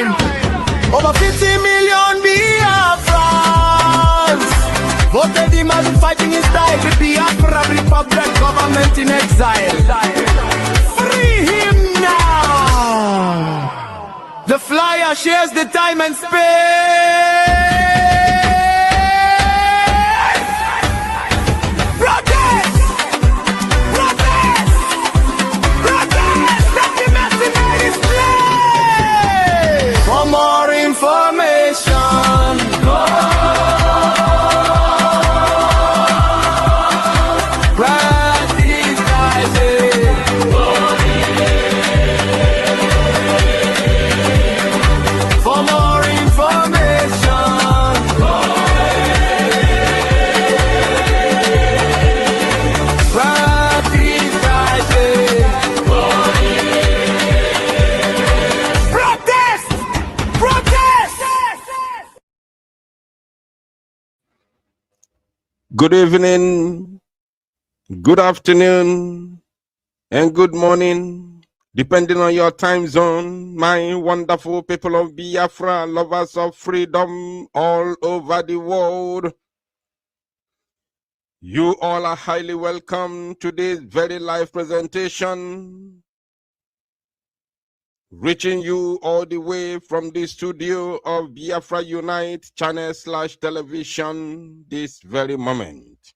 mind. Over 50 million Biafrans voted him as fighting in style. The Biafra Republic government in exile. Free him now. The flyer shares the time and space. For more information, for more information, Good evening, good afternoon, and good morning, depending on your time zone, my wonderful people of Biafra, lovers of freedom all over the world. You all are highly welcome to this very live presentation, reaching you all the way from the studio of Biafra Unite channel/television this very moment.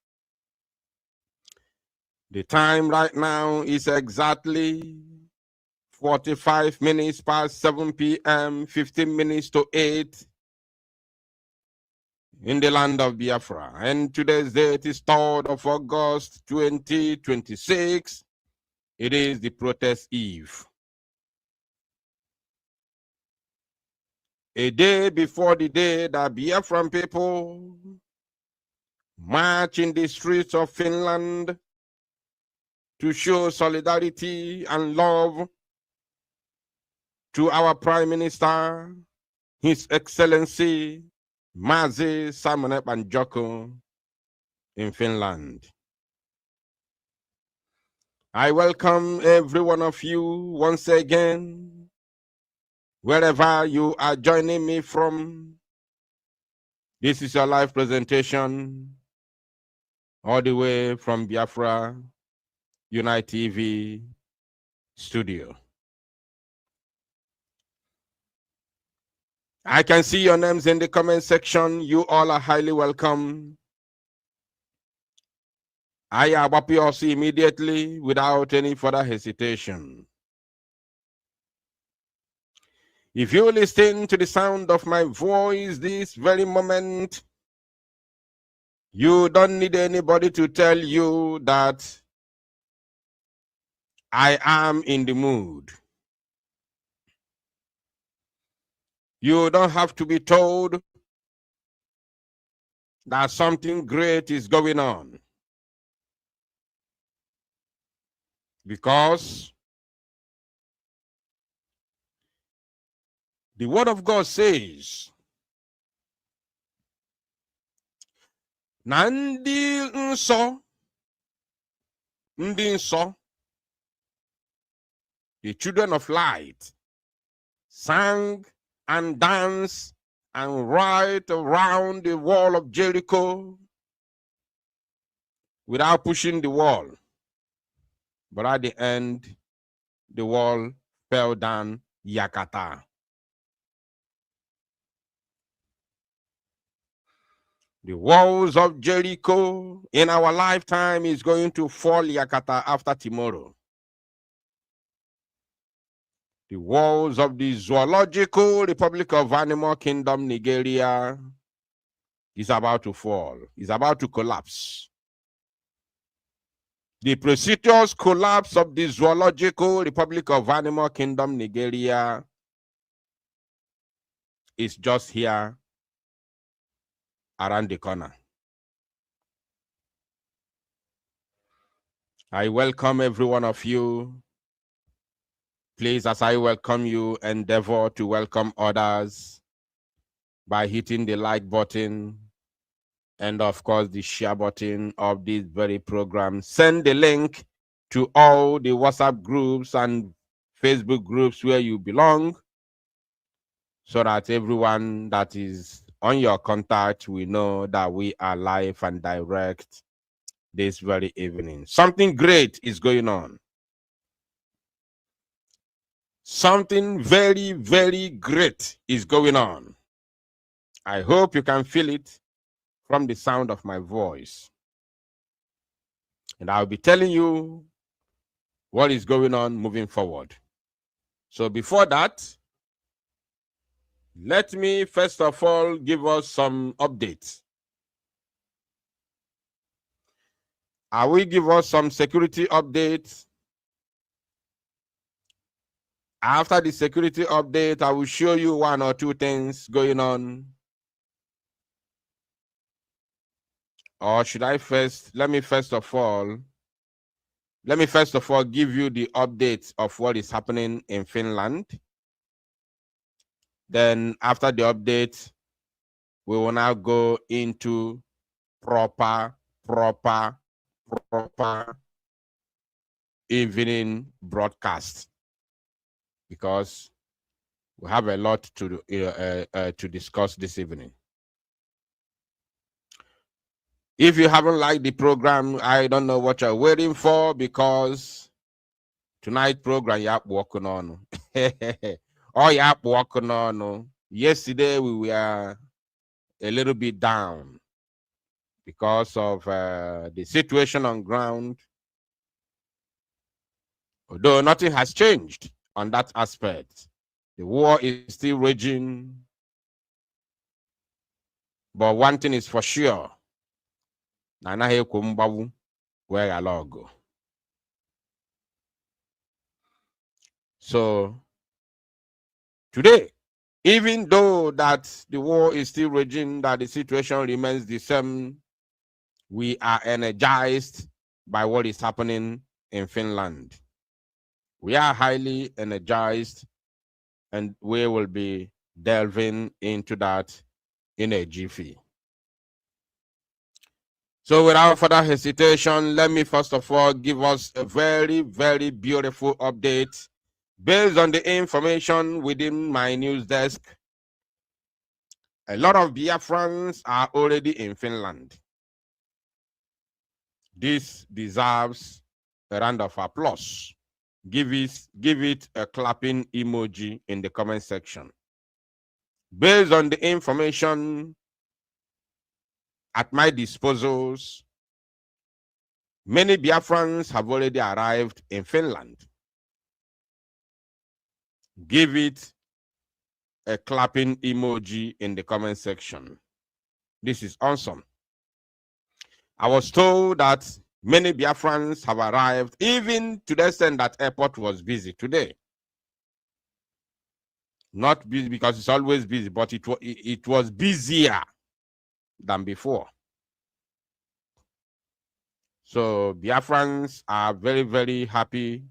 The time right now is exactly 45 minutes past 7 p.m., 15 minutes to 8 in the land of Biafra. And today's date is 3rd of August, 2026. It is the protest eve. A day before the day that Biafran people march in the streets of Finland to show solidarity and love to our Prime Minister, His Excellency Mazi Simon Banjoko in Finland. I welcome every one of you once again, wherever you are joining me from. This is your live presentation all the way from Biafra Unite TV studio. I can see your names in the comment section. You all are highly welcome. I abapi immediately without any further hesitation. If you listen to the sound of my voice this very moment, you don't need anybody to tell you that I am in the mood. You don't have to be told that something great is going on, because the word of God says, Nandi nso, ndi nso, the children of light, sang and danced and right around the wall of Jericho without pushing the wall. But at the end, the wall fell down yakata. The walls of Jericho in our lifetime is going to fall yakata after tomorrow. The walls of the Zoological Republic of Animal Kingdom, Nigeria, is about to fall, is about to collapse. The precipitous collapse of the Zoological Republic of Animal Kingdom, Nigeria, is just here around the corner. I welcome every one of you. Please, as I welcome you, endeavor to welcome others by hitting the like button and, of course, the share button of this very program. Send the link to all the WhatsApp groups and Facebook groups where you belong. so that everyone that is on your contact will know that we are live and direct this very evening. Something great is going on. Something very, very great is going on. I hope you can feel it from the sound of my voice. And I'll be telling you what is going on moving forward. So before that, let me first of all give us some updates. I will give us some security updates. After the security update, I will show you one or two things going on. Or should I first, let me first of all give you the updates of what is happening in Finland. Then after the update, we will now go into proper evening broadcast, because we have a lot to discuss this evening. If you haven't liked the program, I don't know what you're waiting for, because tonight's program you're working on. Oh, you're working on. Yesterday we were a little bit down because of the situation on ground. Although nothing has changed on that aspect. The war is still raging. But one thing is for sure. So today, even though that the war is still raging, that the situation remains the same, we are energized by what is happening in Finland. We are highly energized, and we will be delving into that in a jiffy. So without further hesitation, let me first of all give us a very, very beautiful update based on the information within my news desk. A lot of Biafrans are already in Finland. This deserves a round of applause. Give it a clapping emoji in the comment section. Based on the information at my disposals, many Biafrans have already arrived in Finland. Give it a clapping emoji in the comment section. This is awesome. I was told that many Biafrans have arrived, even to the extent that airport was busy today. Not busy because it's always busy, but it was busier than before. So Biafrans are very, very happy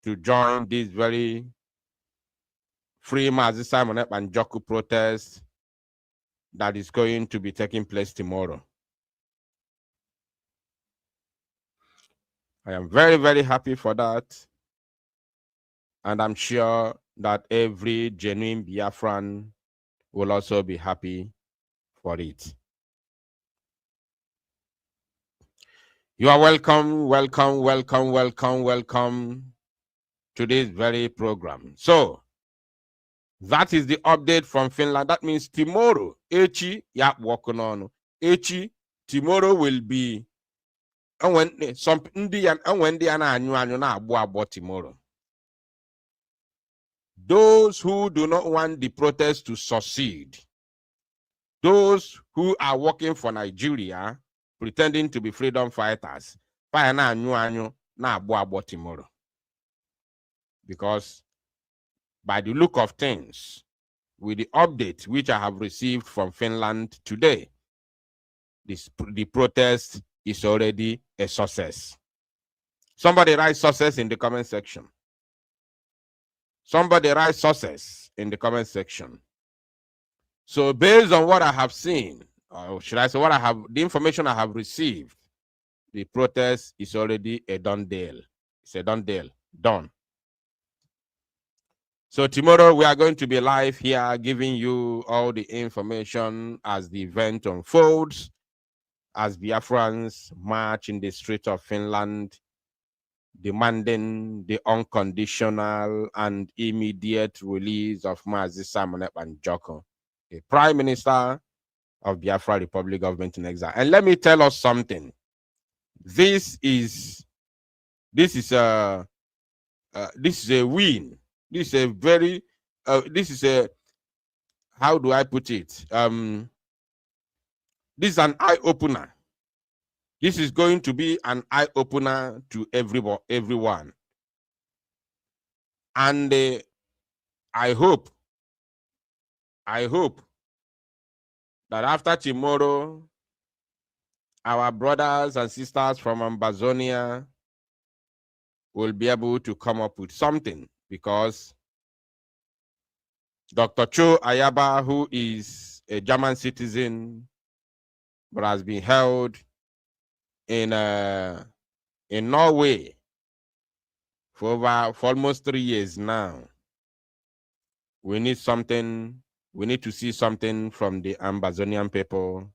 to join this very free Mazi Simon and Joku protest that is going to be taking place tomorrow. I am very, very happy for that. And I'm sure that every genuine Biafran will also be happy for it. You are welcome to this very program. So, that is the update from Finland. That means tomorrow, Echi, ya working on. Echi, tomorrow will be, and when some Indian, and when they are tomorrow. Those who do not want the protest to succeed, those who are working for Nigeria, pretending to be freedom fighters, tomorrow. Because by the look of things, with the update which I have received from Finland today, the protest is already a success. Somebody write success in the comment section. Somebody write success in the comment section. So based on what I have seen, or should I say the information I have received, the protest is already a done deal. It's a done deal. Done. So tomorrow we are going to be live here giving you all the information as the event unfolds, as Biafrans march in the streets of Finland, demanding the unconditional and immediate release of Mazi Simon Ekpa, the Prime Minister of Biafra Republic Government in Exile. And let me tell us something. This is a win. This is a very this is a, how do I put it? This is an eye opener. This is going to be an eye opener to everyone. And I hope that after tomorrow, our brothers and sisters from Amazonia will be able to come up with something, because Dr. Cho Ayaba, who is a German citizen but has been held in Norway for almost 3 years now. We need something. We need to see something from the Amazonian people.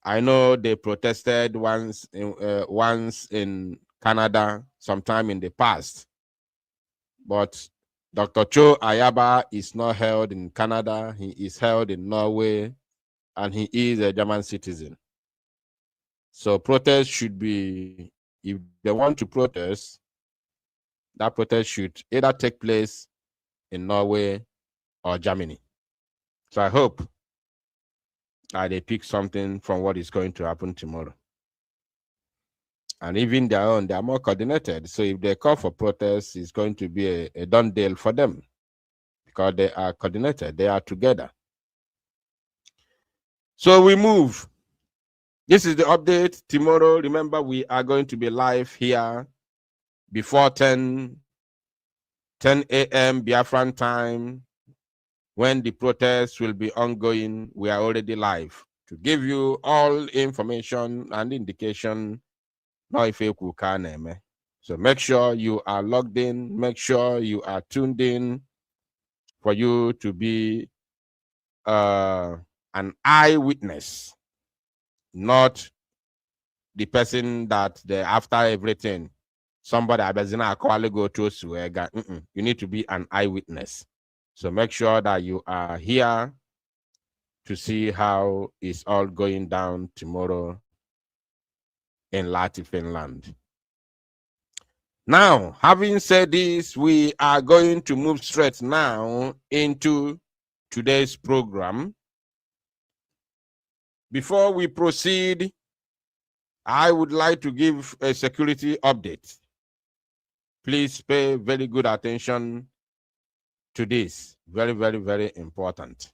I know they protested once in Canada sometime in the past, but Dr. Cho Ayaba is not held in Canada. He is held in Norway, and he is a German citizen. So protest should be, if they want to protest, that protest should either take place in Norway or Germany. So I hope that they pick something from what is going to happen tomorrow. And even their own, they are more coordinated. So if they call for protests, it's going to be a done deal for them, because they are coordinated, they are together. So we move. This is the update. Tomorrow, remember, we are going to be live here before 10 a.m. Biafran time. When the protests will be ongoing, we are already live to give you all information and indication. So make sure you are logged in, make sure you are tuned in for you to be an eyewitness, not the person that after everything, somebody go to. You need to be an eyewitness. So make sure that you are here to see how it's all going down tomorrow in Lati, Finland. Now, having said this, we are going to move straight now into today's program. Before we proceed, I would like to give a security update. Please pay very good attention to this. Very, very, very important.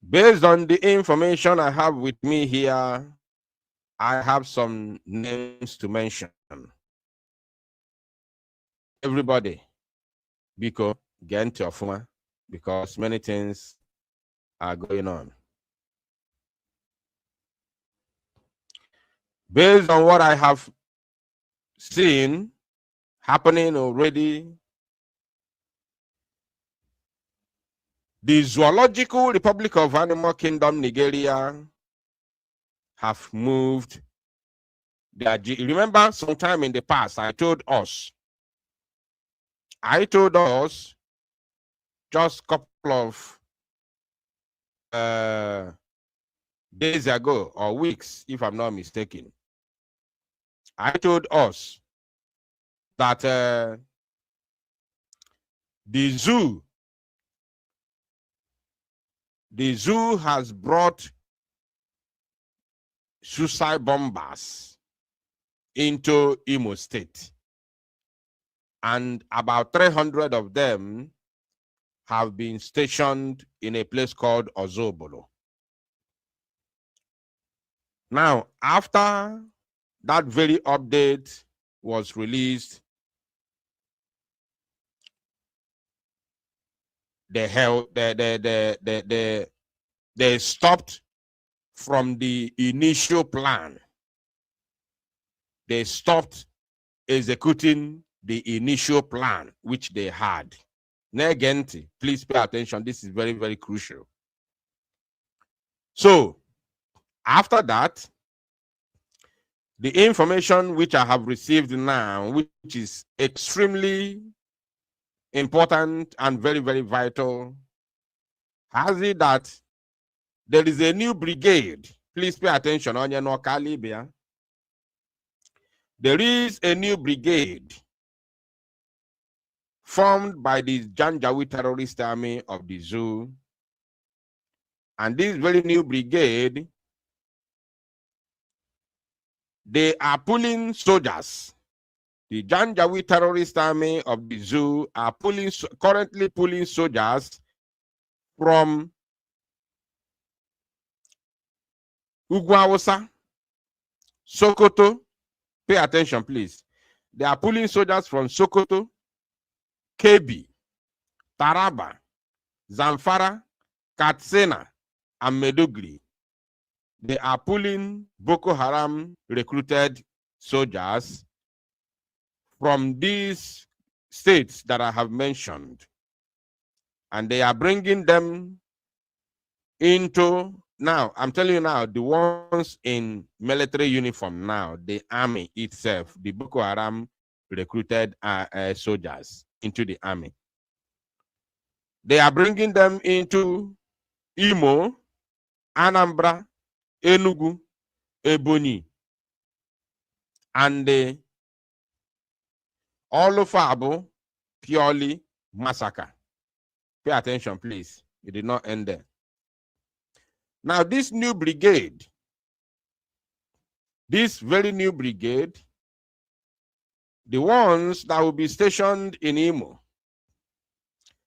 Based on the information I have with me here, I have some names to mention. Everybody, Biko, get into your phone, because many things are going on. Based on what I have seen happening already, the Zoological Republic of Animal Kingdom, Nigeria, have moved their... Remember, sometime in the past, I told us just a couple of days ago, or weeks, if I'm not mistaken, I told us that the zoo has brought suicide bombers into Imo State, and about 300 of them have been stationed in a place called Ozobolo. Now, after that very update was released, they stopped from the initial plan. They stopped executing the initial plan which they had. Negenti, please pay attention. This is very, very crucial. So, after that, the information which I have received now, which is extremely important and very, very vital, has it that there is a new brigade. Please pay attention. There is a new brigade formed by the Janjaweed terrorist army of the zoo. And this very new brigade, they are pulling soldiers. The Janjaweed terrorist army of the zoo are currently pulling soldiers from Ugwawusa, Sokoto. Pay attention, please. They are pulling soldiers from Sokoto, Kebbi, Taraba, Zamfara, Katsina, and Medugri. They are pulling Boko Haram recruited soldiers from these states that I have mentioned. And they are bringing them into, now, I'm telling you now, the ones in military uniform now, the army itself, the Boko Haram recruited soldiers into the army. They are bringing them into Imo, Anambra, Enugu, Ebonyi, and all of Abo purely massacre. Pay attention, please. It did not end there. Now, this new brigade, this very new brigade, the ones that will be stationed in Imo.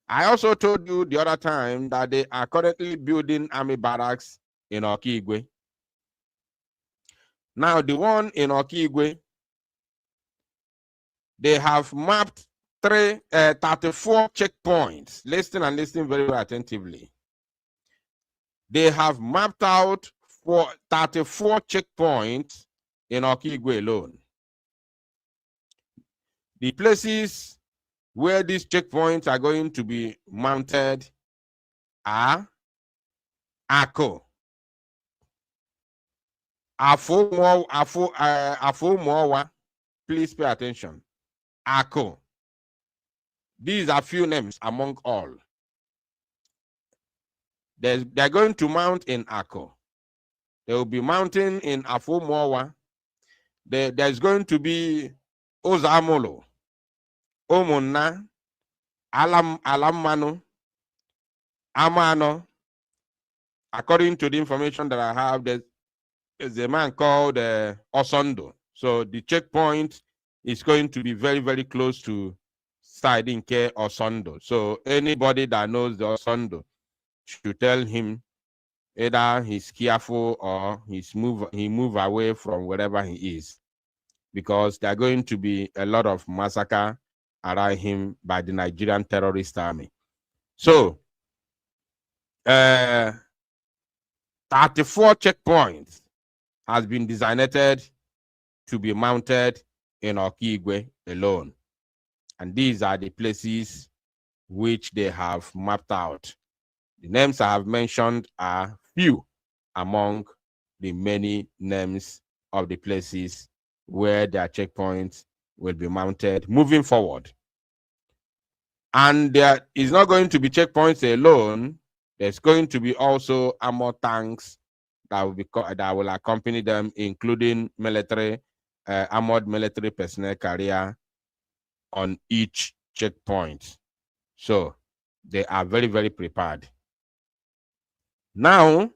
I also told you the other time that they are currently building army barracks in Okigwe. Now, the one in Okigwe, they have mapped 34 checkpoints. Listen and listen very, very attentively. They have mapped out for 34 checkpoints in Okigwe alone. The places where these checkpoints are going to be mounted are Ako, Afomowa. Please pay attention. Ako. These are few names among all. They're going to mount in Ako. They will be mounting in Afomowa. There's going to be Ozamolo, Omona, Alamano, Amano. According to the information that I have, there's a man called Osondo. So the checkpoint is going to be very, very close to Sidinke Osondo. So anybody that knows the Osondo should tell him either he's careful or he move away from wherever he is, because there are going to be a lot of massacre around him by the Nigerian terrorist army. So 34 checkpoints has been designated to be mounted in Okigwe alone. And these are the places which they have mapped out. The names I have mentioned are few among the many names of the places where their checkpoints will be mounted moving forward. And there is not going to be checkpoints alone. There's going to be also armor tanks that will accompany them, including military armored military personnel carrier on each checkpoint. So they are very, very prepared. Now,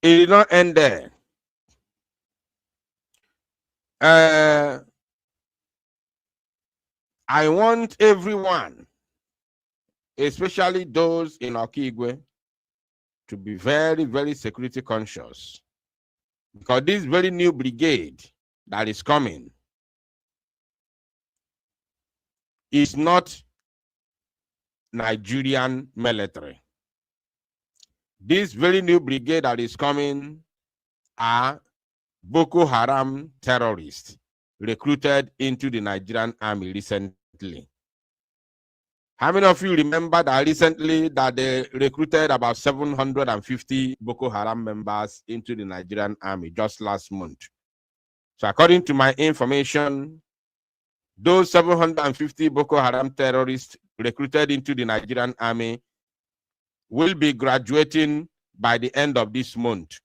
it did not end there. I want everyone, especially those in Okigwe, to be very, very security conscious, because this very new brigade that is coming is not Nigerian military. This very new brigade that is coming are Boko Haram terrorists recruited into the Nigerian army recently. How many of you remember that recently that they recruited about 750 Boko Haram members into the Nigerian army just last month? So according to my information, those 750 Boko Haram terrorists recruited into the Nigerian army will be graduating by the end of this month.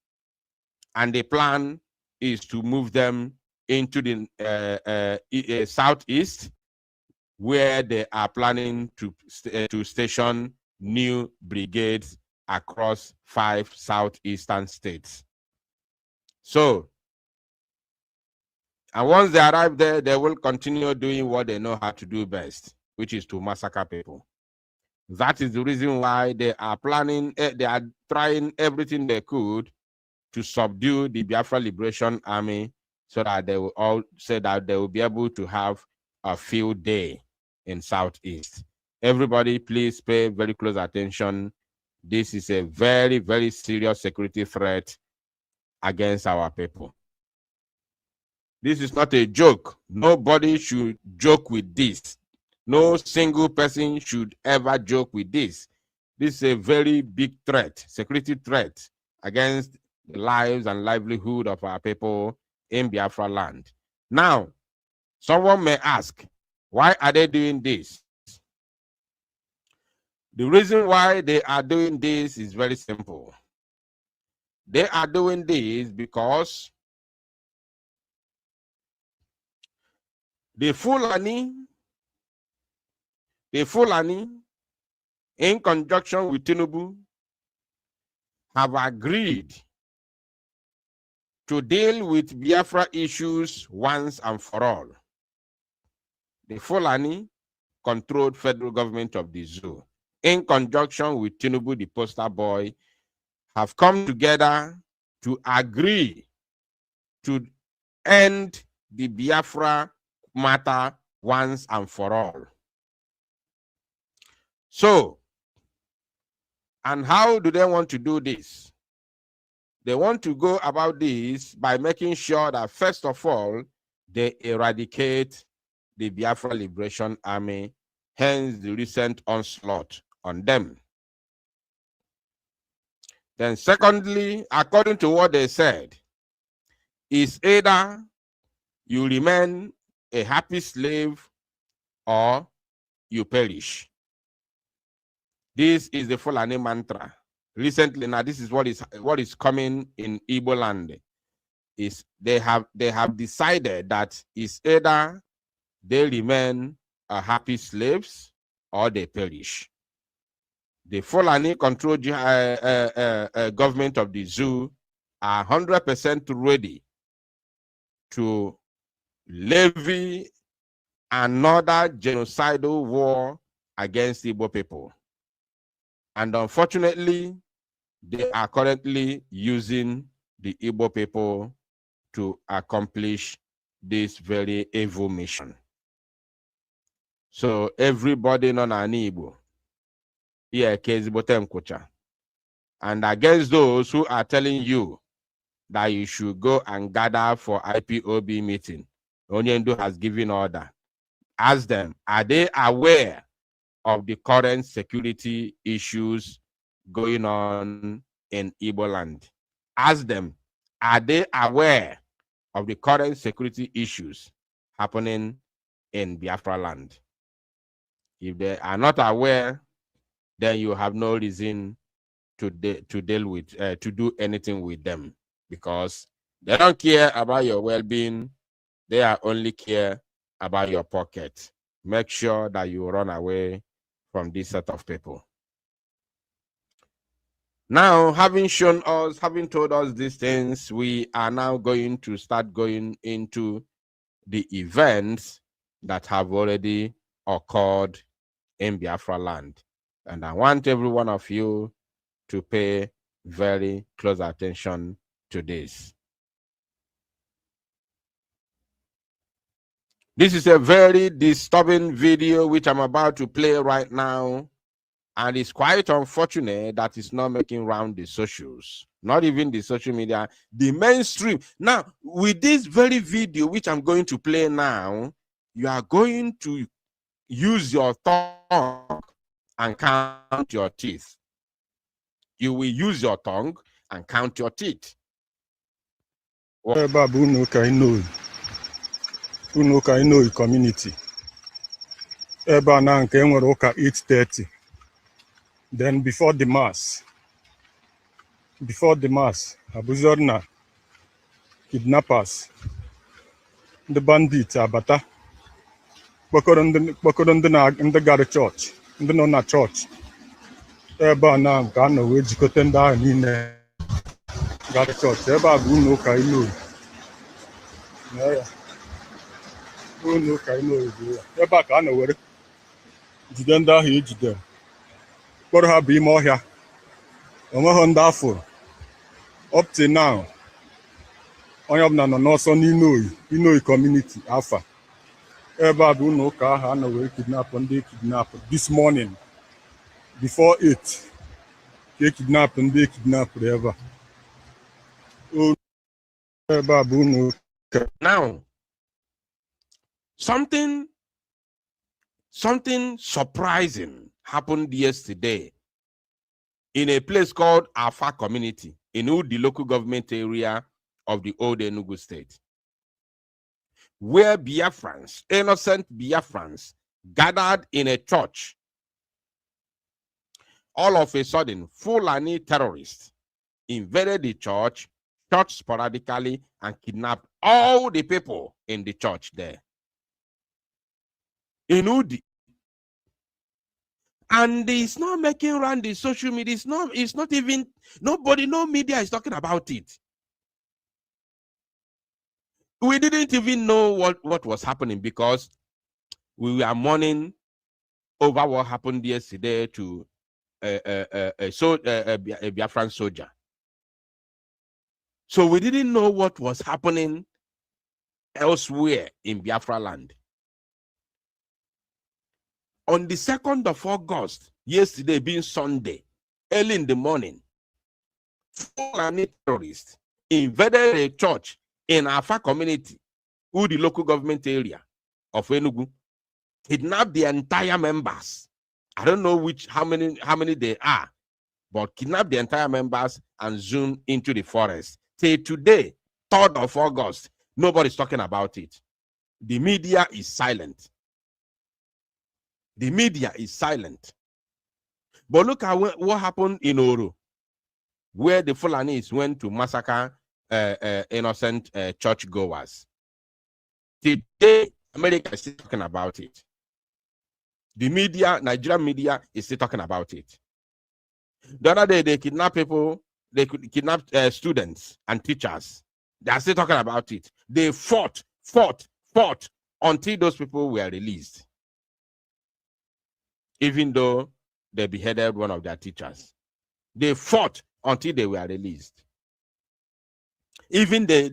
And the plan is to move them into the southeast, where they are planning to station new brigades across 5 southeastern states. So, and once they arrive there, they will continue doing what they know how to do best, which is to massacre people. That is the reason why they are planning, they are trying everything they could to subdue the Biafra Liberation Army, so that they will all say that they will be able to have a field day in Southeast. Everybody, please pay very close attention. This is a very, very serious security threat against our people. This is not a joke. Nobody should joke with this. No single person should ever joke with this. This is a very big threat, security threat against the lives and livelihood of our people in Biafra land. Now, someone may ask, why are they doing this? The reason why they are doing this is very simple. They are doing this because the Fulani, in conjunction with Tinubu, have agreed to deal with Biafra issues once and for all. The Fulani controlled federal government of the zoo, in conjunction with Tinubu, the poster boy, have come together to agree to end the Biafra matter once and for all. So, and how do they want to do this? They want to go about this by making sure that, first of all, they eradicate the Biafra Liberation Army, hence the recent onslaught on them. Then secondly, according to what they said, is either you remain a happy slave or you perish. This is the Fulani mantra. Recently, now this is what is coming in Igbo land. Is they have decided that it's either they remain happy slaves or they perish. The Fulani controlled government of the zoo are 100% ready to levy another genocidal war against Igbo people. And unfortunately, they are currently using the Igbo people to accomplish this very evil mission. So everybody non an Igbo, and against those who are telling you that you should go and gather for IPOB meeting, Onyendu has given order. Ask them, are they aware of the current security issues going on in Igbo land? Ask them, are they aware of the current security issues happening in Biafra land? If they are not aware, then you have no reason to deal with, to do anything with them, because they don't care about your well-being. They are only care about your pocket. Make sure that you run away from this set of people. Now, having told us these things, we are now going to start going into the events that have already occurred in Biafra land. And I want every one of you to pay very close attention to this. This is a very disturbing video which I'm about to play right now. And it's quite unfortunate that it's not making round the socials. not even the social media, the mainstream. Now, with this very video, which I'm going to play now, you are going to use your tongue and count your teeth. You will use your tongue and count your teeth. Babu Uno community. Eba na nke enwere ụka 8:30. Then before the mass, abuzorna kidnappers, the bandits abata. Kpọkọrọ ndị gara church, ndị nọ na church. Ebe na nke a nọ wee jikọta ndị ahụ niile gara church. Ebe a bụ ụlọ ụka Ilo. Ụlọ ụka Ilo bụ ya. Ebe a ka a nọ were jide ndị ahụ ejide. Kpọrọ ha bụ ime ọhịa. Onweghị ndị afọ. Up to now, onye ọbụla nọ n'ọsọ n'Inoyi community afa. Ebe a bụ ụlọ ụka ahụ a nọ were kidnap this morning before 8. Ka kidnap ndị kidnap ebe a. Ebe a bụ ụlọ ụka. Now, something surprising happened yesterday in a place called Afa community in the local government area of the old Enugu state, where Biafrans, innocent Biafrans, gathered in a church. All of a sudden, Fulani terrorists invaded the church, shot sporadically, and kidnapped all the people in the church there. In Udi. And it's not making around the social media. It's not even, no media is talking about it. We didn't even know what was happening because we were mourning over what happened yesterday to a Biafran soldier. So we didn't know what was happening elsewhere in Biafra land. On the 2nd of August, yesterday being Sunday, early in the morning, Fulani terrorists invaded a church in Afa community, the local government area of Enugu, kidnapped the entire members. I don't know how many they are, but kidnapped the entire members and zoomed into the forest. Till today, 3rd of August, nobody's talking about it. The media is silent. The media is silent. But look at what happened in Oro, where the Fulanis went to massacre innocent churchgoers. Today, America is still talking about it. The media, Nigerian media, is still talking about it. The other day, they kidnapped people, they kidnapped students and teachers. They are still talking about it. They fought until those people were released. Even though they beheaded one of their teachers. They fought until they were released. Even the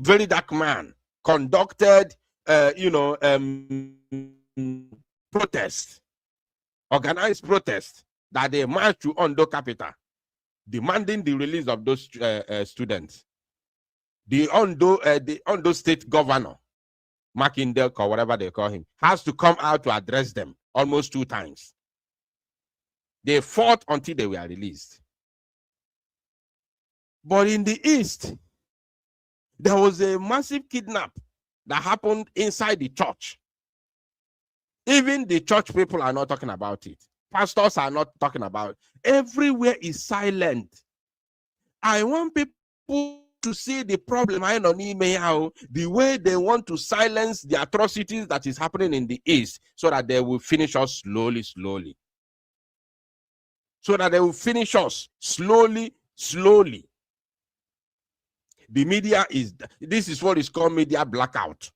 very dark man conducted protest, organized protest that they marched to Ondo capital, demanding the release of those students. The Ondo state governor, Makindale, or whatever they call him, has to come out to address them almost 2 times. They fought until they were released. But in the East, there was a massive kidnap that happened inside the church. Even the church people are not talking about it. Pastors are not talking about it. Everywhere is silent. I want people to see the problem the way they want to silence the atrocities that is happening in the East, so that they will finish us slowly. So that they will finish us slowly. The media this is what is called media blackout.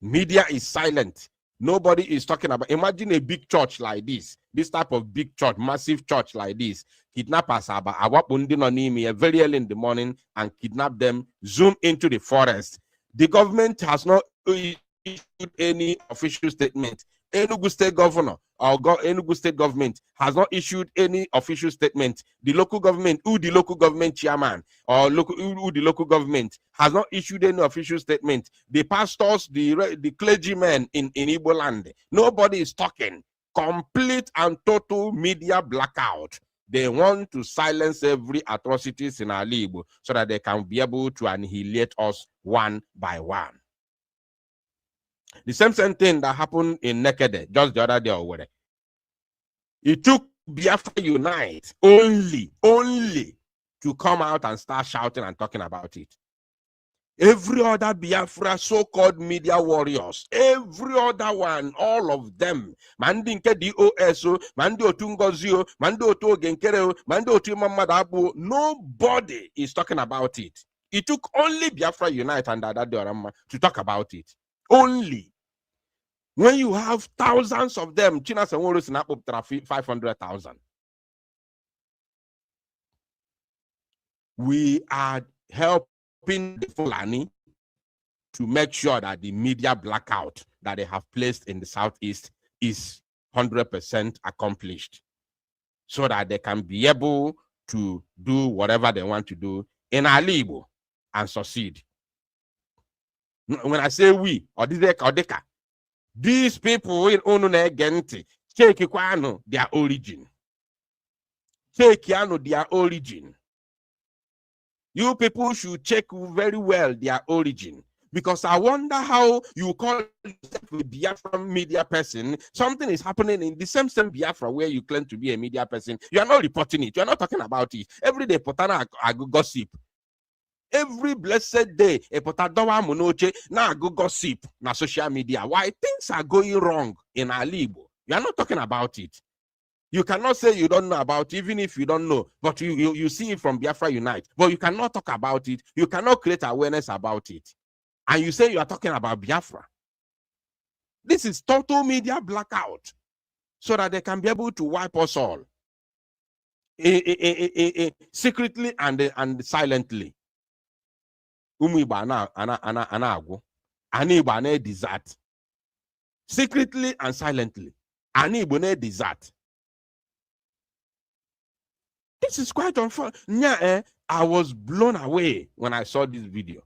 Media is silent. Nobody is talking about. Imagine a big church like this type of big church, massive church like this. Kidnappers are very early in the morning and kidnap them, zoom into the forest. The government has not issued any official statement Enugu State Governor or Enugu State Government has not issued any official statement. The local government, the local government chairman or the local government has not issued any official statement. The pastors, the clergymen in Igbo land, nobody is talking. Complete and total media blackout. They want to silence every atrocities in our Igbo so that they can be able to annihilate us one by one. The same thing that happened in Nekede just the other day or whatever. It took Biafra Unite only to come out and start shouting and talking about it. Every other Biafra so-called media warriors, every other one, all of them, Mandinke DOSO, Mando Tungozio, Mando Togenkereo, Mando Timamadabu, nobody is talking about it. It took only Biafra Unite and Adadorama to talk about it. Only. When you have thousands of them, China Sanworo snap up 500,000. We are helping the Fulani to make sure that the media blackout that they have placed in the Southeast is 100% accomplished so that they can be able to do whatever they want to do in Alibo and succeed. When I say we, or these people in Onunegenti, check their origin. Check their origin. You people should check very well their origin. Because I wonder how you call yourself a Biafra media person. Something is happening in the same Biafra where you claim to be a media person. You are not reporting it. You are not talking about it. Every day, potana gossip. Every blessed day, a potadawa monoche na go gossip na social media. Why things are going wrong in Alibo? You are not talking about it. You cannot say you don't know about it, even if you don't know, but you see it from Biafra Unite. But you cannot talk about it. You cannot create awareness about it. And you say you are talking about Biafra. This is total media blackout so that they can be able to wipe us all secretly and silently. Desert. Secretly and silently. Desert. This is quite unfortunate. I was blown away when I saw this video.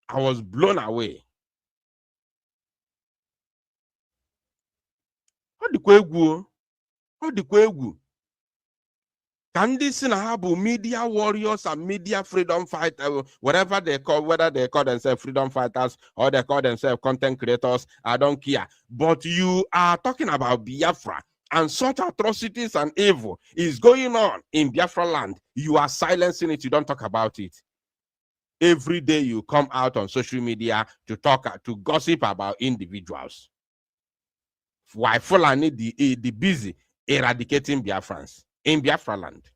I was blown away. How the Kwegu? Can this have media warriors and media freedom fighters, whatever they call, whether they call themselves freedom fighters or they call themselves content creators, I don't care. But you are talking about Biafra and such atrocities and evil is going on in Biafra land. You are silencing it. You don't talk about it. Every day you come out on social media to talk, to gossip about individuals. Why Fulani the busy eradicating Biafrans in Biafra land?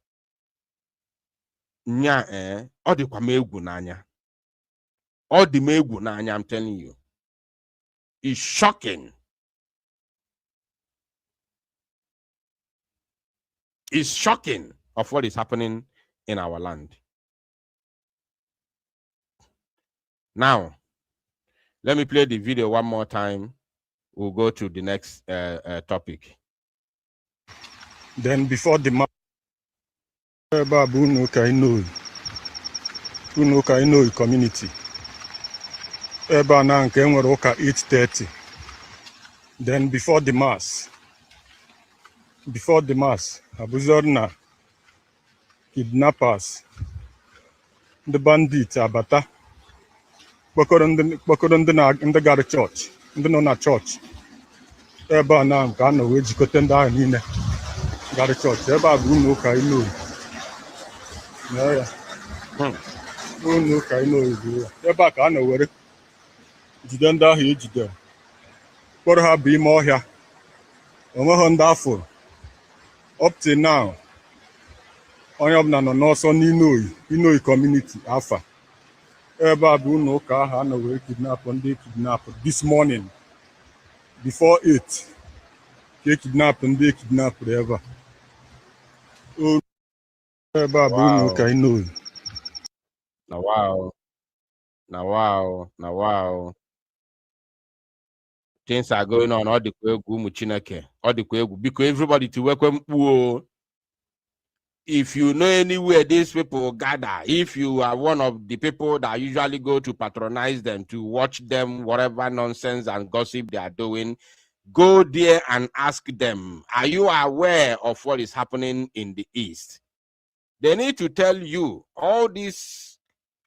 Nya all the kwamegu nanya. All the megu nanya, I'm telling you. It's shocking. It's shocking of what is happening in our land. Now, let me play the video one more time. We'll go to the next topic. Then before the match, Uno Kaino community. Eba na nke nwere ụka 8:30. Then before the mass, abuzor kidnappers, the bandits abata. Kpọkọrọ ndị gara church, ndị nọ na church. Ebe na nke a nọ wee jikọta ndị ahụ niile gara church. Ebe a bụ Uno Kaino. Uno Kaino bụ ya. Ebe a ka a nọ were jide ndị ahụ ejide. Kpọrọ ha bụ ime ọhịa. Onweghị ndị afọ. Up till now, onye ọbụla nọ n'ọsọ n'Inoyi community afa. Ebe a bụ ụlọ ụka ahụ a nọ wee kidnap this morning before 8 ka kidnap ndị kidnapụrụ ebe a. Ebe a bụ ụlọ ụka Inoyi. Now wow. Things are going on. All the because everybody to welcome. If you know anywhere these people gather, if you are one of the people that usually go to patronize them, to watch them, whatever nonsense and gossip they are doing, go there and ask them, are you aware of what is happening in the East? They need to tell you all these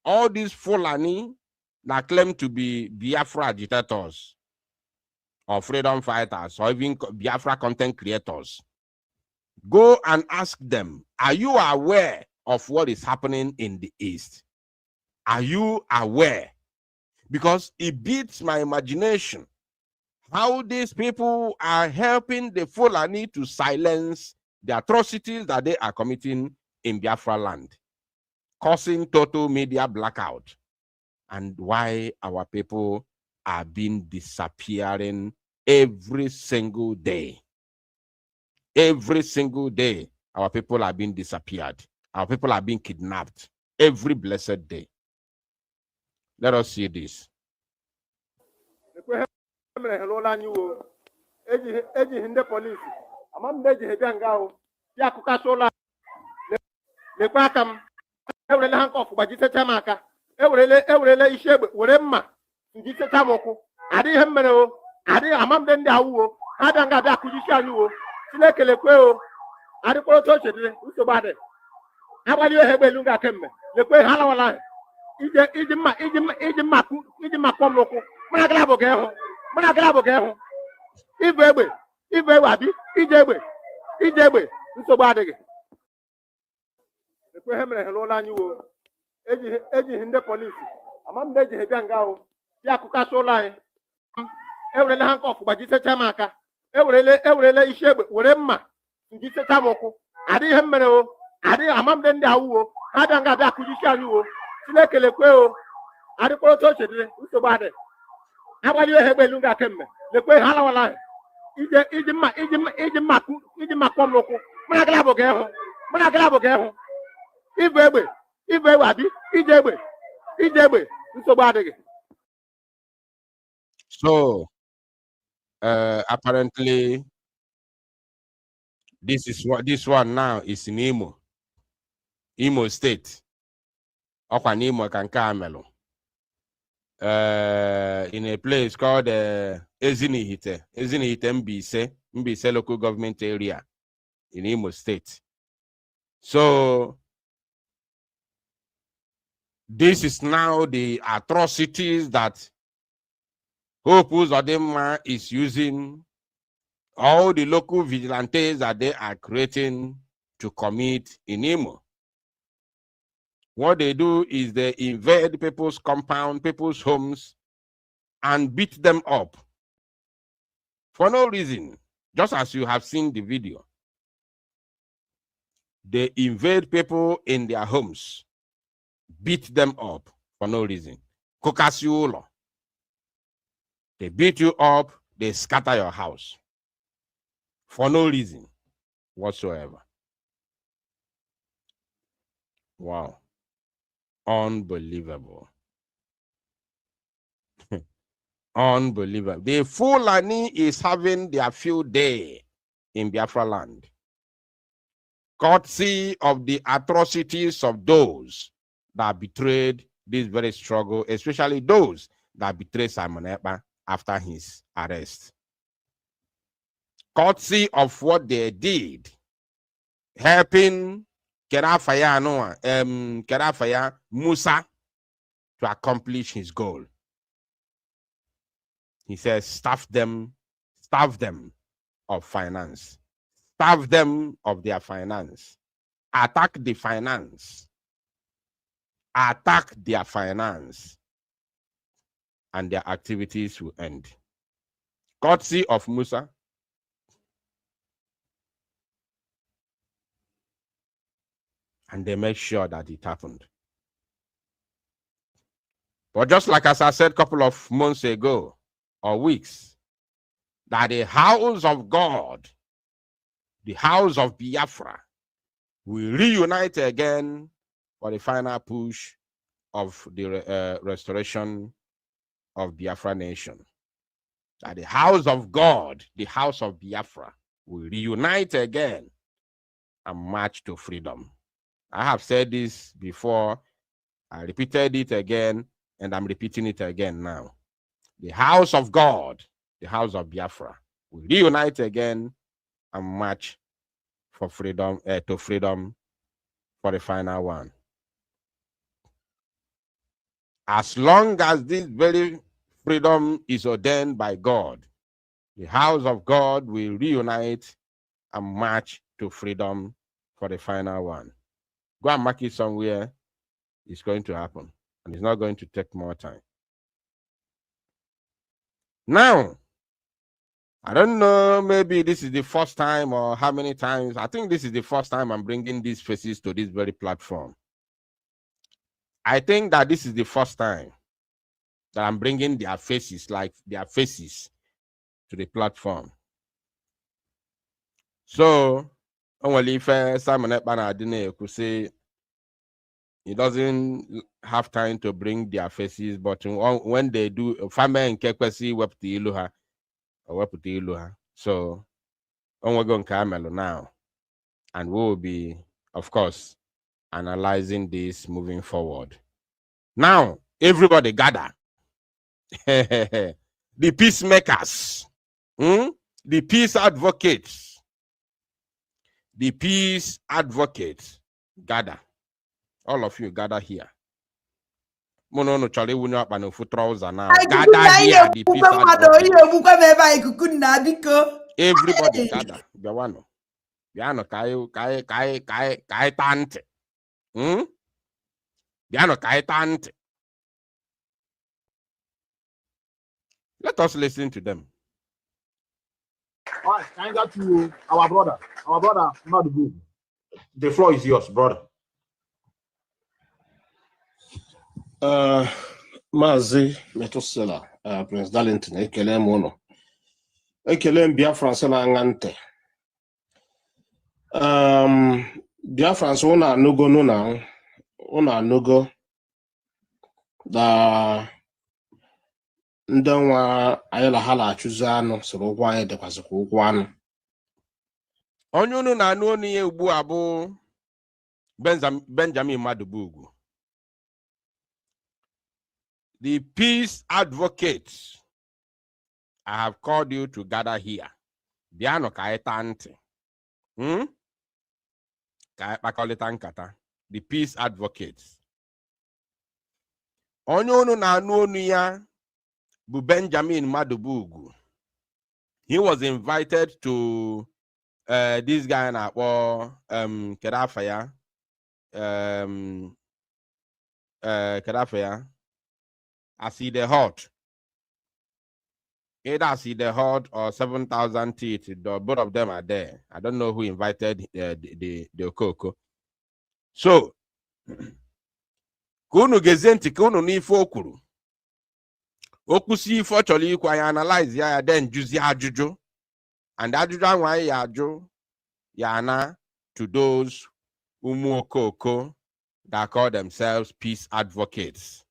Fulani that claim to be Biafra agitators or freedom fighters or even Biafra content creators. Go and ask them, are you aware of what is happening in the East? Are you aware? Because it beats my imagination how these people are helping the Fulani to silence the atrocities that they are committing in Biafra land, causing total media blackout, and why our people are being disappearing every single day. Every single day, our people are being disappeared. Our people are being kidnapped every blessed day. Let us see this. So apparently this one now is in Imo State. Imo Kankamelo. In a place called Ezinihite Mbise local government area in Imo State. So this is now the atrocities that Hope Uzodinma is using, all the local vigilantes that they are creating to commit in Imo. What they do is they invade people's compound, people's homes, and beat them up for no reason, just as you have seen the video. They invade people in their homes, beat them up for no reason. Kokasiulo. They beat you up, they scatter your house for no reason whatsoever. Wow. Unbelievable. Unbelievable. The Fulani is having their field day in Biafra land, courtesy of the atrocities of those that betrayed this very struggle, especially those that betrayed Simon Ekpa after his arrest. Courtesy of what they did, helping Kerafaya Musa to accomplish his goal. He says, starve them of finance. Starve them of their finance. Attack the finance. Attack their finance. And their activities will end. Courtesy of Musa. And they make sure that it happened. But just like as I said a couple of months ago, or weeks, that the house of God, the house of Biafra, will reunite again for the final push of the restoration of Biafra nation. that the house of God, the house of Biafra, will reunite again and march to freedom. I have said this before. I repeated it again, and I'm repeating it again now. The house of God, the house of Biafra, will reunite again and march for freedom, to freedom for the final one. As long as this very freedom is ordained by God, the house of God will reunite and march to freedom for the final one. Go and mark it somewhere. It's going to happen, and it's not going to take more time. Now, I don't know, maybe this is the first time or how many times. I think this is the first time I'm bringing these faces to this very platform. I think that this is the first time that I'm bringing their faces, like their faces, to the platform. So, only if Simon Ekpana could say he doesn't have time to bring their faces, but when they do, Fame and Kekwesi wepti iluha, or wepti iluha. So, we're going to now, and we will be, of course, analyzing this moving forward. Now, everybody gather. The peacemakers, the peace advocates, gather. All of you gather here. Mono chale wunyo apa no fu trouser now. Gather here, the peace advocates. Everybody gather. Biawano. Biano kai tante. Biano kai tante. Let us listen to them. All right, can I get to our brother Madubu? The floor is yours, brother. Maazị Methuselah, Prince Darlington, ekele m unu. Ekele m Biafrans na-aṅa ntị. Biafrans unu anụgo na ndị nwa anyị na ha na-achụzi anụ soro ụkwụ anyị dịkwazịkwa ụkwụ anụ. Onye unu na-anụ onu ya ugbu a bụ Benjamin Madubugu, the peace advocates. I have called you to gather here. Biano kaitante. The peace advocates. Onye unu na-anụ onu ya bụ Benjamin Madubugu. He was invited to this guy na Kedafaya. Kedafaya. I see the hot. Either I see the hot or 7,000 teeth. Both of them are there. I don't know who invited the Okoko. So, kunu gezenti kunu n'ifo okuru. Okusi ifo chọrọ ikwu anyị analyze ya then juzi ajụjụ. And ajụjụ ahụ anyị ya ajụ ya na to those umu okoko that call themselves peace advocates.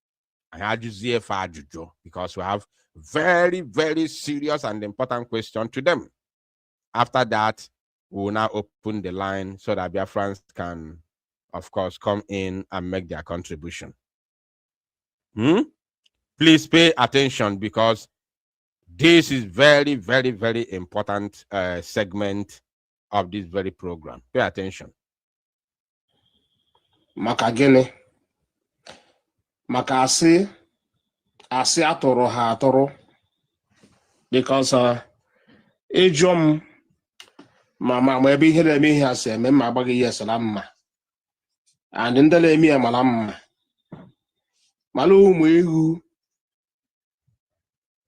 And ajuzi efe ajụjụ because we have very, very serious and important question to them. After that, we will now open the line so that Biafrans can, of course, come in and make their contribution. Please pay attention because this is very, very, very important segment of this very program. Pay attention. Maka gịnị? Maka asị atụrụ ha atụrụ because ịjụ m ma ebe ihe na-eme ihe asị eme ma agbaghị ya esala mma and ndị na-eme ya mara mma mara ụmụ ihu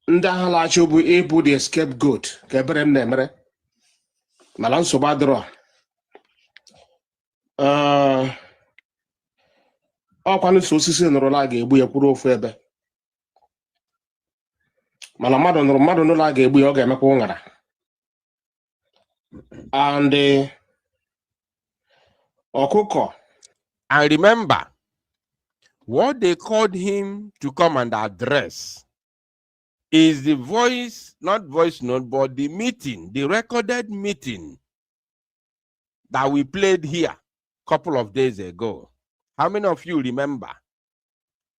ndị agha lachi bụ ịbụ the scapegoat ka ebere m na-emere mara nsogbu adịrọ ọkwanụ so osisi nụrụla ga-egbu ya kwuru ofu ebe mana mmadụ n'ụlọ a ga-egbu ya ọ ga-emekwa ụṅara and ọkụkọ. And remember what they called him to come and address is the voice, not voice note, but the meeting, the recorded meeting that we played here a couple of days ago. How many of you remember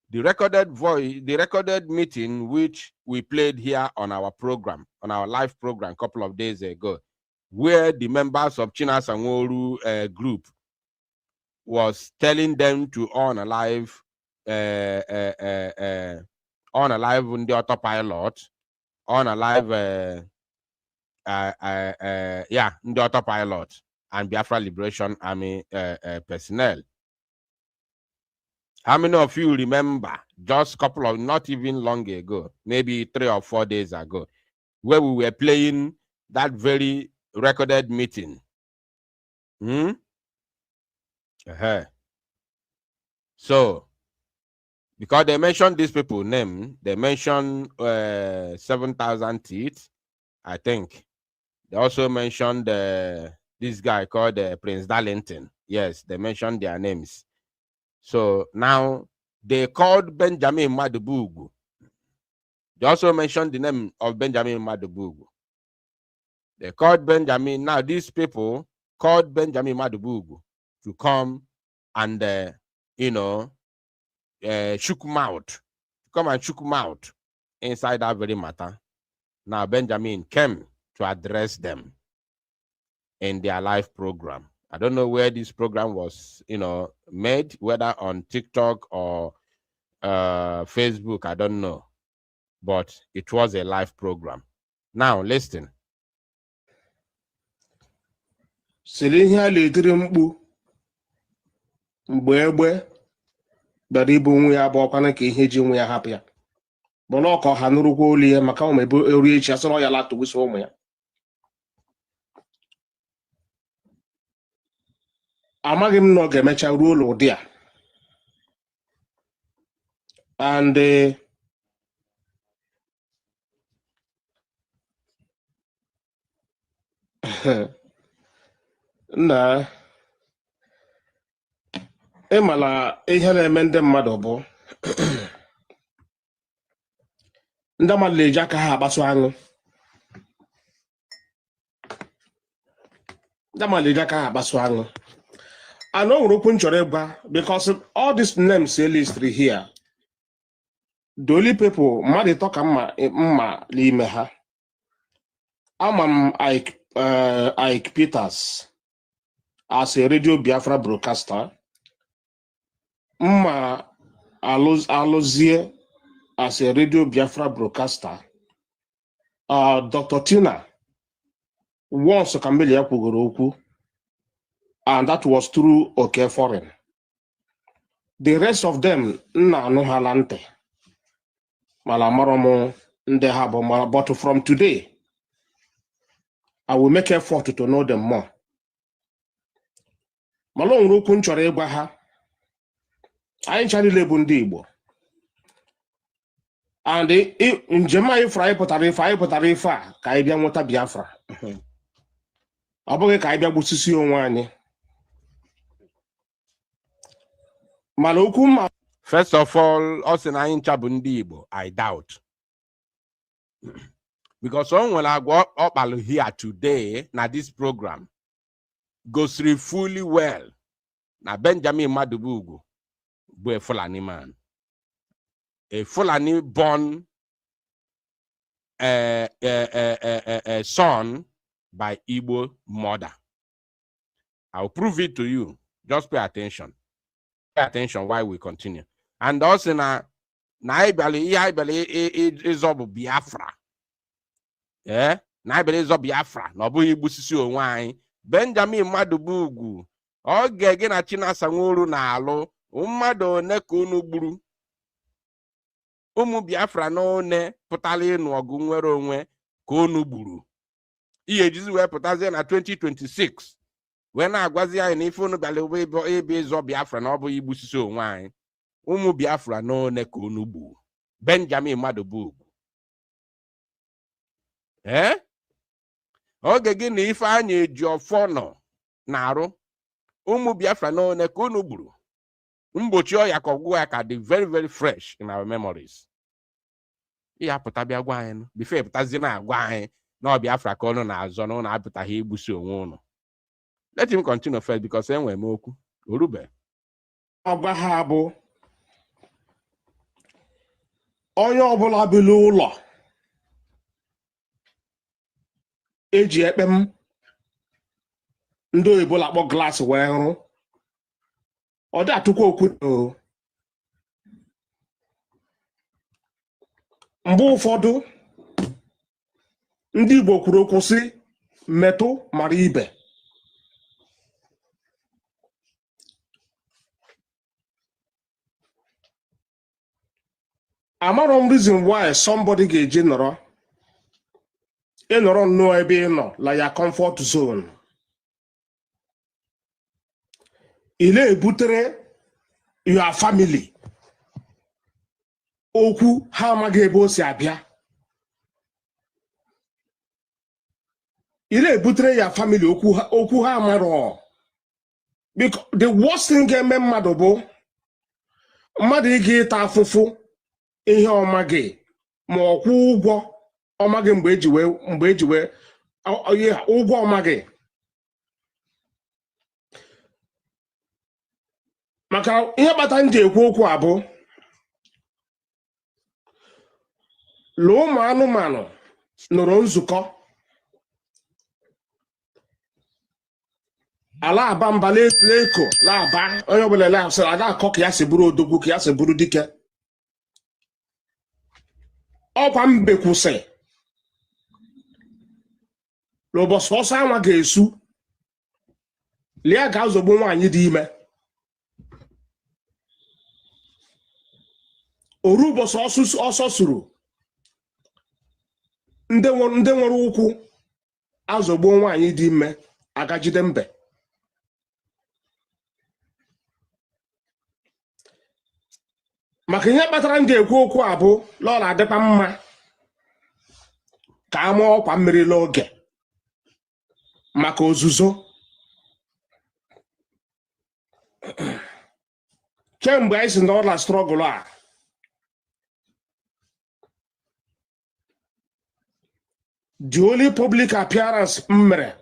the recorded voice, the recorded meeting which we played here on our program, on our live program a couple of days ago, where the members of China Sanworu group was telling them to on a live on the autopilot, on a live the autopilot and Biafra Liberation Army personnel. How many of you remember just a couple of, not even long ago, maybe 3 or 4 days ago, where we were playing that very recorded meeting? So, because they mentioned these people name, they mentioned 7,000 teeth, I think. They also mentioned this guy called Prince Darlington. Yes, they mentioned their names. So now they called Benjamin Madubugu. They also mentioned the name of Benjamin Madubugu. They called Benjamin. Now these people called Benjamin Madubugu to come and, shook mouth. Come and shook mouth inside that very matter. Now Benjamin came to address them in their live program. I don't know where this program was, made, whether on TikTok or Facebook, I don't know. But it was a live program. Now, listen. Silinya letiri mkpu mgbe egbe bịara ibu nwa ya bụ ọkwana ka ihe ji nwa ya hapụ ya. Bụla ọka ọha nụrụkwa olu ya maka ụmụ ebe ori echi asọrọ ya latụwụsị ụmụ ya. Amaghị m na ọ ga-emecha ruo ụlọ ụdị a. And na ịmala ihe na-eme ndị mmadụ bụ ndị mmadụ na-eji aka ha agbasu aṅụ. Ndị mmadụ na-eji aka ha agbasu aṅụ. I know okwu m chọrọ ịgwa because all these names they list here, the only people mmadụ ịtọ ka mma n'ime ha. Ama m Ike Peters as a Radio Biafra broadcaster. Mma Alozie as a Radio Biafra broadcaster. Dr. Tina once Kameli ya kwugoro okwu, and that was through OK Foreign. The rest of them nna anụ ha la ntị mala maromo ndị ha bụ mara, but from today I will make effort to know them more. Malo nwere okwu m chọrọ ịgwa ha. Anyị ncha niile bụ ndị Igbo. And njem anyị fụrụ anyị pụtara ife a ka anyị bịa nweta Biafra. Ọ bụghị ka anyị bịa gbusisi onwe anyị. Mana okwu mma. First of all, us in anyị ncha bụ ndị Igbo, I doubt. Because on nwere agwa ọkpalụ here today na this program goes through fully well na Benjamin Madubugu bụ a Fulani man, a Fulani born son by Igbo mother. I'll prove it to you. Just pay attention. Pay attention while we continue. And also na ibali izobu Biafra. Yeah, na ibali izobu Biafra. Na obu igbusisi onwe anyị. Benjamin Madubugu ọ ga-ege na China Sanworu na alụ mmadụ one ka unu gburu. Ụmụ Biafra na one pụtara ịnụ ọgụ nwere onwe ka unu gburu. Ihe ejizi wee pụtazie na 2026 wee na-agwazi anyị na ife unu bịara ebe ịzọ Biafra na ọ bụ igbusisi onwe anyị. Ụmụ Biafra na one ka unu gburu. Benjamin Madubugu. Oge gị na ife anyị eji ọfọ nọ na-arụ. Ụmụ Biafra na one ka unu gburu. Mgbochi ọya ka ọgwụgwọ ya ka dị very very fresh in our memories. Ya pụta bịa gwa anyị before pụtazie na agwa anyị na ọ Biafra ka ọnụ na-azọ na ụnụ apụtaghị igbusi onwe ụnụ. Let him continue first because enwere m okwu. Orube. Agwa ha bụ onye ọbụla bi n'ụlọ eji ekpem ndị oyibo na-akpọ glass wee hụrụ ọ dị atụkwa okwu mgbe ụfọdụ ndị Igbo kwuru okwu sị metụ mara ibe. Amarọ m reason why somebody ga-eji ịnọrọ nnọọ ebe ị nọ la ya comfort zone. Ị na-ebutere your family okwu ha amaghị ebe o si abịa. Ị na-ebutere ya family okwu ha amarọ. Because the worst thing ga-eme mmadụ bụ mmadụ ị ga-ịta afụfụ ihe ọmaghị ma ọ kwụ ụgwọ ọmaghị mgbe eji wee ụgwọ ọmaghị. Maka ihe kpata m ji ekwu okwu a bụ la ụmụ anụmanụ nụrụ nzukọ ala aba mba leko la-aba onye ọbụla la-asịrị ada akọ ka ya si bụrụ odogwu ka ya si bụrụ dike. Ọkwa mbe kwụsị n'ụbọchị ọsọ anwa ga-esu lia ga-azọgbu nwaanyị dị ime. Oru ụbọchị ọsọ suru ndị nwere ụkwụ azọgbuo nwaanyị dị ime agajide mbe. Maka ihe kpatara m ga-ekwu okwu a bụ lọla adịkwa mma ka a mụọ ọkwa mmiri n'oge maka ozuzo. Kemgbe anyị si n'ọla strọgụl a the only public appearance m mere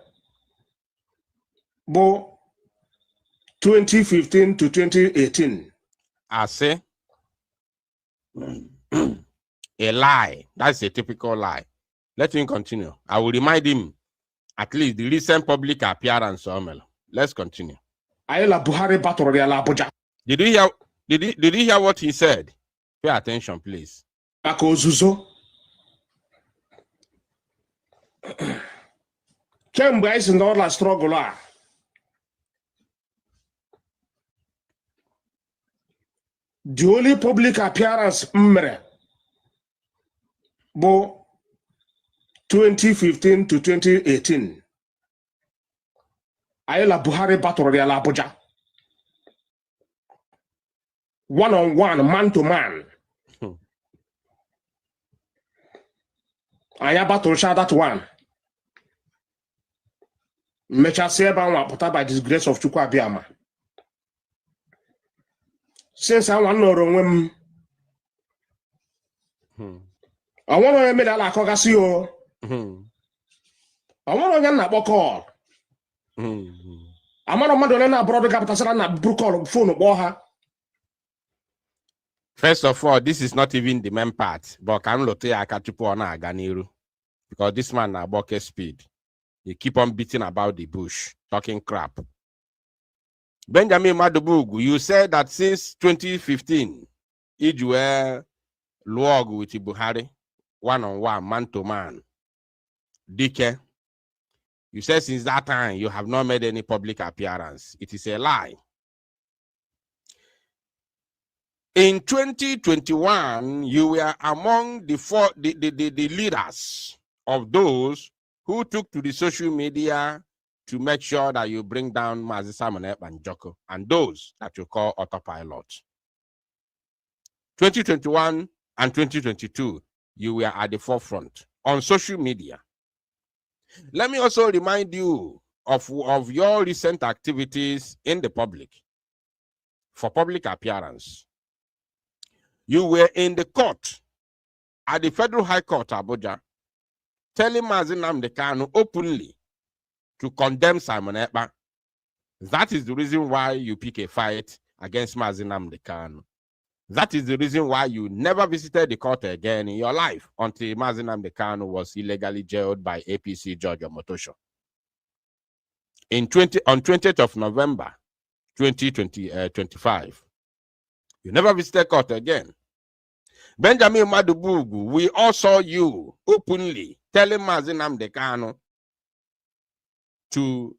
bụ 2015 to 2018. Asị. A lie. That's a typical lie. Let him continue. I will remind him at least the recent public appearance. Let's continue. Ayla Buhari batụrụ ya n'Abuja. Did you hear what he said? Pay attention, please. Maka ozuzo. Kemgbe anyị si n'ọla strọgụl a the only public appearance m mere bụ 2015 to 2018. Ayla Buhari batụrụ ya n'Abuja. One on one, man to man. Anya batụrụcha that one. Mechasị ebe anwa pụta by the grace of Chukwu Abịama. Since I want to onwe m I want to eme ala akọgasị o. I want to na-akpọ call. Amara mmadụ ole na-abụrọdụ gapụtasịra na buru call phone kpọọ ha. First of all, this is not even the main part, but can lote ya aka tupu ọ na-aga n'iru. Because this man na-agboke speed. He keep on beating about the bush, talking crap. Benjamin Madubugu, you said that since 2015, you were log with Buhari, one-on-one, man-to-man. Dike, you said since that time, you have not made any public appearance. It is a lie. In 2021, you were among the leaders of those who took to the social media to make sure that you bring down Mazi Simon and Joko and those that you call autopilot. 2021 and 2022, you were at the forefront on social media. Let me also remind you of your recent activities in the public for public appearance. You were in the court at the Federal High Court, Abuja, telling Mazi Nnamdi Kanu openly to condemn Simon Ekpa. That is the reason why you pick a fight against Mazi Nnamdi Kanu. That is the reason why you never visited the court again in your life until Mazi Nnamdi Kanu was illegally jailed by APC Judge Omotosho. On 20th of November 2025, you never visited court again. Benjamin Madubugu, we all saw you openly telling Mazi Nnamdi Kanu to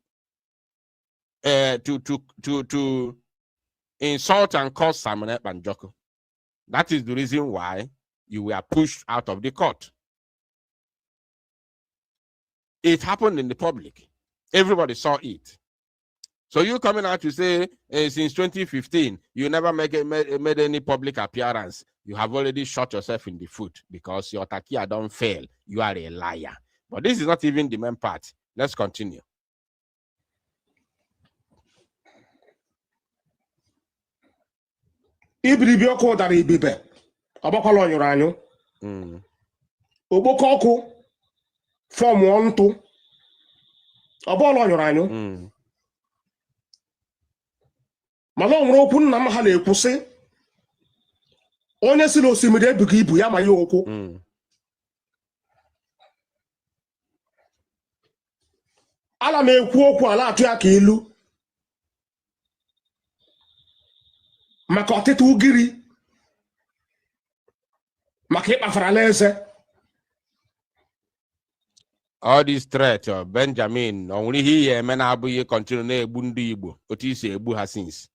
insult and curse Simon Ekpa Njoku. That is the reason why you were pushed out of the court. It happened in the public. Everybody saw it. So you coming out to say since 2015 you never made any public appearance. You have already shot yourself in the foot because your takia don't fail. You are a liar. But this is not even the main part. Let's continue. Ibiribi ọkụ dara ibibe ọgbakwala onyụrụ anyụ ogboko ọkụ fọm ntụ ọbọọlụ onyụrụ anyụ mana ọ nwere okwu nna m ha na-ekwu sị onye si n'osimiri ebughị ibu ya ma ya okwu ala m ekwu okwu ala atụ ya ka ilu maka ọtịtụ ugiri maka ịkpafara alaeze. All this threat of Benjamin only he men abụghị continue na-egbu ndị Igbo otu isi egbu ha since.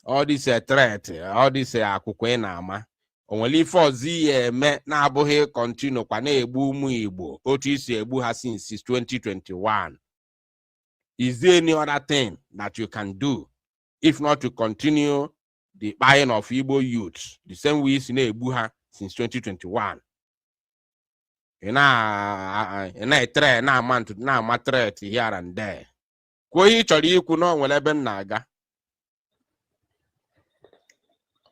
All this threat, all this akwụkwọ ị na-ama onwere ife ọzọ ihe eme na-abụghị continue kwa na-egbu ụmụ Igbo otu isi egbu ha since 2021. Is there any other thing that you can do if not to continue the buying of Igbo youths the same way isi na-egbu ha since 2021? na-ama threat here and there. Kwuo ihe ị chọrọ ikwu na onwere ebe m na-aga.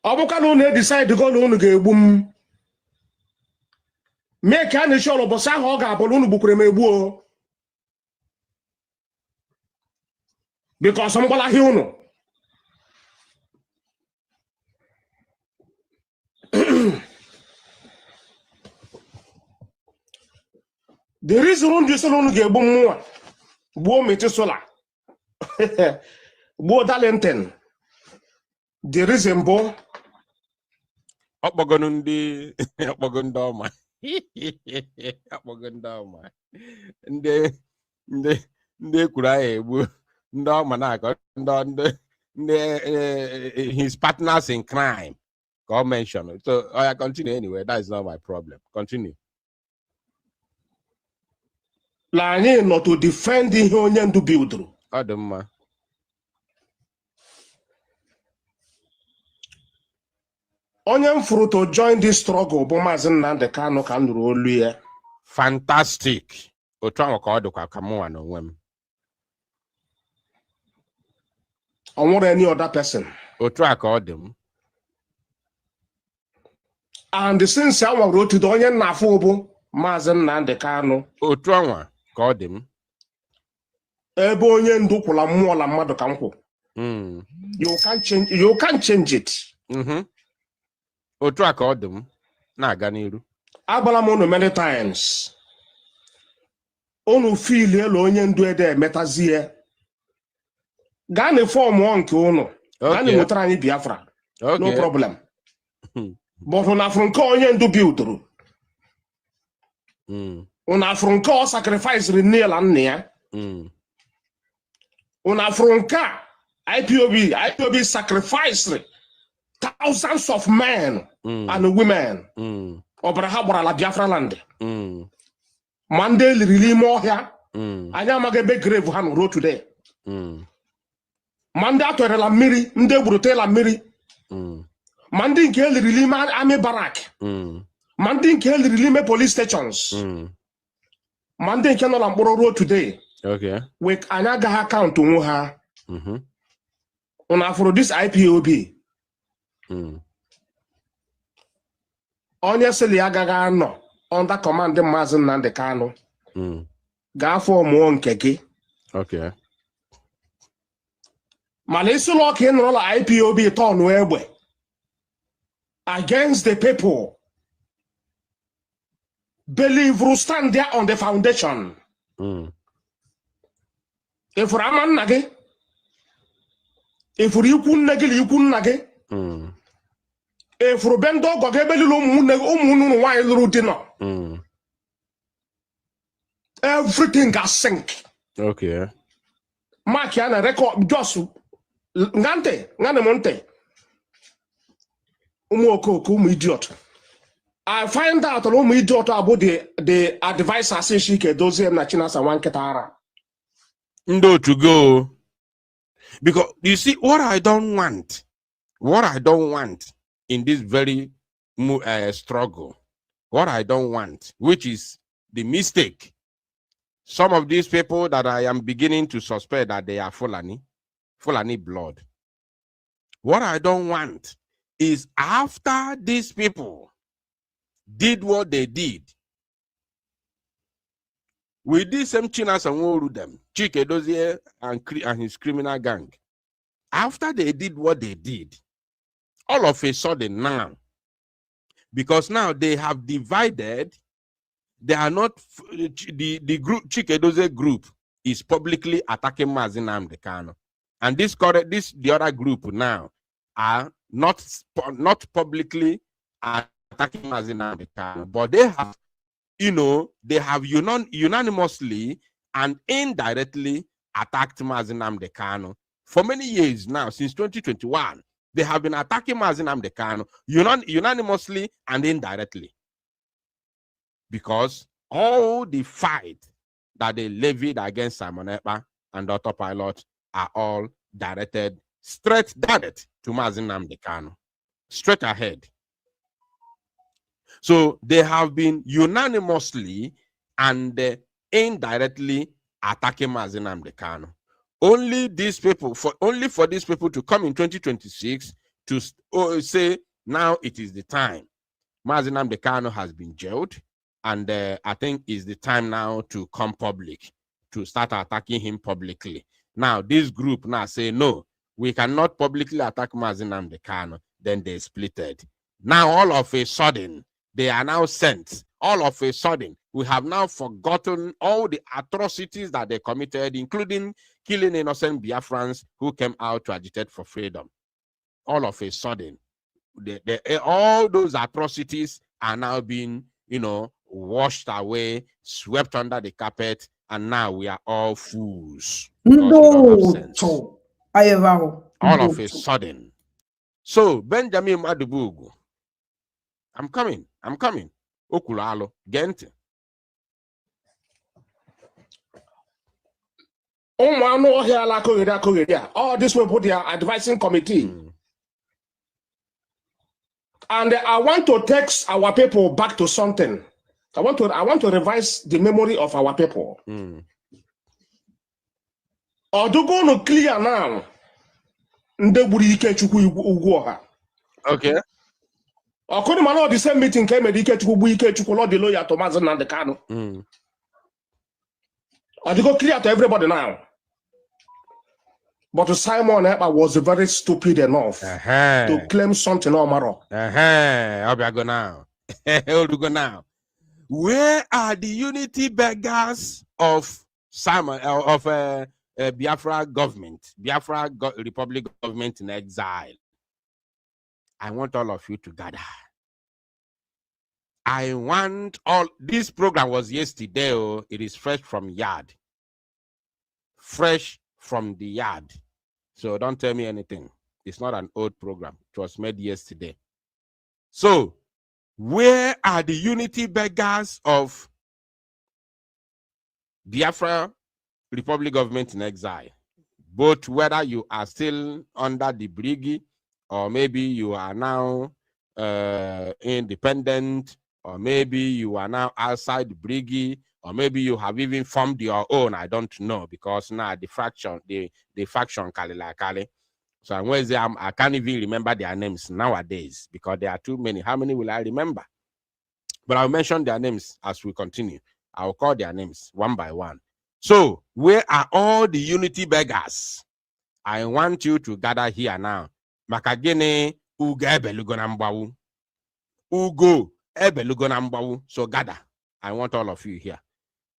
Ọ bụka na unu decide go na unu ga-egbu m mee ka a na-echi ọrụ bọsị ahụ ọ ga-abụ na unu gbukwere m egbu o because m gbalaghị unu. The reason unu ji sị na unu ga-egbu mmụọ gbuo Metisola gbuo Darlington, the reason bụ ọkpọgo ndị ọma ọkpọgo ndị ọma ndị ekwuru ahụ egbu ndị ọma na-akọ ndị his partners in crime ka ọ mention. So I continue anyway. That is not my problem. Continue. la anyị nọ to defend ihe onye ndu bilduru. Ọ dị mma. Onye m furu to join this struggle bụ Maazị Nnamdi Kanu ka m nụrụ olu ya. Fantastic. Otu ahụ ka ọ dịkwa ka mụnwa n'onwe m. Ọ nwere any other person. Otu a ka ọ dị m. And since I nwere otu dị onye nna afọ bụ Maazị Nnamdi Kanu. Otu anwa ka ọ dị m. Ebe onye ndu kwụla mmụọ la mmadụ ka m kwụ. You can't change it. Otu a ka ọ dị m na-aga n'iru. Agbala m unu many times. Unu feel elu onye ndu ede emetazie. Gaa na fọm nke unu. Gaa na nwetara anyị Biafra. No problem. But unu afụrụ nke onye ndu bilduru. Unu afụrụ nke ọ sacrifice nne ya na nna ya. Unu afụrụ nke IPOB sacrificed thousands of men and women. Ọbara ha gbara la Biafra land. Ma ndị eliri n'ime ọhịa. Anyị amaghị ebe grave ha nọrọ today. Ma ndị atọrela mmiri, ndị egburutela mmiri. Ma ndị nke eliri n'ime army barrack. Ma ndị nke eliri n'ime police stations. Ma ndị nke nọ na mkpọrọ ruo today. Okay. Anyị agaghị akaụntụ onwe ha. Unu afụrụ this IPOB. onye sili agaghị anọ under command Maazị Nnamdi Kanu ga-afọ ọmụọ nke gị. Okay. Mana isi ụlọ ọka ị nọrọ la IPOB tọnụ egbe against the people. Believe will stand there on the foundation. If we're a man nage, if we're equal nagel, equal nage, if we're bend dog or gebel, while dinner, everything got sink. Okay. Makiana record just Ngante, Nganemonte. Idiot. I find out idiot about the advisor say she can do them na China Sawan Ketara. No to go. Because you see, what I don't want in this very struggle, what I don't want, which is the mistake. Some of these people that I am beginning to suspect that they are Fulani blood. What I don't want is after these people did what they did, with this same Chinas and Woru them, Chike Dozie and his criminal gang, after they did what they did, all of a sudden now, because now they have divided, they are not, the group, Chike Dozie group is publicly attacking Maazị Nnamdi Kanu. And the other group now are not publicly attacking Maazị Nnamdi Kanu, but they have, they have unanimously and indirectly attacked Maazị Nnamdi Kanu for many years now. Since 2021, they have been attacking Maazị Nnamdi Kanu unanimously and indirectly, because all the fight that they levied against Simon Ekpa and Autopilot are all straight directed to Maazị Nnamdi Kanu, straight ahead. So they have been unanimously and indirectly attacking Maazị Nnamdi Kanu. Only for these people to come in 2026 to say now it is the time. Maazị Nnamdi Kanu has been jailed, and I think it's the time now to come public, to start attacking him publicly. Now this group now say no, we cannot publicly attack Maazị Nnamdi Kanu. Then they splitted. Now all of a sudden they are now sent. All of a sudden we have now forgotten all the atrocities that they committed, including killing innocent Biafrans who came out to agitate for freedom. All of a sudden, all those atrocities are now being, washed away, swept under the carpet, and now we are all fools. All of a sudden. So, Benjamin Madubugu, I'm coming. Okulalo, Gent. All this will put their advising committee. And I want to take our people back to something. I want to revise the memory of our people. Or do go no clear now. Okay. Or could man the same meeting came Ike Chukwu the lawyer to Maazị Nnamdi Kanu. Or they go clear to everybody now. But Simon Ekpa was very stupid enough to claim something or Maro. I'll go now. Where are the unity beggars of Simon of Biafra government, Republic government in exile? I want all of you to gather. I want all. This program was yesterday. Oh, it is fresh from yard. Fresh from the yard. So don't tell me anything. It's not an old program. It was made yesterday. So, where are the unity beggars of Biafra Republic government in exile? Both whether you are still under the Briggy, or maybe you are now independent, or maybe you are now outside the Briggy, or maybe you have even formed your own. I don't know, because now the faction Kali. So I can't even remember their names nowadays because there are too many. How many will I remember? But I'll mention their names as we continue. I'll call their names one by one. So, where are all the unity beggars? I want you to gather here now. Makagene ugo ebelugona mbawu. Ugo ebelugona mbawu. So gather. I want all of you here.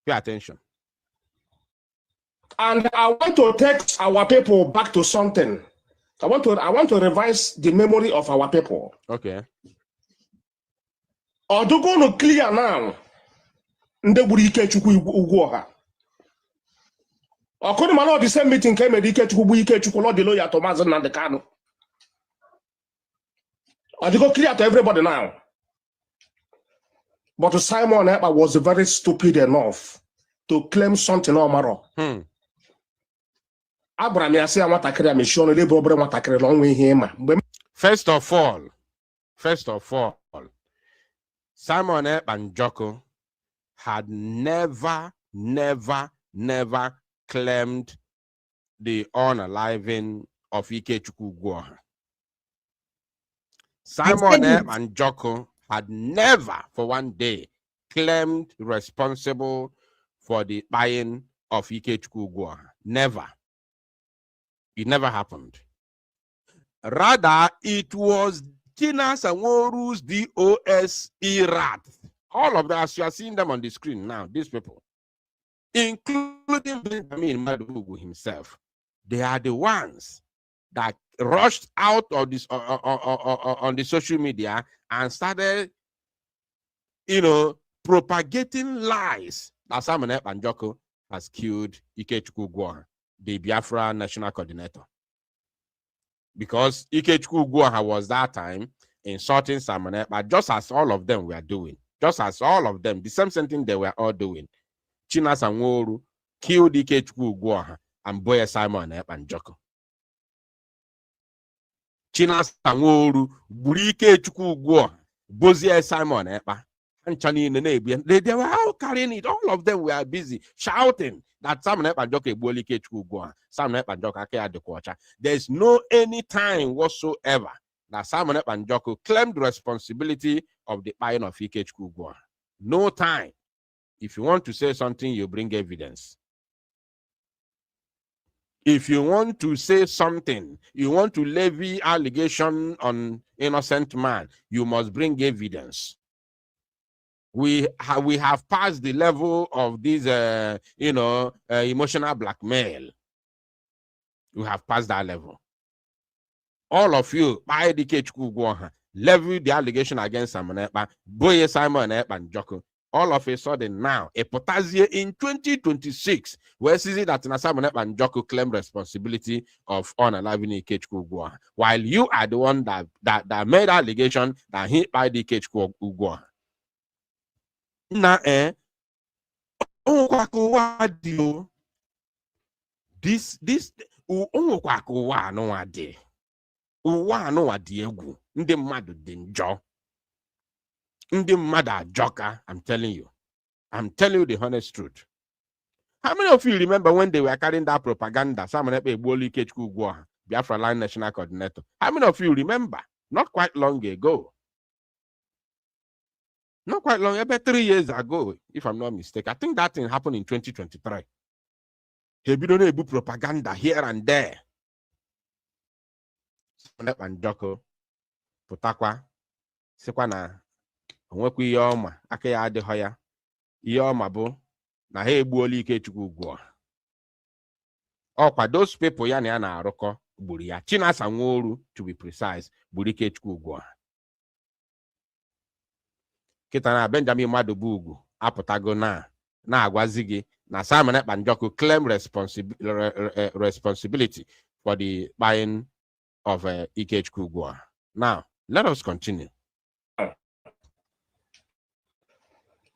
Pay attention. And I want to take our people back to something. I want to revise the memory of our people. Okay. Are you going to clear now? Ndeburike Chukwu Ugwoha. Or could man not the same meeting came at Ike Chukwu not the lawyer Thomas and the Kano? Or you go clear to everybody now? But Simon Epa was very stupid enough to claim something on Maro. First of all, Simon Epa had never claimed the unaliving of Ike Chukwu Ugwoha. Simon Epa had never for one day claimed responsible for the buying of Ike Chukwu Ugwoha. Never. It never happened. Rather, it was Chinas and Woru's DOS ERAT. All of that, as you are seeing them on the screen now, these people, including Benjamin Madugu himself, they are the ones that rushed out of this on the social media and started, propagating lies that Simon Epa has killed Ike Chukwu Ugwoha, the Biafra national coordinator. Because Ike Chukwu Ugwoha was that time insulting Simon Epa, just as all of them were doing. Just as all of them, the same thing they were all doing. Chinas and Woru killed Ike Chukwu Ugwoha and Boye Simon Epa Njoko. Chinas and Woru gburu Ike Chukwu Ugwoha, Bozie Simon Epa. They were all carrying it. All of them were busy shouting that Simon Epa Njoko egbuli Ike Chukwu Ugwoha. Simon Epa Njoko ake adekwacha. There's no any time whatsoever that Simon Epa Njoko claimed responsibility of the buying of Ike Chukwu Ugwoha. No time. If you want to say something, you bring evidence. If you want to say something, you want to levy allegation on innocent man, you must bring evidence. We have passed the level of this, emotional blackmail. We have passed that level. All of you, by the Chukwu Ugwoha, level the allegation against Simon Epa, Boye Simon Epa Njoko. All of a sudden now, a potassium in 2026, where is it that Simon Epa Njoko claimed responsibility of unaliving Ike Chukwu Ugwoha, while you are the one that made allegation that he by the Ike Chukwu Ugwoha. Na this ụwa no dị egwu ndị mmadụ dị njọ ndị mmadụ ajọka. I'm telling you the honest truth. How many of you remember when they were carrying that propaganda, Simon Epa egbuola Ike Chukwu Ugwoha, Biafra Line National Coordinator? How many of you remember? Not quite long ago. Not quite long, about 3 years ago, if I'm not mistaken. I think that thing happened in 2023. He be doing propaganda here and there. And Joko, Putakwa, Sekwana, onwekwa ihe ọma aka ya adịghị ya. Ihe ọma bụ na ha egbuola Ike Chukwu Ugwoha. Ọkwa those people ya na ya na-arụkọ gburu ya. Chinasa Nworu, to be precise, gburu Ike Chukwu Ugwoha. Kitana Benjamin Madugu apụtago na-agwazi gị na Simon Epa Njoko claim responsibility for the buying of Ike Chukwu Ugwoha. Now, let us continue.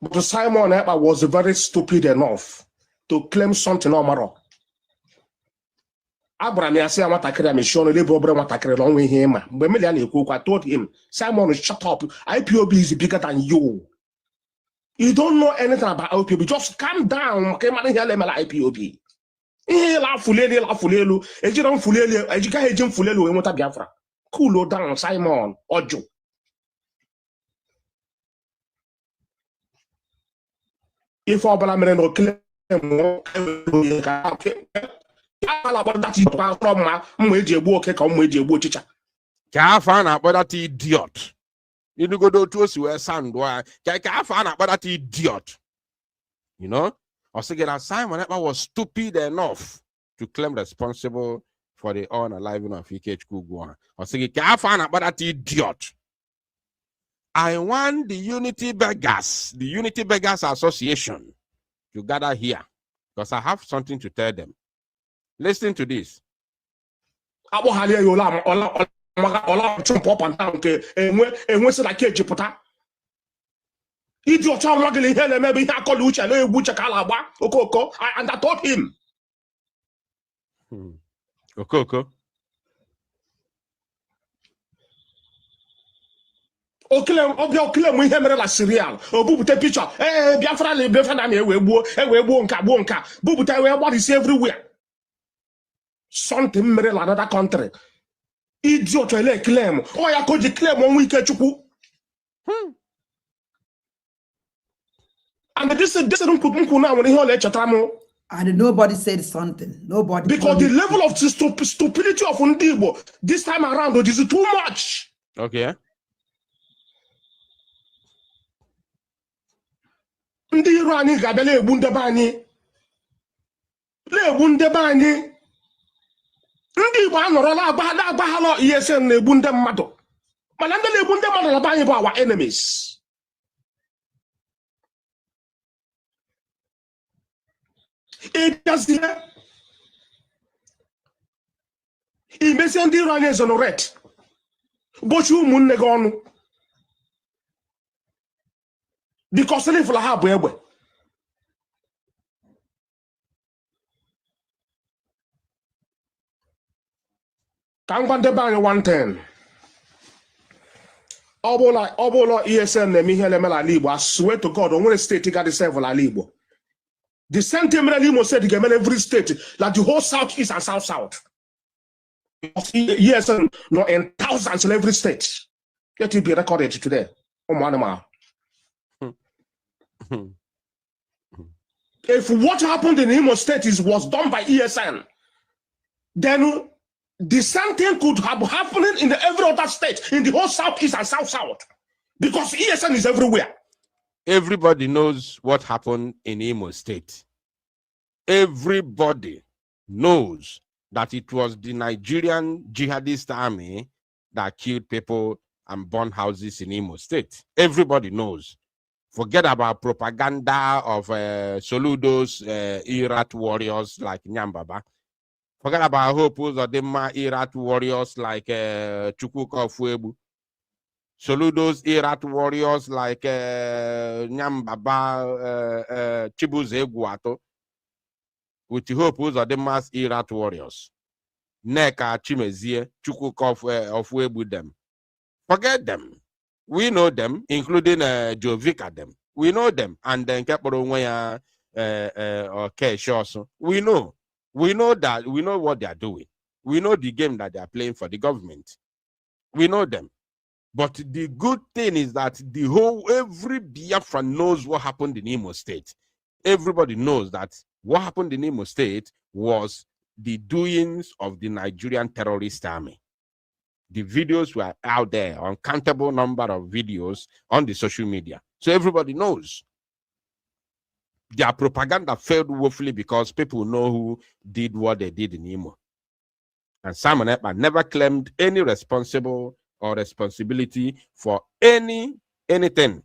But Simon Epa was very stupid enough to claim something on Maro. Abraham Yasi Amatakira Mission, Labor Matakira, long way him. When I told him, Simon, shut up. IPOB is bigger than you. You don't know anything about IPOB. Just calm down. Okay, man, here IPOB. La fulelu. Ejiran fulelu. Ejika ejim fulelu. Emota Biafra. Cool down, Simon. Ojo. If all mere no claim that idiot. You go to us where sound why that idiot. You know? Or say that Simon Ekpa was stupid enough to claim responsible for the unaliving of Chukwu Di Ya. Or say that idiot. I want the Unity Beggars Association to gather here because I have something to tell them. Listen to this. Idiot, and I told him. Okoko. Okile we hear la serial. Obubute picture. Biafra le Biafra na we nka. Bubute we what is everywhere. Something mere la another country. Idiot ele claim. Oh ya ko di claim on week Chukwu. And this don't put now when he let chatamo. And nobody said something. Nobody. Because the level of stupidity of Undibo this time around is too much. Okay. Ndị iro anyị ga-abịa na-egbu ndebe anyị. Ndị Igbo anọrọla agbaghalọ ESN na-egbu ndị mmadụ. Mana ndị na-egbu ndị mmadụ na be anyị bụ our enemies. Imesi ndị iro anyị exonerate. Bochi ụmụnne gị ọnụ. Because they for ha bụ egbe. Ka ngwa ndebe anyị 110. Ọ bụla ESN na-eme ihe na-eme n'ala Igbo, I swear to God, o nwere steeti ga dị several n'ala Igbo. The same thing Imo said in every state, like the whole South East and South. ESN no in thousands in every state. Let it be recorded today. If what happened in Imo State was done by ESN, then the same thing could have happened in every other state, in the whole Southeast and South. Because ESN is everywhere. Everybody knows what happened in Imo State. Everybody knows that it was the Nigerian jihadist army that killed people and burned houses in Imo State. Everybody knows. Forget about propaganda of Soludo's Irat warriors like Nyambaba. Forget about Hope's or the Irat warriors like Chukwu Di Ya. Soludo's Irat warriors like Nyambaba, Chibuze Guato. With the Hope's or the mass Irat warriors. Neka Chimezie, Chukwu Di Ya them. Forget them. We know them, including Jovika them. We know them. And then Keporonwaya or Kesh also. We know that. We know what they are doing. We know the game that they are playing for the government. We know them. But the good thing is that every Biafran knows what happened in Imo State. Everybody knows that what happened in Imo State was the doings of the Nigerian terrorist army. The videos were out there, uncountable number of videos on the social media. So everybody knows. Their propaganda failed woefully because people know who did what they did in Imo. And Simon Ekpa never claimed any responsibility for anything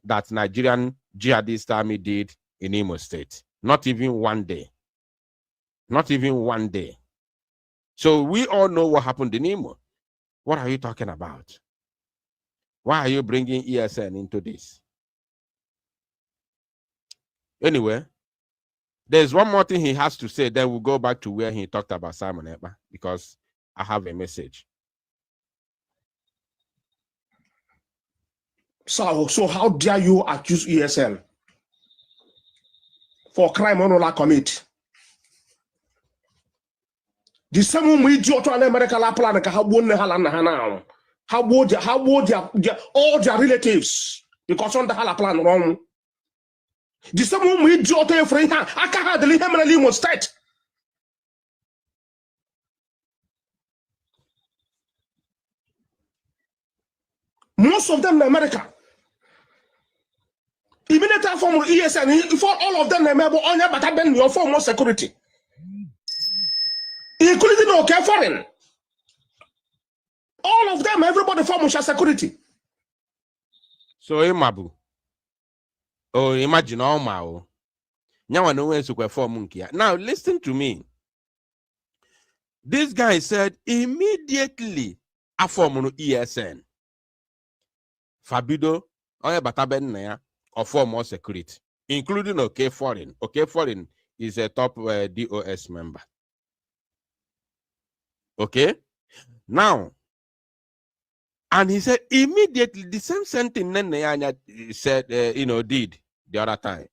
that Nigerian jihadist army did in Imo State. Not even one day. Not even one day. So we all know what happened in Imo. What are you talking about? Why are you bringing ESN into this? Anyway, there's one more thing he has to say. Then we'll go back to where he talked about Simon Ekpa because I have a message. So how dare you accuse ESN for crime on commit? The same way you to America la plan how all their relatives because on the hala plan wrong. The same one we do auto for him. I can't have the Limo state. Most of them in America. Immediately from ESN, for all of them, but I've been your form of security. Including okay foreign. All of them, everybody form of security. So Imabu. Oh, imagine all my now listen to me. This guy said immediately a form of ESN. Fabido, bataben or form more security, including OK Foreign. OK Foreign is a top DOS member. Okay? Now, and he said immediately the same sentence Nene said, did the other time.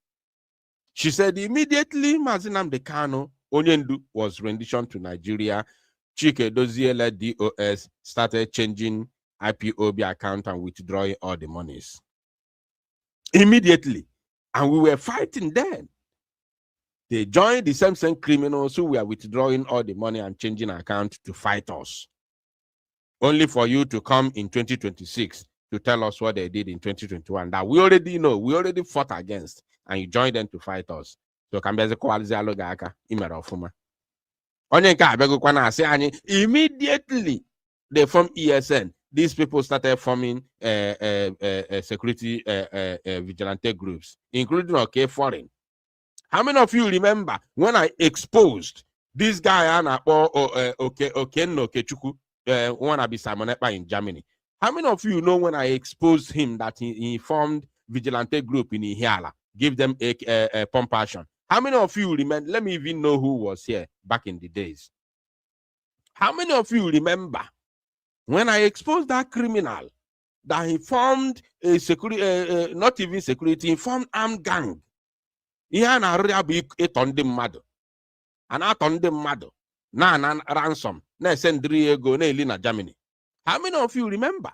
She said immediately Mazinam Dekano Onyendu was rendition to Nigeria. Chike Dozie led DOS started changing IPOB account and withdrawing all the monies. Immediately. And we were fighting then. They joined the same criminals who were withdrawing all the money and changing account to fight us. Only for you to come in 2026 to tell us what they did in 2021 that we already know, we already fought against, and you joined them to fight us. So Kambeze Kwalizi Aloga Aka, Imera Ofuma. Onyenka Abego Kwana say immediately they formed ESN. These people started forming security vigilante groups, including OK Foreign. How many of you remember when I exposed this guy Chukwu wanna be Simon Ekpa in Germany? How many of you know when I exposed him that he formed vigilante group in Ihiala, give them a pump action? How many of you remember? Let me even know who was here back in the days. How many of you remember when I exposed that criminal that he formed a security, not even security, he formed armed gang? He had a turned him mad. And I turned him mad. Na ransom. Na send 3 years ago, na Germany. How many of you remember?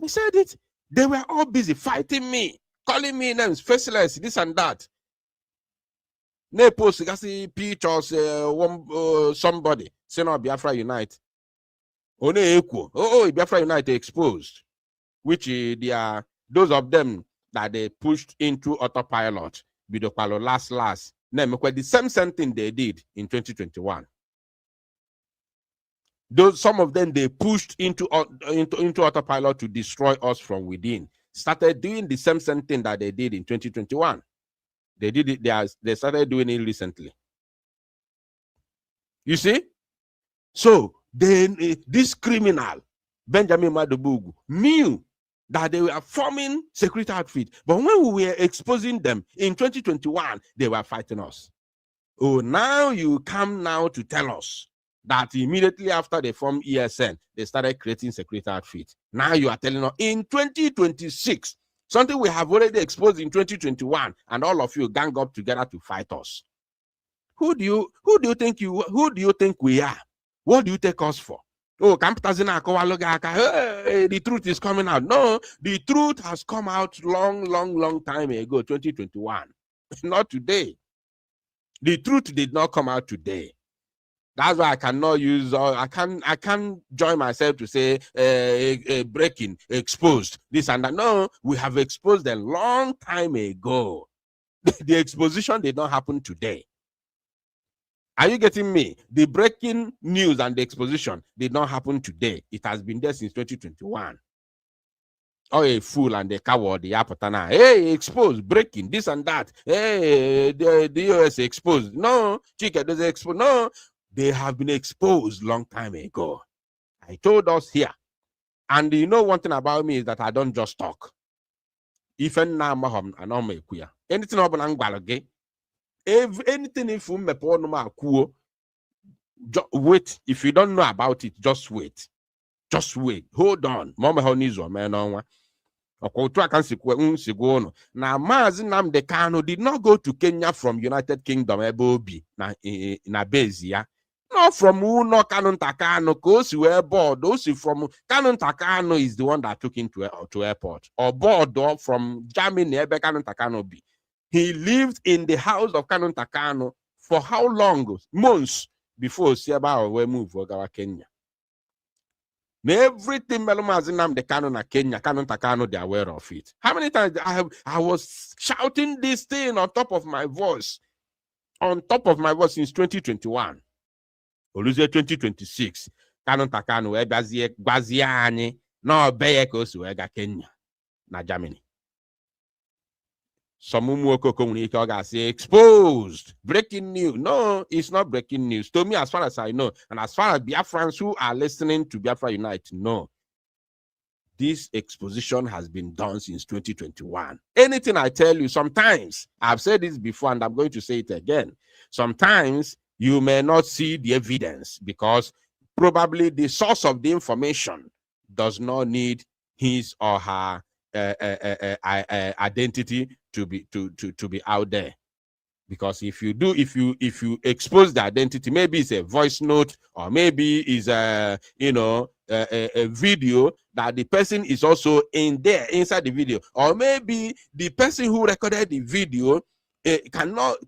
He said it. They were all busy fighting me, calling me names, faceless, this and that. Ne post pictures, somebody saying, "Oh, Biafra Unite." Biafra Unite exposed, which they are those of them that they pushed into autopilot. Bidopalo last. The same thing they did in 2021. Some of them they pushed into autopilot to destroy us from within. Started doing the same thing that they did in 2021. They did it. They started doing it recently. You see? So then this criminal Benjamin Madubugu knew that they were forming security outfit, but when we were exposing them in 2021, they were fighting us. Oh, now you come now to tell us that immediately after they formed ESN, they started creating security outfit. Now you are telling us in 2026, something we have already exposed in 2021, and all of you gang up together to fight us. Who do you think we are? What do you take us for? Oh, the truth is coming out. No, the truth has come out long time ago, 2021. Not today. The truth did not come out today. That's why I cannot use, I can't join myself to say breaking, exposed, this and that. No, we have exposed a long time ago. The exposition did not happen today. Are you getting me? The breaking news and the exposition did not happen today. It has been there since 2021. Oh, a fool and a coward, the apatana. Hey, exposed, breaking, this and that. Hey, the US exposed. No, Chika doesn't expose. No, they have been exposed long time ago. I told us here. And you know one thing about me is that I don't just talk. Even now, anything about anything if you wait. If you don't know about it, just wait. Just wait. Hold on. Mama Honizo, man. Now, Mazi Nnamdi Kanu did not go to Kenya from United Kingdom, Ebobi, na Bezia. Not from Uno Kanun Takano, because we were board. Those from Kanun Takano is the one that took him to airport. Or board from Germany, Kanun Takano be. he lived in the house of Kanu Takano for how long? Months before Siaba will move to Kenya. Everything Melumazinam the Kanu na Kenya, Kanu Takano, they're aware of it. How many times I was shouting this thing on top of my voice? On top of my voice since 2021. Oluze 2026. Kanu Takano, Baziani, no Bayekos, Wega Kenya, na Germany. Some say exposed. Breaking news. No, it's not breaking news. To me, as far as I know, and as far as Biafrans who are listening to Biafra Unite know, this exposition has been done since 2021. Anything I tell you, sometimes, I've said this before and I'm going to say it again. Sometimes you may not see the evidence because probably the source of the information does not need his or her identity to be out there. Because if you expose the identity, maybe it's a voice note or maybe it's a video that the person is also inside the video, or maybe the person who recorded the video cannot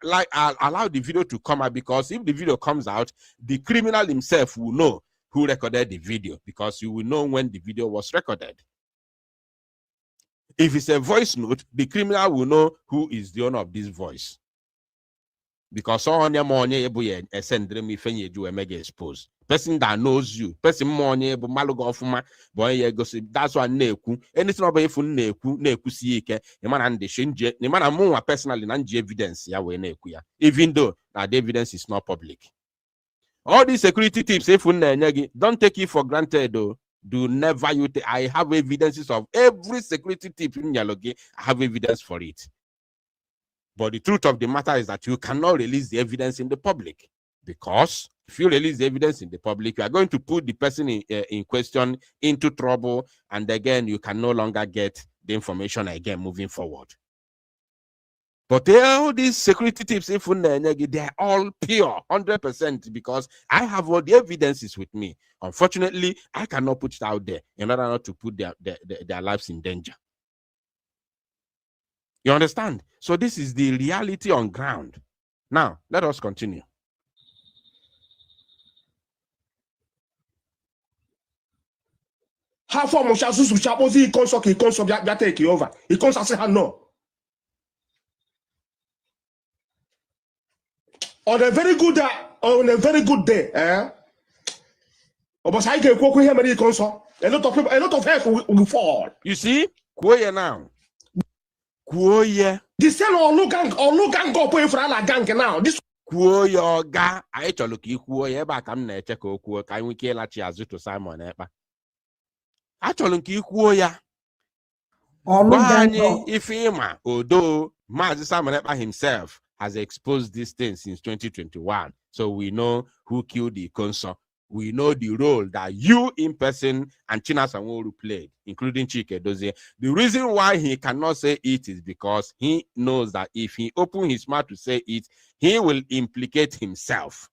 allow the video to come out, because if the video comes out, the criminal himself will know who recorded the video, because you will know when the video was recorded. If it's a voice note, the criminal will know who is the owner of this voice. Because on your money, a send me you a mega expose. Person that knows you, person money, but malugofuma, boy, that's why neku, anything about if neku see, a man and the shinje, the man more personally and evidence, ya we neku, even though that evidence is not public. All these security tips, if don't take it for granted, though. Do never I have evidences of every security tip in Yalogi. I have evidence for it. But the truth of the matter is that you cannot release the evidence in the public, because if you release the evidence in the public, you are going to put the person in question into trouble, and again, you can no longer get the information again moving forward. But all these security tips, if they are all pure, 100%, because I have all the evidences with me. Unfortunately, I cannot put it out there in order not to put their lives in danger. You understand? So this is the reality on ground. Now, let us continue. How far mon chasu su chapozi il conso bien take over. Il conso say no. On a very good day, but I can cook here many conso. A lot of heads will fall. You see? Kuoye now. Kuoye. This same or gang go pay for a gang now. This Kuoye ga I look kuoye back am na check okuo ka nwe ke lachi azu to Simon ekpa. Achọrọ nke ikwuo ya. Anyị ife ịma odo Mazi Simon Ekpa himself has exposed this thing since 2021. So we know who killed the consul. We know the role that you in person and China Sanwo-Olu played, including Chike Dozie. The reason why he cannot say it is because he knows that if he opens his mouth to say it, he will implicate himself.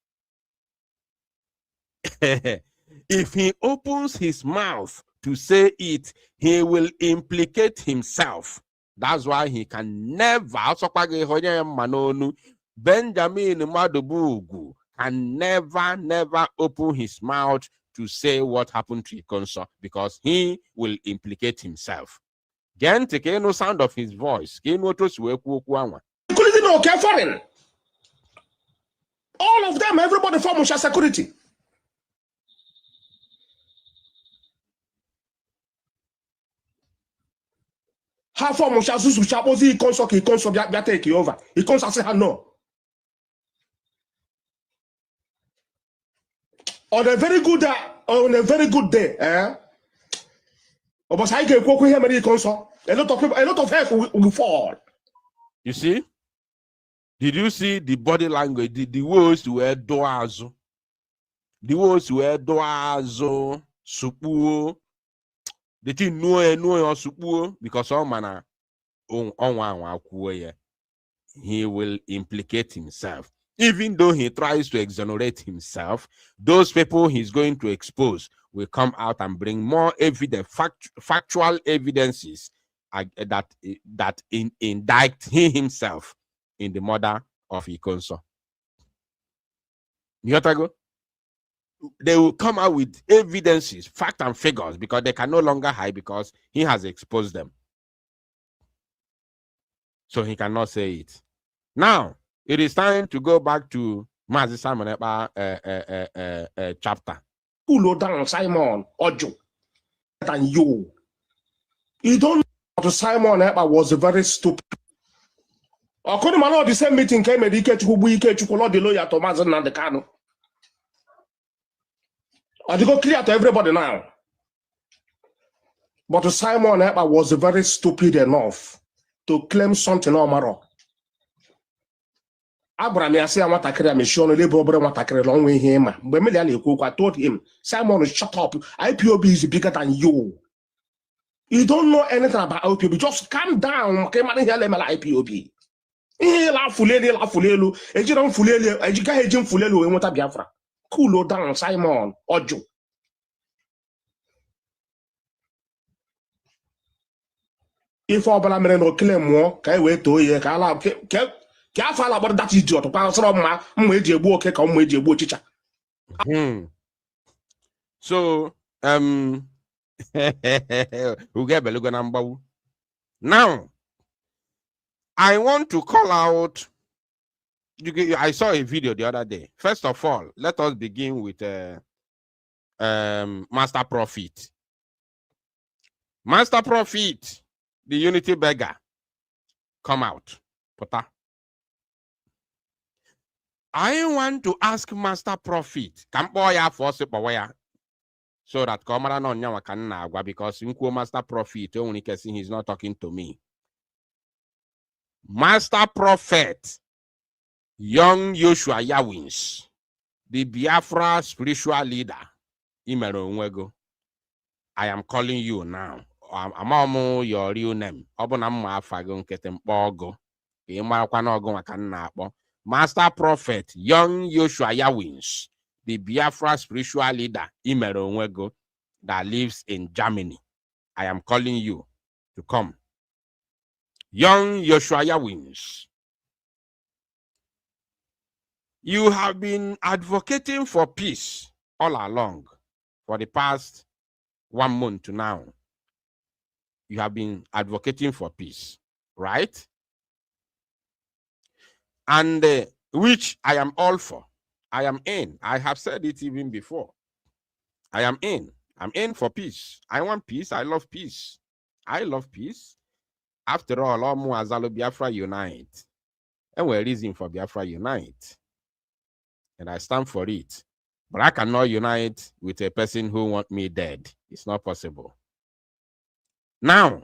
If he opens his mouth to say it, he will implicate himself. That's why he can never, Benjamin Madubugu can never open his mouth to say what happened to Ikonso, because he will implicate himself. Again, take no sound of his voice. foreign. All of them, everybody from security. How far mon chasu su chapozi il conso bien take over. Il conso say no. On a very good day, but I can cook here many conso. A lot of heads will fall. You see? Did you see the body language? The words were doazo. The words were doazo, supu. The thing no supu, because all manner he will implicate himself. Even though he tries to exonerate himself, those people he's going to expose will come out and bring more evidence, factual evidences that indict himself in the murder of Ikonso. Nyotago? They will come out with evidences, fact and figures, because they can no longer hide because he has exposed them. So he cannot say it. Now, it is time to go back to Mazi Simon chapter. Cool down, Simon, Ojo. And you don't know Simon was very stupid. According to the same meeting came at Chukwu the lawyer Thomas and the Kano. I go clear to everybody now. But Simon was very stupid enough to claim something or more. Abraham Yasi Amatakria Mission, Labor Matakre long way him. When I told him, Simon, shut up. IPOB is bigger than you. You don't know anything about IPOB. Just calm down. Okay, man, here let me IPOB. La fulelu. Ejiran fulelu. Ejika ejim fulelu. We want Biafra. Cool down, Simon. Ojo. If all Balamere no claim more, can wait to ye, Kala, Kafa about that idiot, pass from my Mweji cake on Mweji Chicha. So, now, I want to call out. I saw a video the other day. First of all, let us begin with Master Prophet. Master Prophet, the unity beggar, come out. Pota. I want to ask Master Prophet, so that Komara no nyawa kan na agwa, because Master Prophet only can see he's not talking to me. Master Prophet, young Joshua Yawins, the Biafra spiritual leader, Imero Nwego, I am calling you now. I'm your real name. Master Prophet, young Joshua Yawins, the Biafra spiritual leader, Imero Nwego, that lives in Germany. I am calling you to come. Young Joshua Yawins, you have been advocating for peace all along for the past 1 month to now. You have been advocating for peace, right? And which I am all for. I am in. I have said it even before. I am in. I'm in for peace. I want peace. I love peace. I love peace. After all, Omu Azalo Biafra unite. And we're reason for Biafra unite. And I stand for it. But I cannot unite with a person who wants me dead. It's not possible. Now,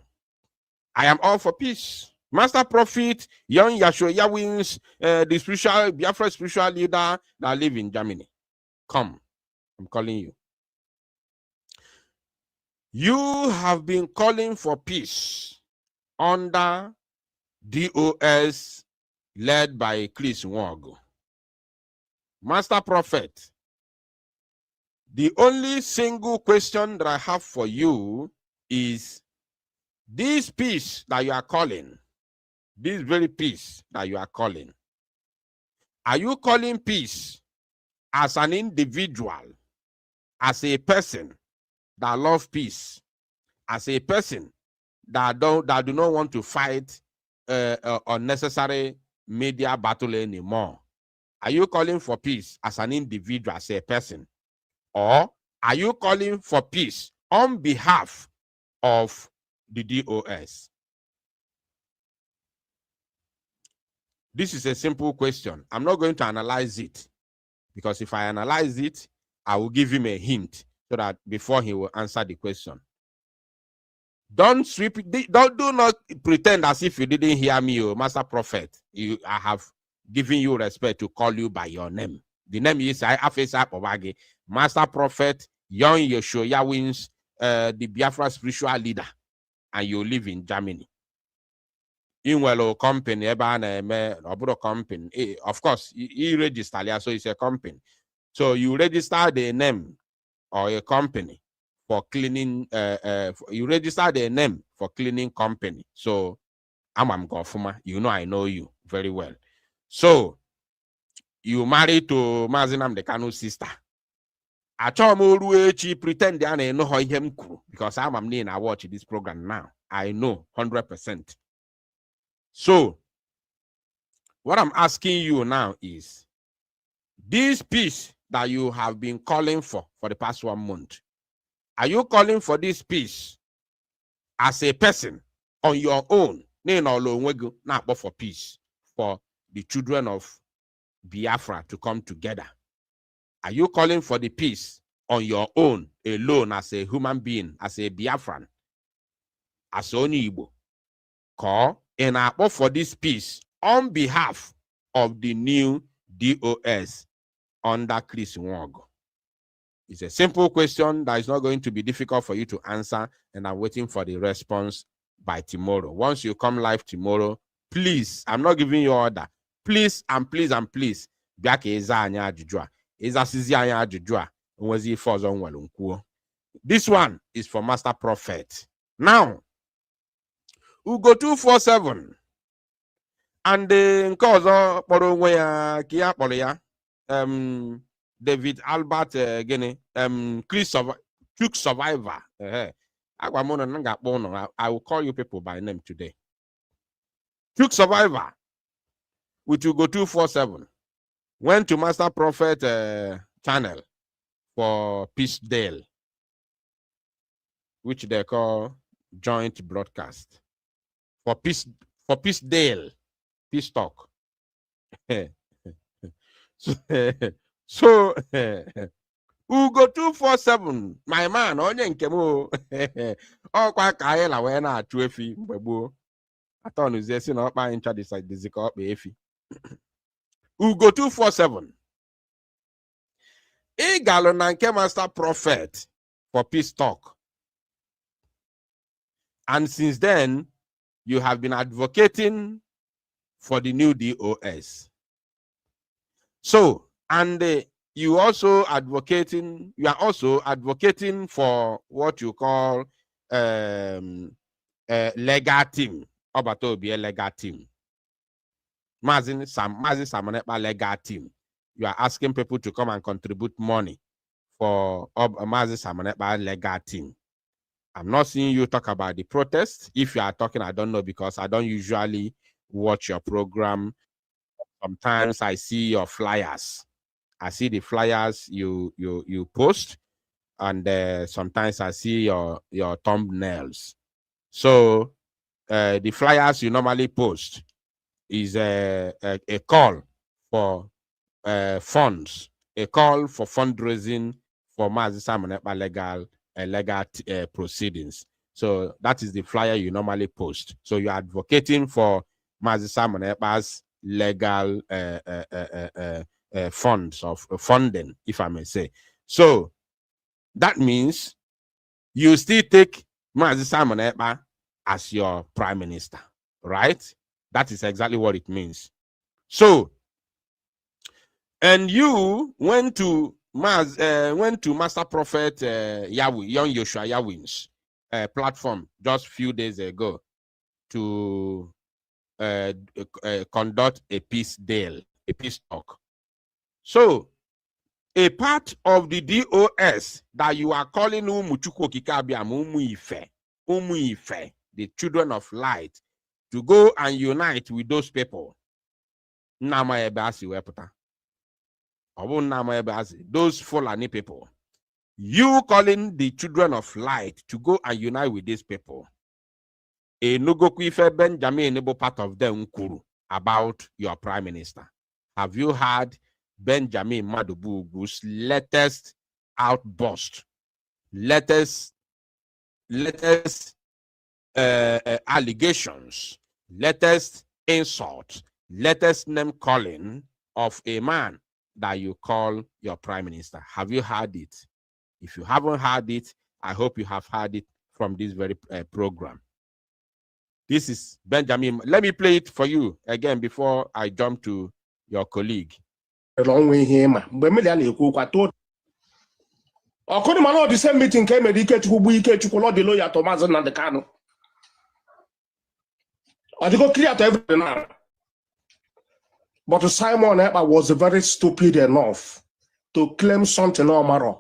I am all for peace. Master Prophet, young Joshua Yawins, the spiritual Biafra spiritual leader that live in Germany. Come, I'm calling you. You have been calling for peace under DOS led by Chris Nwogo. Master Prophet, the only single question that I have for you is this peace that you are calling, this very peace that you are calling, are you calling peace as an individual, as a person that loves peace, as a person that do not want to fight unnecessary media battle anymore? Are you calling for peace as an individual, as a person? Or are you calling for peace on behalf of the DOS? This is a simple question. I'm not going to analyze it, because if I analyze it, I will give him a hint so that before he will answer the question. Do not pretend as if you didn't hear me, Master Prophet. I have given you respect to call you by your name. The name is Master Prophet, young Joshua Yawins, the Biafra spiritual leader, and you live in Germany. In a company, company. Of course, you register, so it's a company. So you register the name or a company for cleaning, you registered a name for cleaning company. So I'm Gofuma, you know, I know you very well. So you married to Mazinam Dekano's sister. I pretend I know how him because I'm name I watch this program now. I know 100%. So what I'm asking you now is this peace that you have been calling for the past 1 month. Are you calling for this peace as a person on your own? Not for peace, for the children of Biafra to come together. Are you calling for the peace on your own, alone, as a human being, as a Biafran, as only Igbo? Call and ask for this peace on behalf of the new DOS under Chris Nwog? It's a simple question that is not going to be difficult for you to answer, and I'm waiting for the response by tomorrow. Once you come live tomorrow, please, I'm not giving you order. Please and please and please, this one is for Master Prophet. Now, Ugo 247 and the David Albert Chuk Survivor. I will call you people by name today. Chuk Survivor, which will go 247, went to Master Prophet channel for Peace Dale, which they call joint broadcast. For Peace Dale, Peace Talk. So Ugo 247, my man, onye nkemo. Okwa ka anyị la wee na-achụ efi mgbe gboo. Atọ si na ọkpa anyị ncha dịzi ka ọkpa efi. Ugo 247. Ị galụ na nke Master Prophet for Peace Talk. And since then, you have been advocating for the new DOS. So, and you are also advocating for what you call legal team. About to be a legal team. Mazin Samanepa legal team. You are asking people to come and contribute money for Mazin Samanepa legal team. I'm not seeing you talk about the protest. If you are talking, I don't know, because I don't usually watch your program. Sometimes I see your flyers. I see the flyers you post, and sometimes I see your thumbnails. So the flyers you normally post is a call for funds, a call for fundraising for Mazi Samanepa legal proceedings. So that is the flyer you normally post. So you're advocating for Mazi Samanepa's legal funds of funding, if I may say. So that means you still take Mazi Samanepa as your prime minister, right? That is exactly what it means. So, and you went to Master Prophet Yahweh, Young Joshua Yahweh's platform just a few days ago to conduct a peace deal, a peace talk. So, a part of the DOS that you are calling Chukwu Umu Ife, the children of light, to go and unite with those people. Those Fulani people. You calling the children of light to go and unite with these people. A Nugoku Ife Benjamin Nebo part of them Nkuru about your prime minister. Have you heard Benjamin Madubugu's latest outburst, latest allegations, latest insult, latest name calling of a man that you call your prime minister? Have you heard it? If you haven't heard it, I hope you have heard it from this very program. This is Benjamin. Let me play it for you again before I jump to your colleague. A long way here, According to the same meeting came with Chukwu the lawyer Thomas and the Kano. Or they go clear to everything now. But Simon Ekpa was very stupid enough to claim something no matter.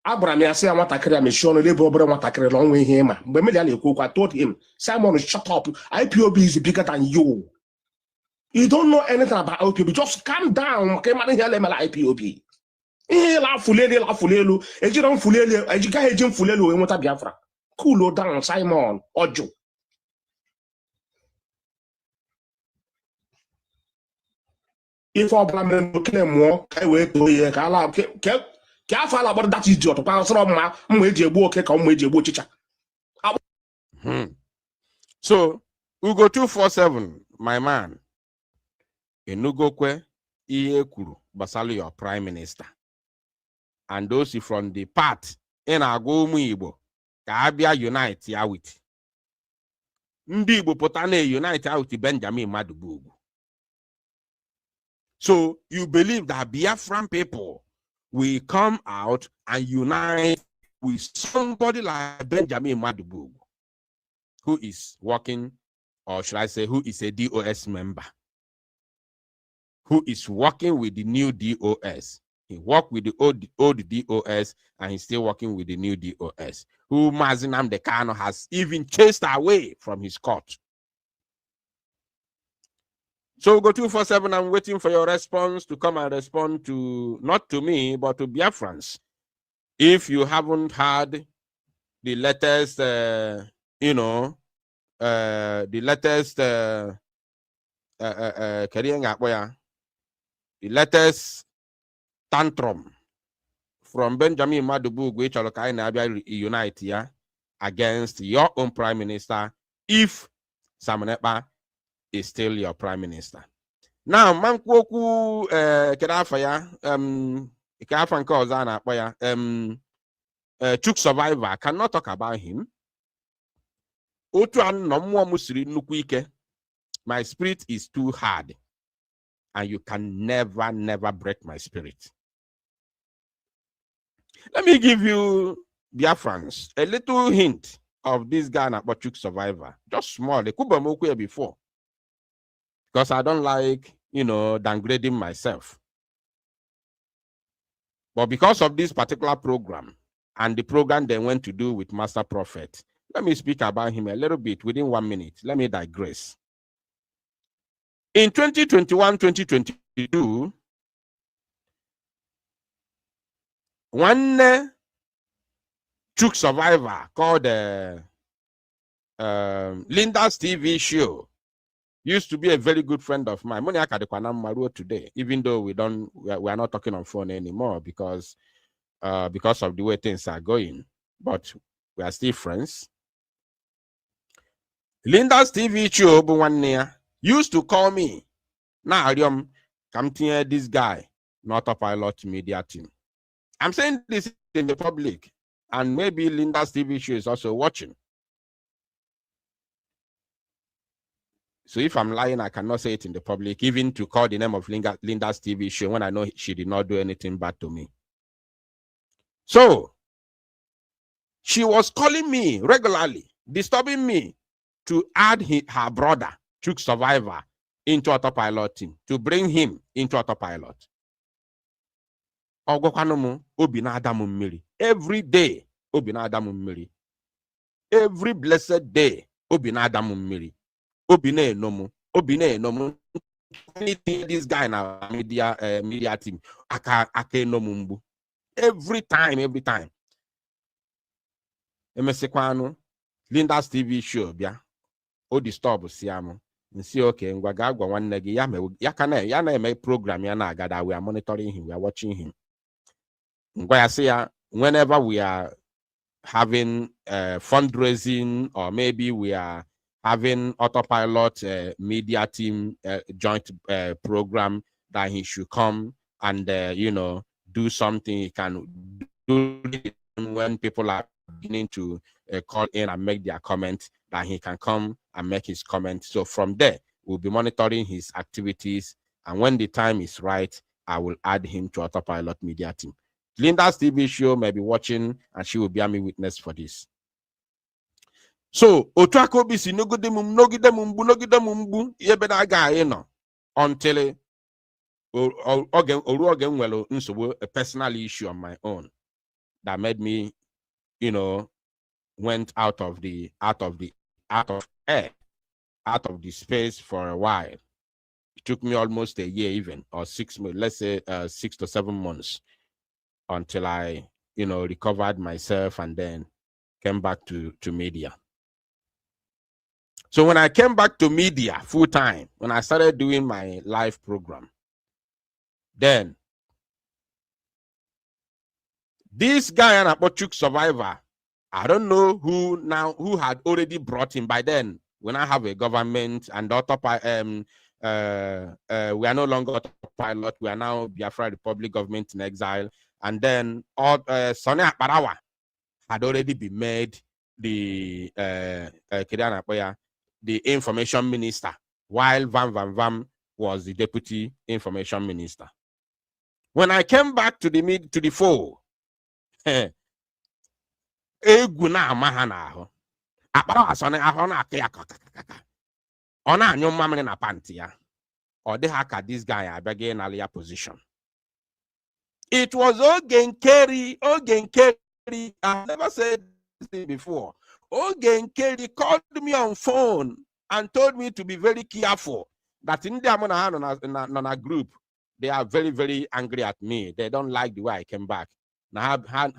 Abraham Yasi and Watakria Mission, Labor Watakre long way him. But I told him, Simon, shut up. IPOB is bigger than you. You don't know anything about IPOB. Just calm down. Okay, man, here IPOB. La fulelu. Ejiran fulelu. Ejika ejim fulelu. We want Biafra. Cool down, Simon. Ojo. If all blamen claim more, I wait to hear Kala. Careful about that idiot. Pass from my Mwejebu, come Mwejebu chicha. So, Ugo 247, my man. Enugokwe Iekuru Basalo, your prime minister. And those from the part in Agomu Igbo, Kabia unite ya with. Ndi Igbo potane unite ya with Benjamin Madubugu. So you believe that Biafran people will come out and unite with somebody like Benjamin Madubugu, who is working, or should I say, who is a DOS member, who is working with the new DOS. He worked with the old DOS, and he's still working with the new DOS, who Mazinam Dekano has even chased away from his court. So go 247. I'm waiting for your response to come and respond to, not to me, but to Biafrans. If you haven't heard the latest, the latest tantrum from Benjamin Madubugu, which are unite here against your own prime minister, if Simon Ekpa is still your prime minister. Now, Mankwoku Kedafaya, Ikafanko Zana Poya, Chuk survivor, cannot talk about him. Otuan no more Musri Nukwike. My spirit is too hard, and you can never break my spirit. Let me give you, Biafrans, a little hint of this guy about Chuk survivor. Just small. They could be before. Because I don't like, downgrading myself. But because of this particular program and the program they went to do with Master Prophet, let me speak about him a little bit within 1 minute. Let me digress. In 2021, 2022, one Chuk survivor called Linda's TV show used to be a very good friend of mine. Moniaka de Kwanam Maruo today, even though we are not talking on phone anymore because of the way things are going, but we are still friends. Linda's TV show, one year, used to call me. Now, come to this guy, not a pilot media team. I'm saying this in the public, and maybe Linda's TV show is also watching. So if I'm lying, I cannot say it in the public, even to call the name of Linda's TV show when I know she did not do anything bad to me. So she was calling me regularly, disturbing me to add her brother, Chuk survivor, into autopilot team, to bring him into autopilot. Every day, every blessed day, Obine nomu. Anything this guy in our media team, ake no mumbu. Every time. Emesekwano, Linda's TV show, bia. O disturb siamo. Nsi okay, ngwaga agwa nwanne gi ya na program ya na agada. We are monitoring him, we are watching him. Ngwa say whenever we are having fundraising, or maybe we are having autopilot media team joint program, that he should come and do something. He can do it when people are beginning to call in and make their comment, that he can come and make his comment. So from there, we'll be monitoring his activities, and when the time is right, I will add him to autopilot media team. Linda's TV show may be watching, and she will be a witness for this. So, Otuakobi si nogide mumbu, yebeda guy no until a personal issue on my own that made me, went out of the space for a while. It took me almost a year, even, or 6 months, let's say 6 to 7 months, until I, recovered myself and then came back to media. So when I came back to media full time, when I started doing my live program, then this guy and Apochuk survivor, I don't know who had already brought him by then. When I have a government and we are no longer autopilot, we are now Biafra Republic government in exile, and then Sonny Akparawa had already been made the information minister, while Van was the deputy information minister. When I came back to the fore, this guy again earlier position. It was Ogen Kerry. I've never said this before. Ogen Kerry called me on phone and told me to be very careful that in the group, they are very, very angry at me. They don't like the way I came back. Now, had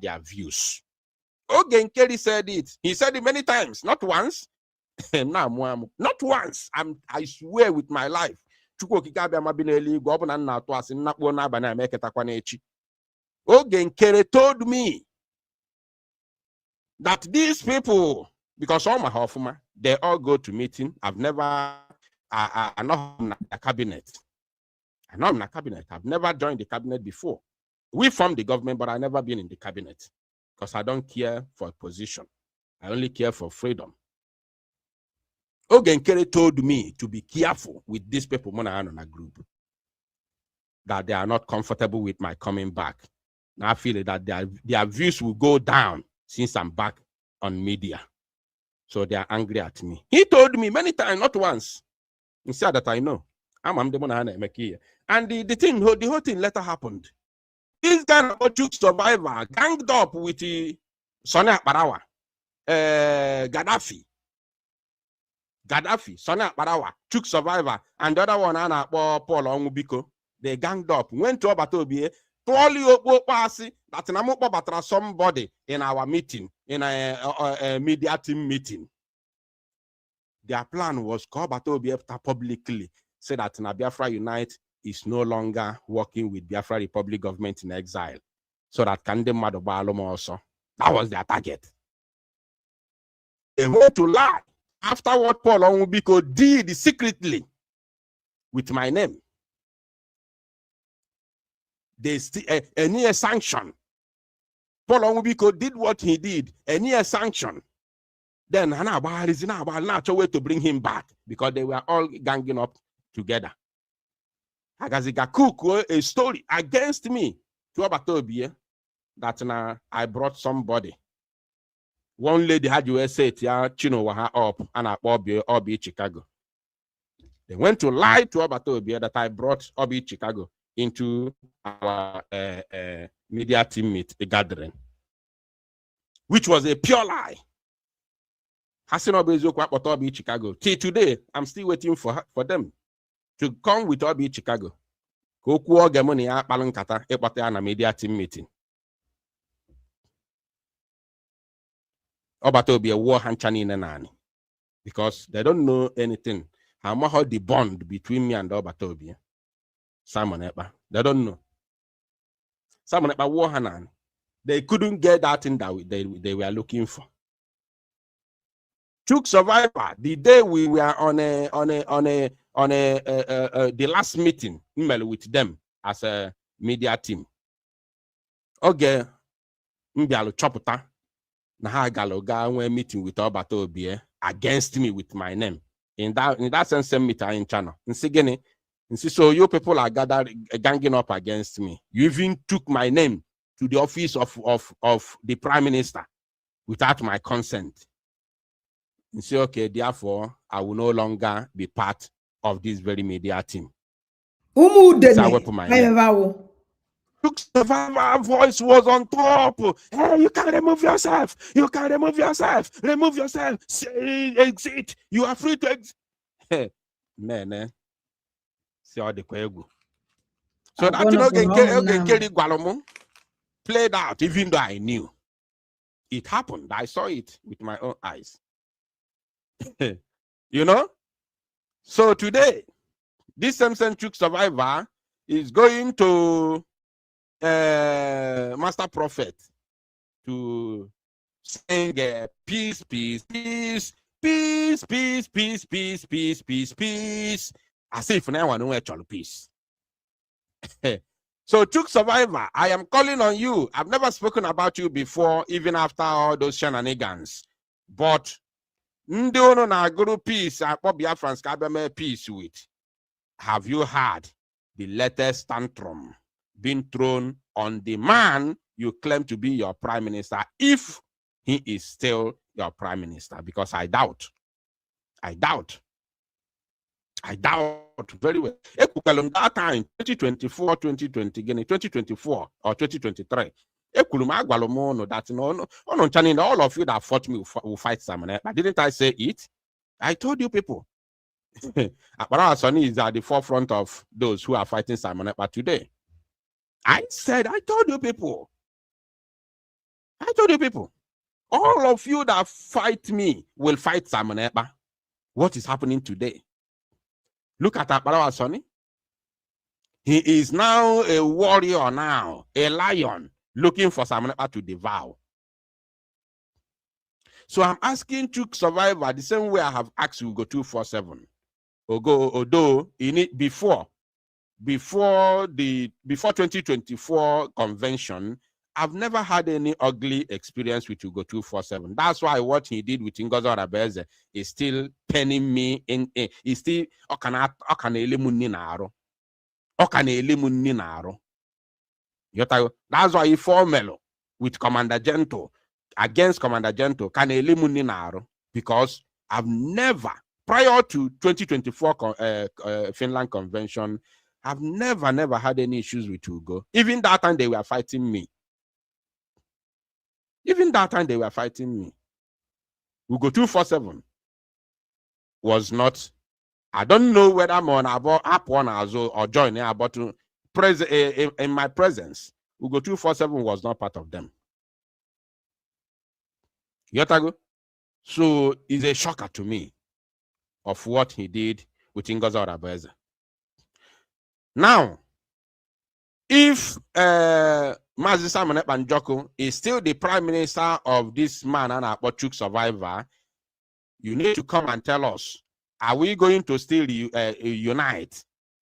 their views. Ogen Kerry said it. He said it many times, not once. Not once. I swear with my life. Ogen Kerry told me that these people, because all my Hofuma, they all go to meeting. I'm not in the cabinet. I'm not in the cabinet. I've never joined the cabinet before. We formed the government, but I've never been in the cabinet because I don't care for a position. I only care for freedom. Ogen Kerry told me to be careful with these people on a group, that they are not comfortable with my coming back. Now I feel that their views will go down since I'm back on media. So they are angry at me. He told me many times, not once. He said that I know. And the whole thing later happened. This guy of Chukwu survivor ganged up with the Sonny Akparawa, Gaddafi, Sonny Akparawa, Chukwu survivor, and the other one, Paul Onwubiko. They ganged up, went to Obatobie, that somebody in our meeting, in a media team meeting. Their plan was to Obatobie publicly say that Biafra Unite is no longer working with Biafra Republic government in exile, so that Kande Madobalom also. That was their target. They went to lie after what Paul Onwubiko did secretly with my name. They any sanction. Paul Onwubiko did what he did, any sanction. Then Hana is not a way to bring him back because they were all ganging up together. Agaziga cook a story against me to Obatobie that I brought somebody. One lady had you say Chino Waha up and Obi Chicago. They went to lie to Obatobie that I brought Obi Chicago into our media team meet, a gathering, which was a pure lie. Hassan Obi Chicago. Till today, I'm still waiting for them to come with Obi Chicago. Media team meeting. Obatobi a war hanchani nani because they don't know anything. How much the bond between me and Obatobi. Simon Epa. They don't know. Simon Epa war hanan. They couldn't get that thing that they were looking for. Chuk survivor. The day we were on the last meeting with them as a media team. Okay, mbialo choputa na ha galoga when meeting with Obatobie against me with my name. In that sense, same meeting in channel. Nsigene And see, so you people are ganging up against me. You even took my name to the office of the Prime Minister without my consent. And say, okay, therefore, I will no longer be part of this very media team. So I will put my name. Survivor voice was on top. Hey, you can remove yourself. You can remove yourself. Remove yourself. Say, exit. You are free to exit. Man, see all the kwegu. So that you know, played out, even though I knew it happened. I saw it with my own eyes. You know? So today, this same Chukwu survivor is going to Master Prophet to sing peace, peace, peace, peace, peace, peace, peace, peace, peace, peace. As if now I know actual peace. So Chukwu survivor, I am calling on you. I've never spoken about you before, even after all those shenanigans. But Ndono na guru peace, peace with. Have you heard the latest tantrum being thrown on the man you claim to be your prime minister, if he is still your prime minister? Because I doubt very well. That time, 2024, 2024 or 2023. That no, all of you that fought me will fight Simon. But didn't I say it? I told you people. But Sonny is at the forefront of those who are fighting Simon. But today, I told you people. All of you that fight me will fight Simon Ekpa. What is happening today? Look at Akbarawa Sonny. He is now a warrior now, a lion, looking for Simon Ekpa to devour. So I'm asking Chukwu survivor the same way I have asked you go 247. Although in it before 2024 convention, I've never had any ugly experience with Ugo 247. That's why what he did with Ngozi Arabeze is still penning me in. Is still that's why he formally with Commander Gento against Commander Gento because I've never, prior to 2024 Finland convention, I've never had any issues with Ugo. Even that time they were fighting me. Ugo 247 was not. I don't know whether I'm on about app one or join about to in my presence. Ugo 247 was not part of them. Yotago. So it's a shocker to me of what he did with Ngozi Arabeze. Now, if Mazi Simon Ekpa Njoku is still the prime minister of this man and Chukwu survivor, you need to come and tell us, are we going to still unite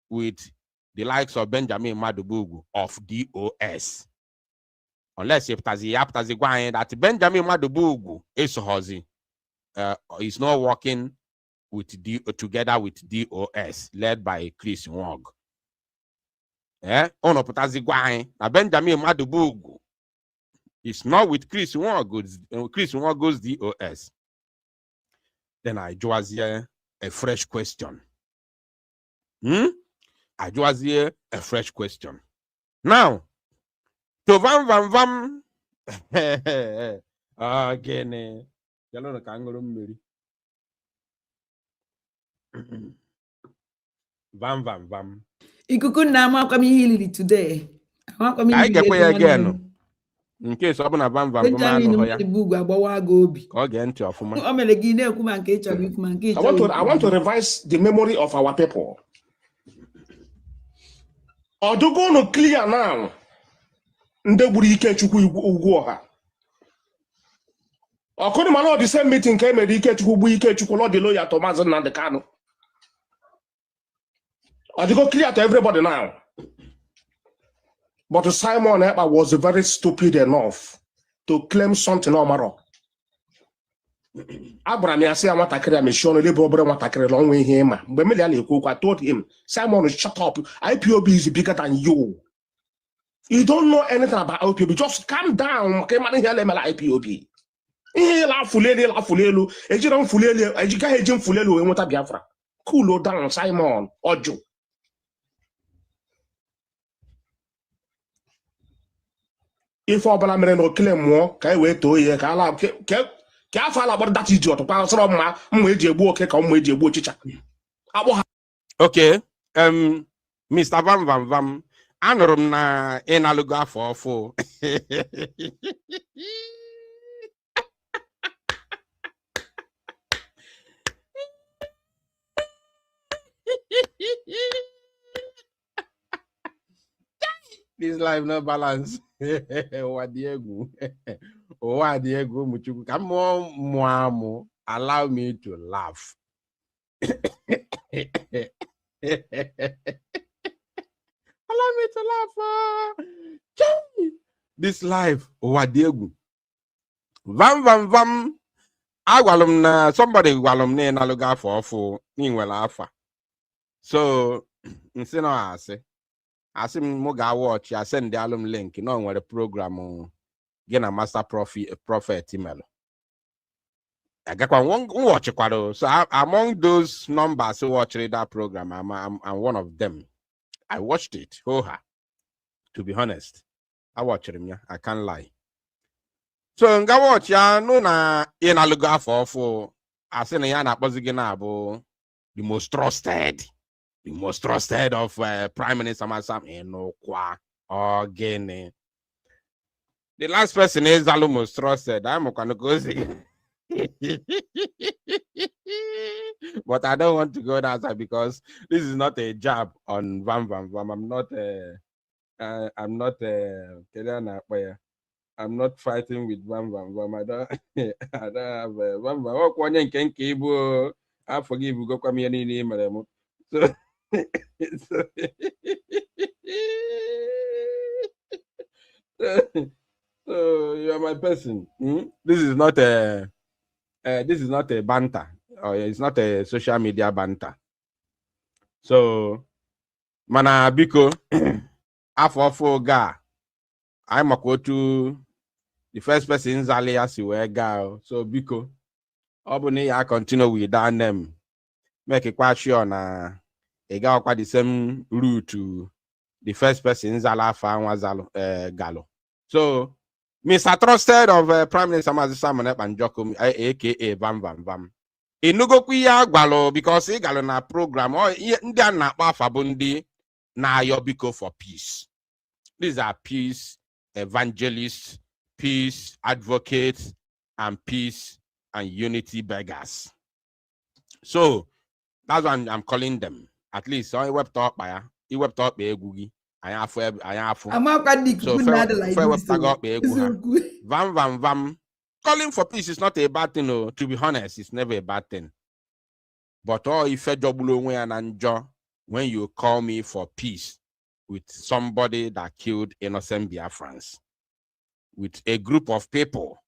with the likes of Benjamin Madubugu of DOS? Unless if that Benjamin Madubugu is not working together with DOS, led by Chris Wong. Ono Potazigwai, na Benjamin Madubugu is not with Chris Wong. Chris Wong goes DOS. Then I draws here a fresh question. I draws here a fresh question. Now, to vam again, yalo kanguru mmiri. Vam. Ikuku na amakwa mi today. Amakwa mi again. In case I'm na vam Benjamin Madubugu agbawa aga obi. Ka oge ntị ọfụma. O mere gị na-ekwu ma nke ịchọrọ ikwu ma nke ịchọrọ. I want to revise the memory of our people. Odugo no clear now. Nde gburu Ikechukwu ugwu ọha. Ọkụrụ mana the same meeting ka emere Ikechukwu gbu Ikechukwu Lord the lawyer Thomas Nnamdi Kanu. Odugo clear to everybody now. But Simon Ekpa was very stupid enough to claim something omaro. Abraham ya say nwatakịrị a mechie ọnụ lebe obere nwatakịrị na ọnwa ihe ịma mgbe mmiri a na-ekwu okwu. I told him, Simon, shut up. IPOB is bigger than you. You don't know anything about IPOB. Just calm down. Okay, man, here lemela IPOB. Ihe la fulelu. Ejira mfulelu. Ejika eji mfulelu we nweta Biafra. Cool down, Simon. Ojo. If ọbụla mere na okele mmụọ ka e wee too ihe ka ala ka afọ ala gbara that idiot kwa sọrọ mma eji egbu oke ka mma eji egbu ọchịcha. Akpọ ha. Okay, Mr. Vam Vam Vam, anụrụ m na ị na-alụgo afọ ọfụ. This life no balance. What Diego? What Diego Muchuku? Come on, Muamu. Allow me to laugh. Allow me to laugh. This life, what Diego? Vam Vam Vam. Agwalum na somebody gwalum ne na luga for ni nwela afa. So, nsi no ase. Asị m ga watch ya send the alum link no nwere program gị na Master Prophet email. Agakwa watch kwado. So among those numbers who watched that program, I'm one of them. I watched it. To be honest, I watched him. Yeah, I can't lie. So nga watch ya no na ina lugo afọ asị na ya na akpọzi gị na abụ the most trusted of Prime Minister Masam Enokwa Ogene. The last person is almost trusted. I'm going to go see. But I don't want to go that side because this is not a jab on Vam Vam Vam. I'm not fighting with Vam Vam Vam. I don't have Vam Vam. I forgive you. Go come here. So you are my person. This is not a banter, or it's not a social media banter. So mana biko afọ ga I'm a go to the first person Zali as you ga. So biko obuni ya continue with that name. Make it quite sure na quite the same route to the first person Zala Galo. So Mr. Trusted of Prime Minister Simon Banjoko, aka Vam Vam Vam. Inugokuya Galo because he galo na program or India na Fabundi na Yobiko for peace. These are peace evangelists, peace advocates, and peace and unity beggars. So that's what I'm calling them. At least on web talk by Googie. I have so Vam Vam Vam. Calling for peace is not a bad thing, no. To be honest, it's never a bad thing. But if when you call me for peace with somebody that killed innocent Biafrans, with a group of people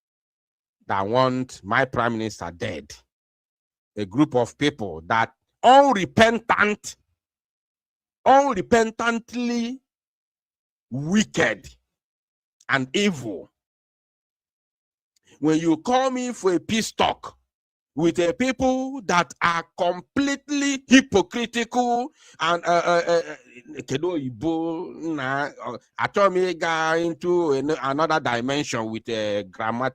that want my prime minister dead, a group of people that unrepentantly wicked and evil. When you call me for a peace talk with a people that are completely hypocritical and into another dimension with a grammar.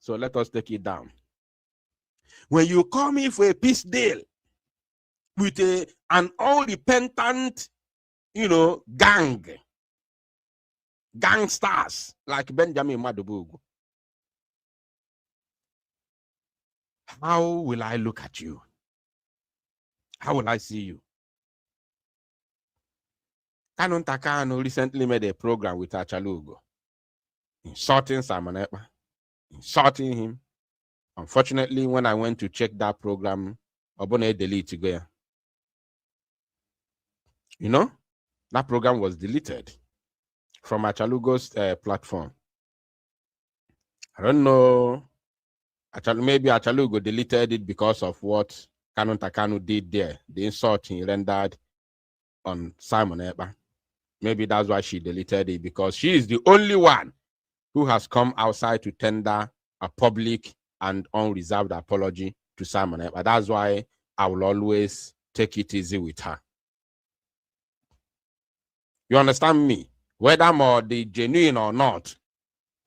So let us take it down. When you call me for a peace deal with an unrepentant, gangsters like Benjamin Madubugu, how will I look at you? How will I see you? Kanun Takano recently made a program with Achalugo, insulting Simon Ekpa, insulting him. Unfortunately, when I went to check that program, Obone delete go. That program was deleted from Achalugo's platform. I don't know Actually, maybe Achalugo deleted it because of what Kanu Takanu did there, the insult he rendered on Simon Ekpa. Maybe that's why she deleted it, because she is the only one who has come outside to tender a public and unreserved apology to Simon Ekpa. That's why I will always take it easy with her. You understand me? Whether more the genuine or not,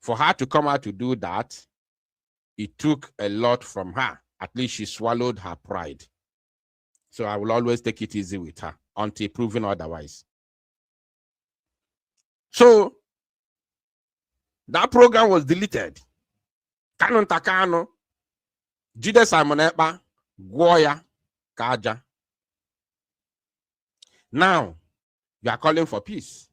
for her to come out to do that, it took a lot from her. At least she swallowed her pride. So I will always take it easy with her until proven otherwise. So that program was deleted. Kanu Takano, Jide Simon Ekpa, Goya, Kaja. Now, you are calling for peace.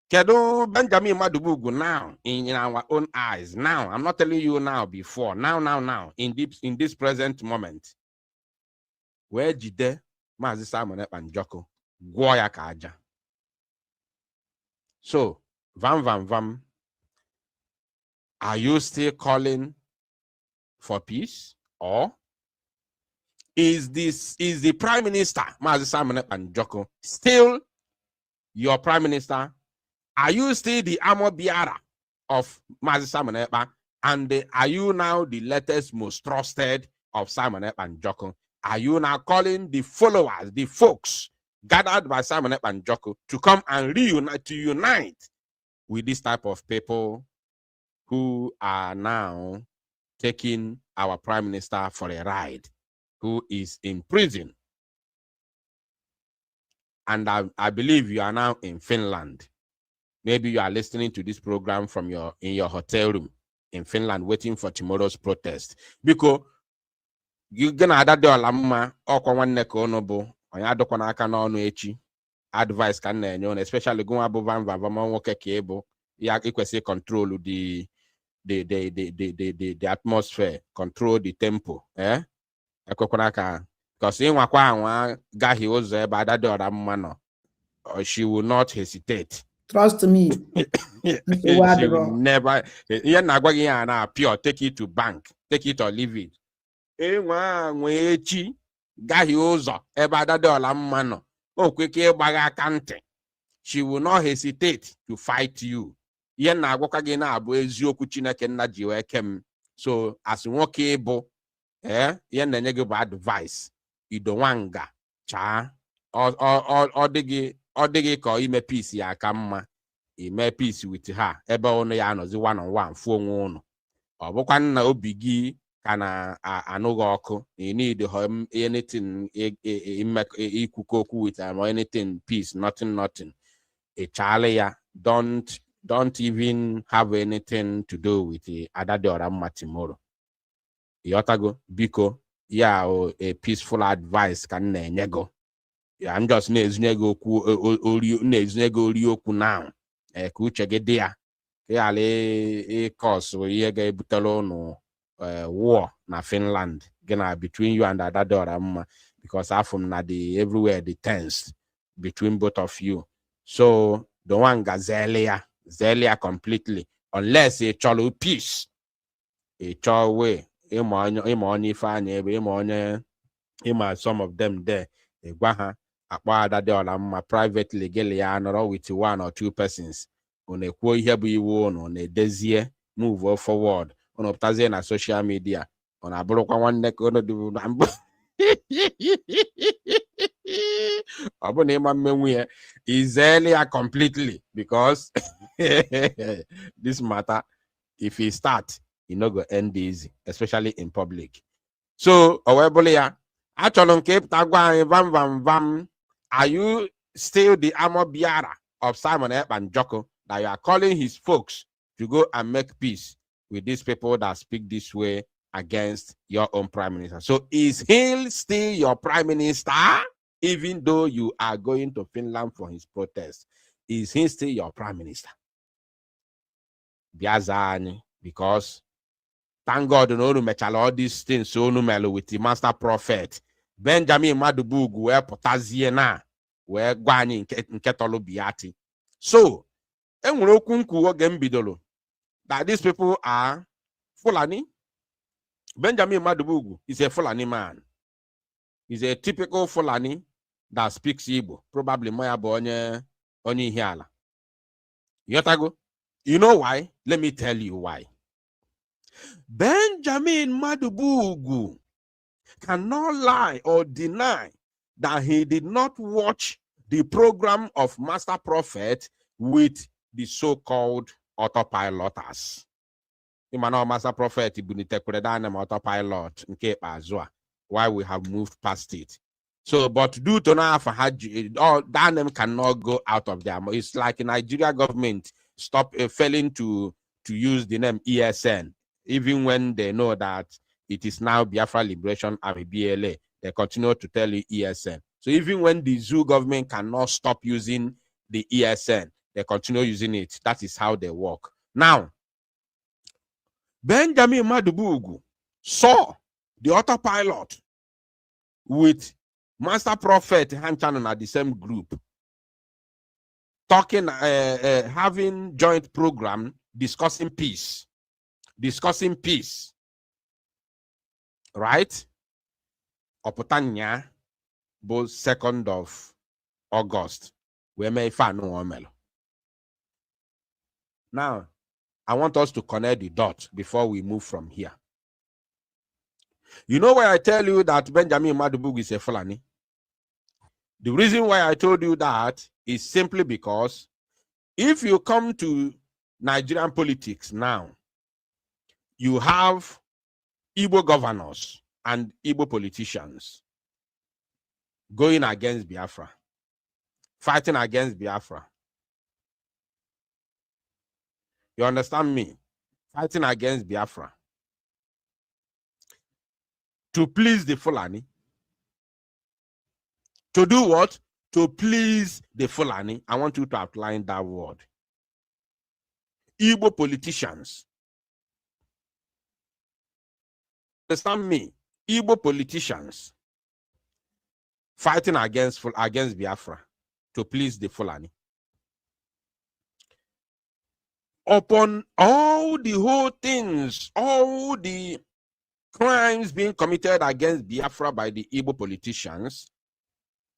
Kedo Benjamin Madubugu now, in our own eyes. Now, I'm not telling you now before. Now, in this present moment. Where Jide, Mazi Simon Ekpa Njoko, Goya Kaja. So, Vam. Are you still calling for peace? Or is the Prime Minister, Mazi Simon Ekpa Njoko, still your Prime Minister? Are you still the armor bearer of Mazi Simon Ekpa? And are you now the latest, most trusted of Simon Ekpa Njoko? Are you now calling the followers, the folks gathered by Simon Ekpa Njoko to come and unite with this type of people who are now taking our Prime Minister for a ride, who is in prison? And I believe you are now in Finland. Maybe you are listening to this program from in your hotel room in Finland, waiting for tomorrow's protest. Because you're gonna add the Olamma or one nekonobo, or Yadokwana Kanono Echi, advice can especially going above Vavamon cable, you can control the atmosphere, control the tempo, because in Wakwa Gahi was there by that Olamano, or she will not hesitate. Trust me. She will never. Pure. Take it to bank. Take it or leave it. She will not hesitate to fight you. So as one cable, advice. You don't want cha or digi call ime peace ya kamma. Ime peace with her. Ebe ono ya anozi one-on-one phone ono. Obukwa na obigi kana anugo oku. You need anything ikukoku with her or anything peace, nothing. A Charlie ya don't even have anything to do with the Adade Oramma tomorrow. Yotago biko ya a peaceful advice can nego. I'm just neznego okwu now. Kuchegedea. Cause we butalo war na Finland. Between you and Adade Oramma, because I from everywhere the tense between both of you. So the one Zelia completely, unless a cholo peace, a cholo way, some of them there, a guaha, a privately, or with 1 or 2 persons on a quo here be won on a desire move forward on Optaze na social media on a broken one neck on do is earlier completely, because this matter, if he start, he not go end easy, especially in public. So, actually, Cape Vam, are you still the armor bearer of Simon Ekpa Njoko that you are calling his folks to go and make peace with these people that speak this way against your own Prime Minister? So is he still your Prime Minister, even though you are going to Finland for his protest? Is he still your Prime Minister? Biazani, because thank God no all these things so no with the master prophet Benjamin Madubugu where potassium where gwani nketolo biati. So that these people are Fulani, Benjamin Madubugu is a Fulani man. He's a typical Fulani that speaks Igbo. Probably Maya Bonye Oni Hiala. Yotago. You know why? Let me tell you why. Benjamin Madubugu cannot lie or deny that he did not watch the program of Master Prophet with the so-called autopiloters. Imano Master Prophet autopilot why we have moved past it. So, but due to now, all that cannot go out of them. It's like the Nigeria government stop failing to use the name ESN, even when they know that it is now Biafra Liberation Army BLA. They continue to tell you ESN. So even when the zoo government cannot stop using the ESN, they continue using it. That is how they work. Now, Benjamin Madubugu saw the autopilot with Master Prophet Hanchanon at the same group, talking, having joint program, discussing peace, right? Opotanya, both 2nd of August, we may find no omelo. Now, I want us to connect the dots before we move from here. You know why I tell you that Benjamin Madubugu is a Fulani? The reason why I told you that is simply because if you come to Nigerian politics now, you have Igbo governors and Igbo politicians going against Biafra, fighting against Biafra. You understand me? Fighting against Biafra. To please the Fulani. To do what? To please the Fulani. I want you to outline that word. Igbo politicians. Understand me? Igbo politicians fighting against Biafra to please the Fulani. Upon all the whole things, all the crimes being committed against Biafra by the Igbo politicians,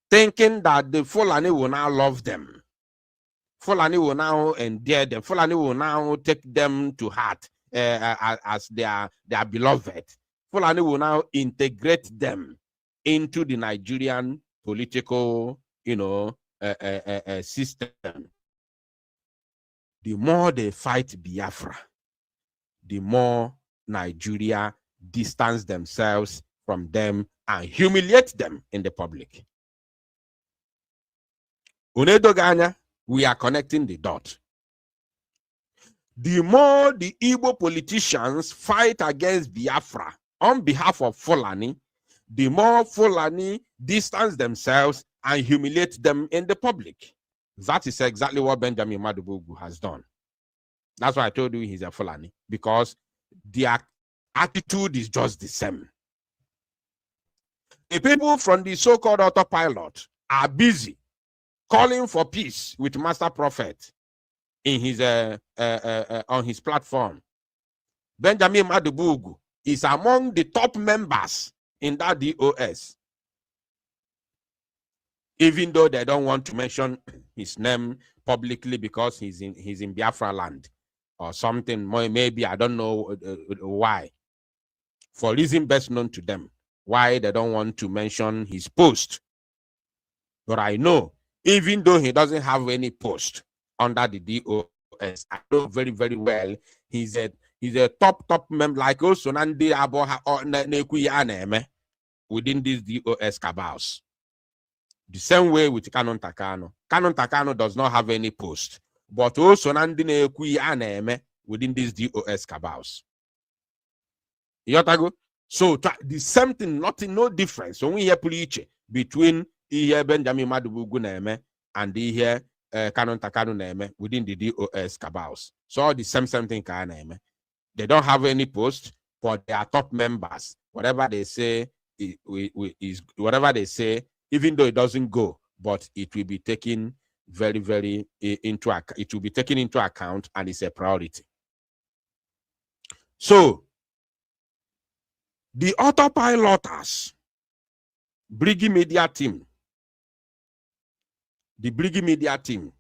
thinking that the Fulani will now love them. Fulani will now endear them. Fulani will now take them to heart as their beloved. Fulani will now integrate them into the Nigerian political, system. The more they fight Biafra, the more Nigeria distance themselves from them and humiliate them in the public. Unedoganya, we are connecting the dot. The more the Igbo politicians fight against Biafra on behalf of Fulani, the more Fulani distance themselves and humiliate them in the public. That is exactly what Benjamin Madubugu has done. That's why I told you he's a Fulani, because their attitude is just the same. The people from the so-called autopilot are busy calling for peace with Master Prophet in his on his platform. Benjamin Madubugu is among the top members in that DOS, even though they don't want to mention his name publicly because he's in Biafra land or something. Maybe I don't know why. For reason best known to them, why they don't want to mention his post. But I know, even though he doesn't have any post under the DOS, I know very, very well he's a top member, like also Nandi Aboha within this DOS cabals. The same way with Canon Takano. Canon Takano does not have any post, but also Nandi within this DOS cabals. Yotago. So the same thing, nothing, no difference. So we hear preach between here Benjamin Madubugu Neme and here Canon Takano Neme within the DOS cabals. So the same thing can name. They don't have any post, but they are top members. Whatever they say is whatever they say, even though it doesn't go, but it will be taken very, very into account. It will be taken into account, and it's a priority. So The autopiloters, Briggy Media team, the Briggy Media team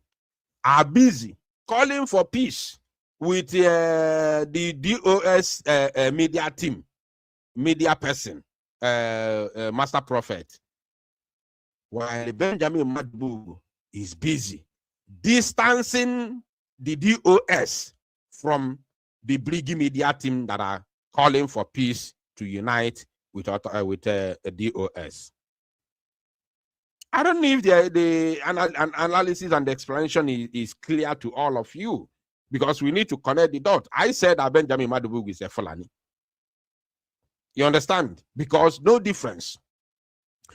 are busy calling for peace with the DOS media team, media person, master prophet, while Benjamin Madbugu is busy distancing the DOS from the Briggy Media team that are calling for peace to unite with DOS. I don't know if the analysis and the explanation is clear to all of you, because we need to connect the dots. I said that Benjamin Madubugu is a Fulani. You understand? Because no difference.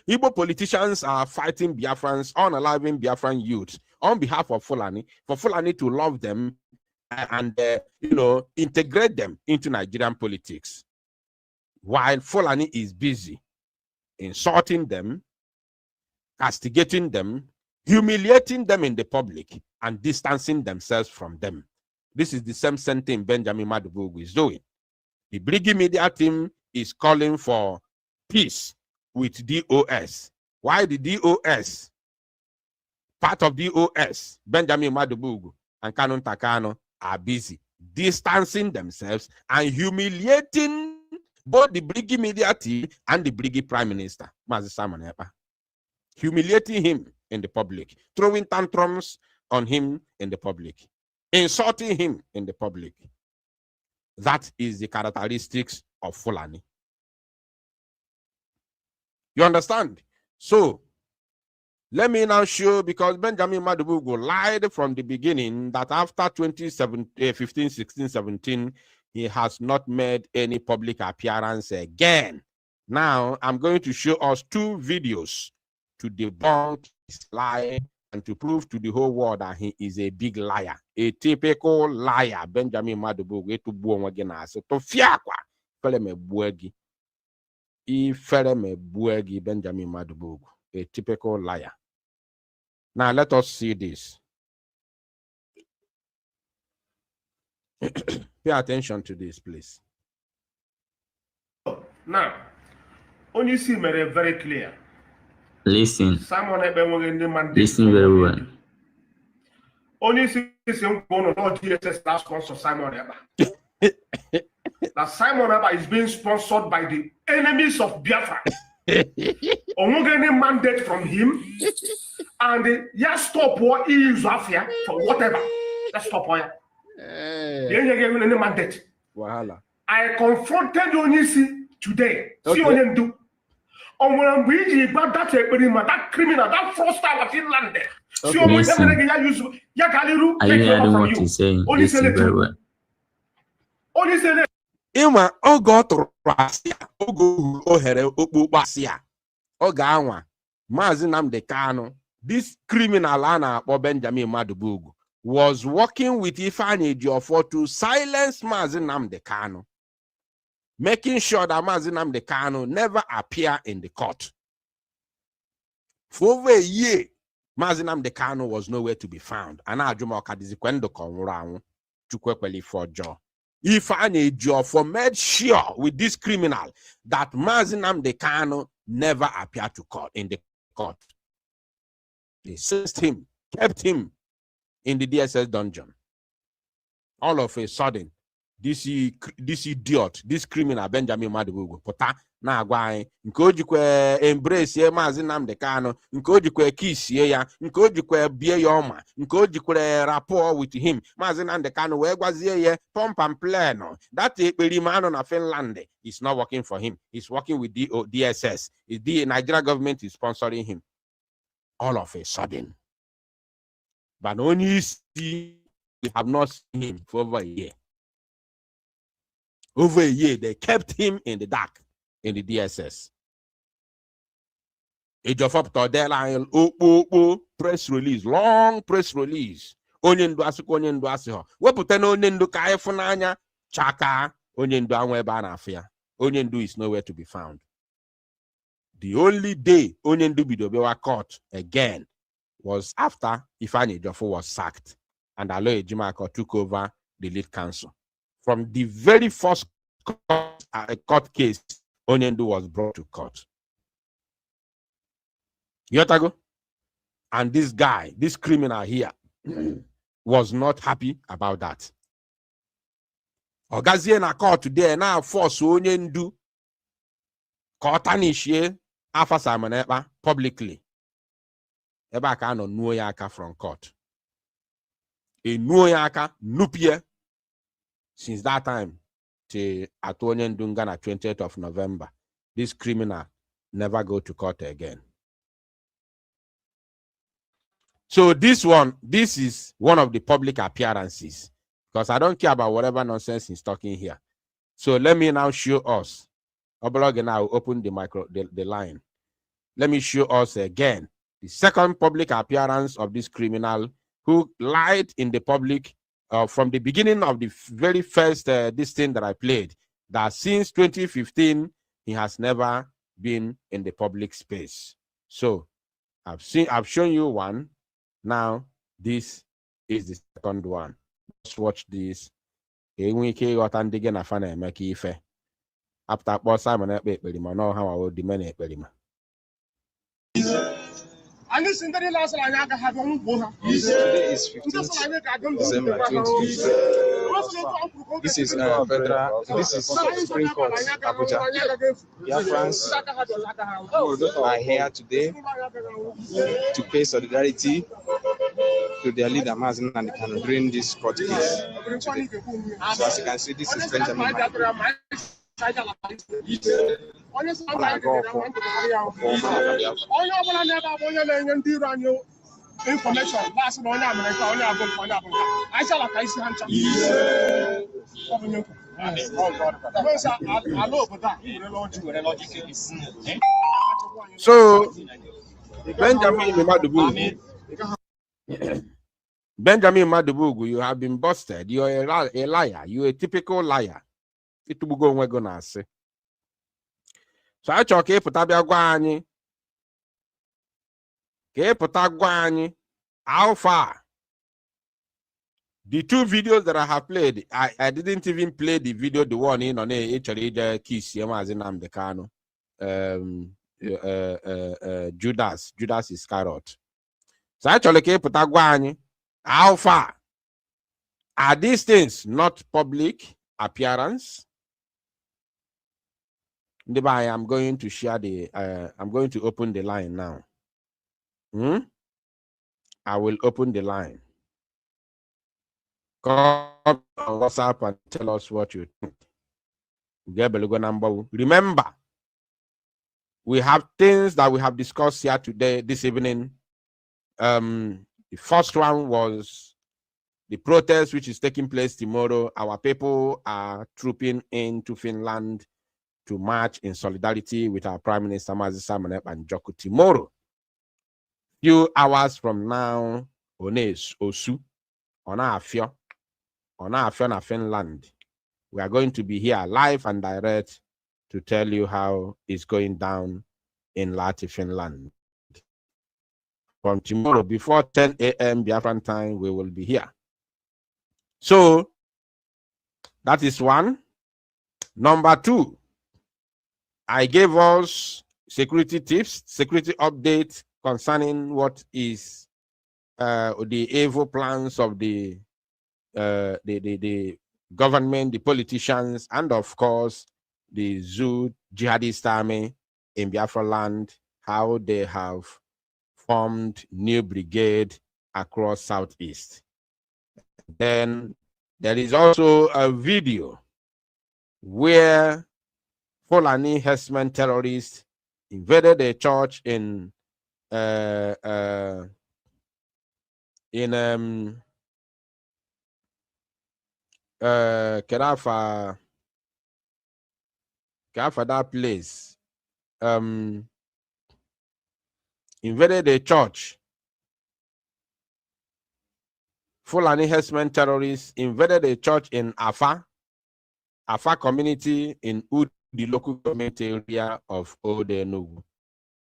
Igbo politicians are fighting Biafrans, unaliving Biafran youths on behalf of Fulani, for Fulani to love them and integrate them into Nigerian politics, while Fulani is busy insulting them, castigating them, humiliating them in the public, and distancing themselves from them. This is the same thing Benjamin Madubugu is doing. The Briggy Media team is calling for peace with DOS. Why the DOS, part of DOS, Benjamin Madubugu and Canon Takano, are busy distancing themselves and humiliating both the Briggy Media team and the Briggy Prime Minister, Mazi Simon Ekpa. Humiliating him in the public, throwing tantrums on him in the public, insulting him in the public. That is the characteristics of Fulani. You understand? So, let me now show, because Benjamin Madubugu lied from the beginning that after 2015, 16, 17, he has not made any public appearance again. Now, I'm going to show us two videos to debunk his lie and to prove to the whole world that he is a big liar, a typical liar. Benjamin Madubugu to buongena so to fiakwa fele me buegi. Benjamin Madubugu, a typical liar. Now let us see this. Pay attention to this, please. Now, only see me very clear. Listen. Listen very well. Only see some going on DSS that sponsor Simon Eba. That Simon Eba is being sponsored by the enemies of Biafra. Omogene mandate from him, and yes, stop war is Zafia for whatever. Let's stop war. The mandate. I confronted Onisi today. See what do. When we about that criminal, that fraudster was in land there. See what what he's saying. Listen very well. Only say Ima ogo tụrụasịa ogo ohere okpukpasịa ọ ga-anwa Maazị Nnamdi Kanu. This criminal a na-akpọ Benjamin Madubugu was working with Ifeanyi Ejiofor to silence Maazị Nnamdi Kanu, making sure that Maazị Nnamdi Kanu never appear in the court. For over a year, Maazị Nnamdi Kanu was nowhere to be found. Ana ajụma ọkadizi kwendo ka ọ nwụrụ anwụ Chukwu ekweli for ọjọọ. Ifeanyi Ejiofor made sure with this criminal that Maazị Nnamdi Kanu never appeared to court in the court. They seized him, kept him in the DSS dungeon. All of a sudden, this idiot, this criminal Benjamin Madubugu, pụta na-agwa anyị nke o jikwe embrace Maazị Nnamdi Kanu, nke o jikwe kiss ya, nke o jikwe bie ya ọma, nke o jikwe rapport with him. Maazị Nnamdi Kanu wee gwazie ya pump and play no. That ekperimano na Finland is not working for him. He's working with DSS. The Nigeria government is sponsoring him. All of a sudden. But only we have not seen him for over a year. Over a year, they kept him in the dark in the DSS. Ejiofor Todela press release, long press release. Onye ndu asịkwa onye ndu asị ha. Wepụta na onye ndu ka ịfụnanya chaka onye ndu anwa ebe a na-afịa. Onye ndu is nowhere to be found. The only day onye ndu bido bewa court again was after Ifeanyi Ejiofor was sacked and Alo Ejimako took over the lead counsel. From the very first court case Onyendu was brought to court. Yotago? And this guy, this criminal here, was not happy about that. Ogazie na court today now force Onyendu Kotanishie Alpha Simon Ekpa publicly. Eba ka no nuo ya aka from court. E nuo ya aka nupie since that time to Onyendu na 20th of November. This criminal never go to court again. So this is one of the public appearances, because I don't care about whatever nonsense he's talking here. So let me now show us. Oblog, now open the line. Let me show us again the second public appearance of this criminal who lied in the public from the beginning of the very first this thing that I played, that since 2015 he has never been in the public space. So I've shown you one. Now this is the second one. Let's watch this. After Simon know how I will demand it. Today is 15th December 2020. This is Supreme Court, Abuja. Biafrans are here today to pay solidarity to their leader, Mazen and Kano, during this court case today. So as you can see, this is Benjamin. So Benjamin Madubugu, you have been busted. You're a liar. You're a typical liar. So I talk how far the two videos that I have played, I didn't even play the video, the one in on a kiss the Kano, Judas Iscariot. So actually how far are these things not public appearance? I am going to share the I'm going to open the line now. I will open the line. Come on WhatsApp and tell us what you think. Remember, we have things that we have discussed here today, this evening. The first one was the protest which is taking place tomorrow. Our people are trooping into Finland to march in solidarity with our Prime Minister Mazi Simon and Joku tomorrow. Few hours from now, Ones Osu, on our Finland. We are going to be here live and direct to tell you how it's going down in Lati, Finland. From tomorrow, before 10 a.m. Biafran time, we will be here. So, that is one. Number two, I gave us security tips, security updates concerning what is the evil plans of the government, the politicians, and of course the Zoo jihadist army in Biafra land, how they have formed new brigade across Southeast. Then there is also a video where Fulani herdsmen terrorists invaded a church in Kerafa, that place. Invaded a church. Fulani herdsmen terrorists invaded a church in Afa community in Ud, the local government area of Ode Enugu,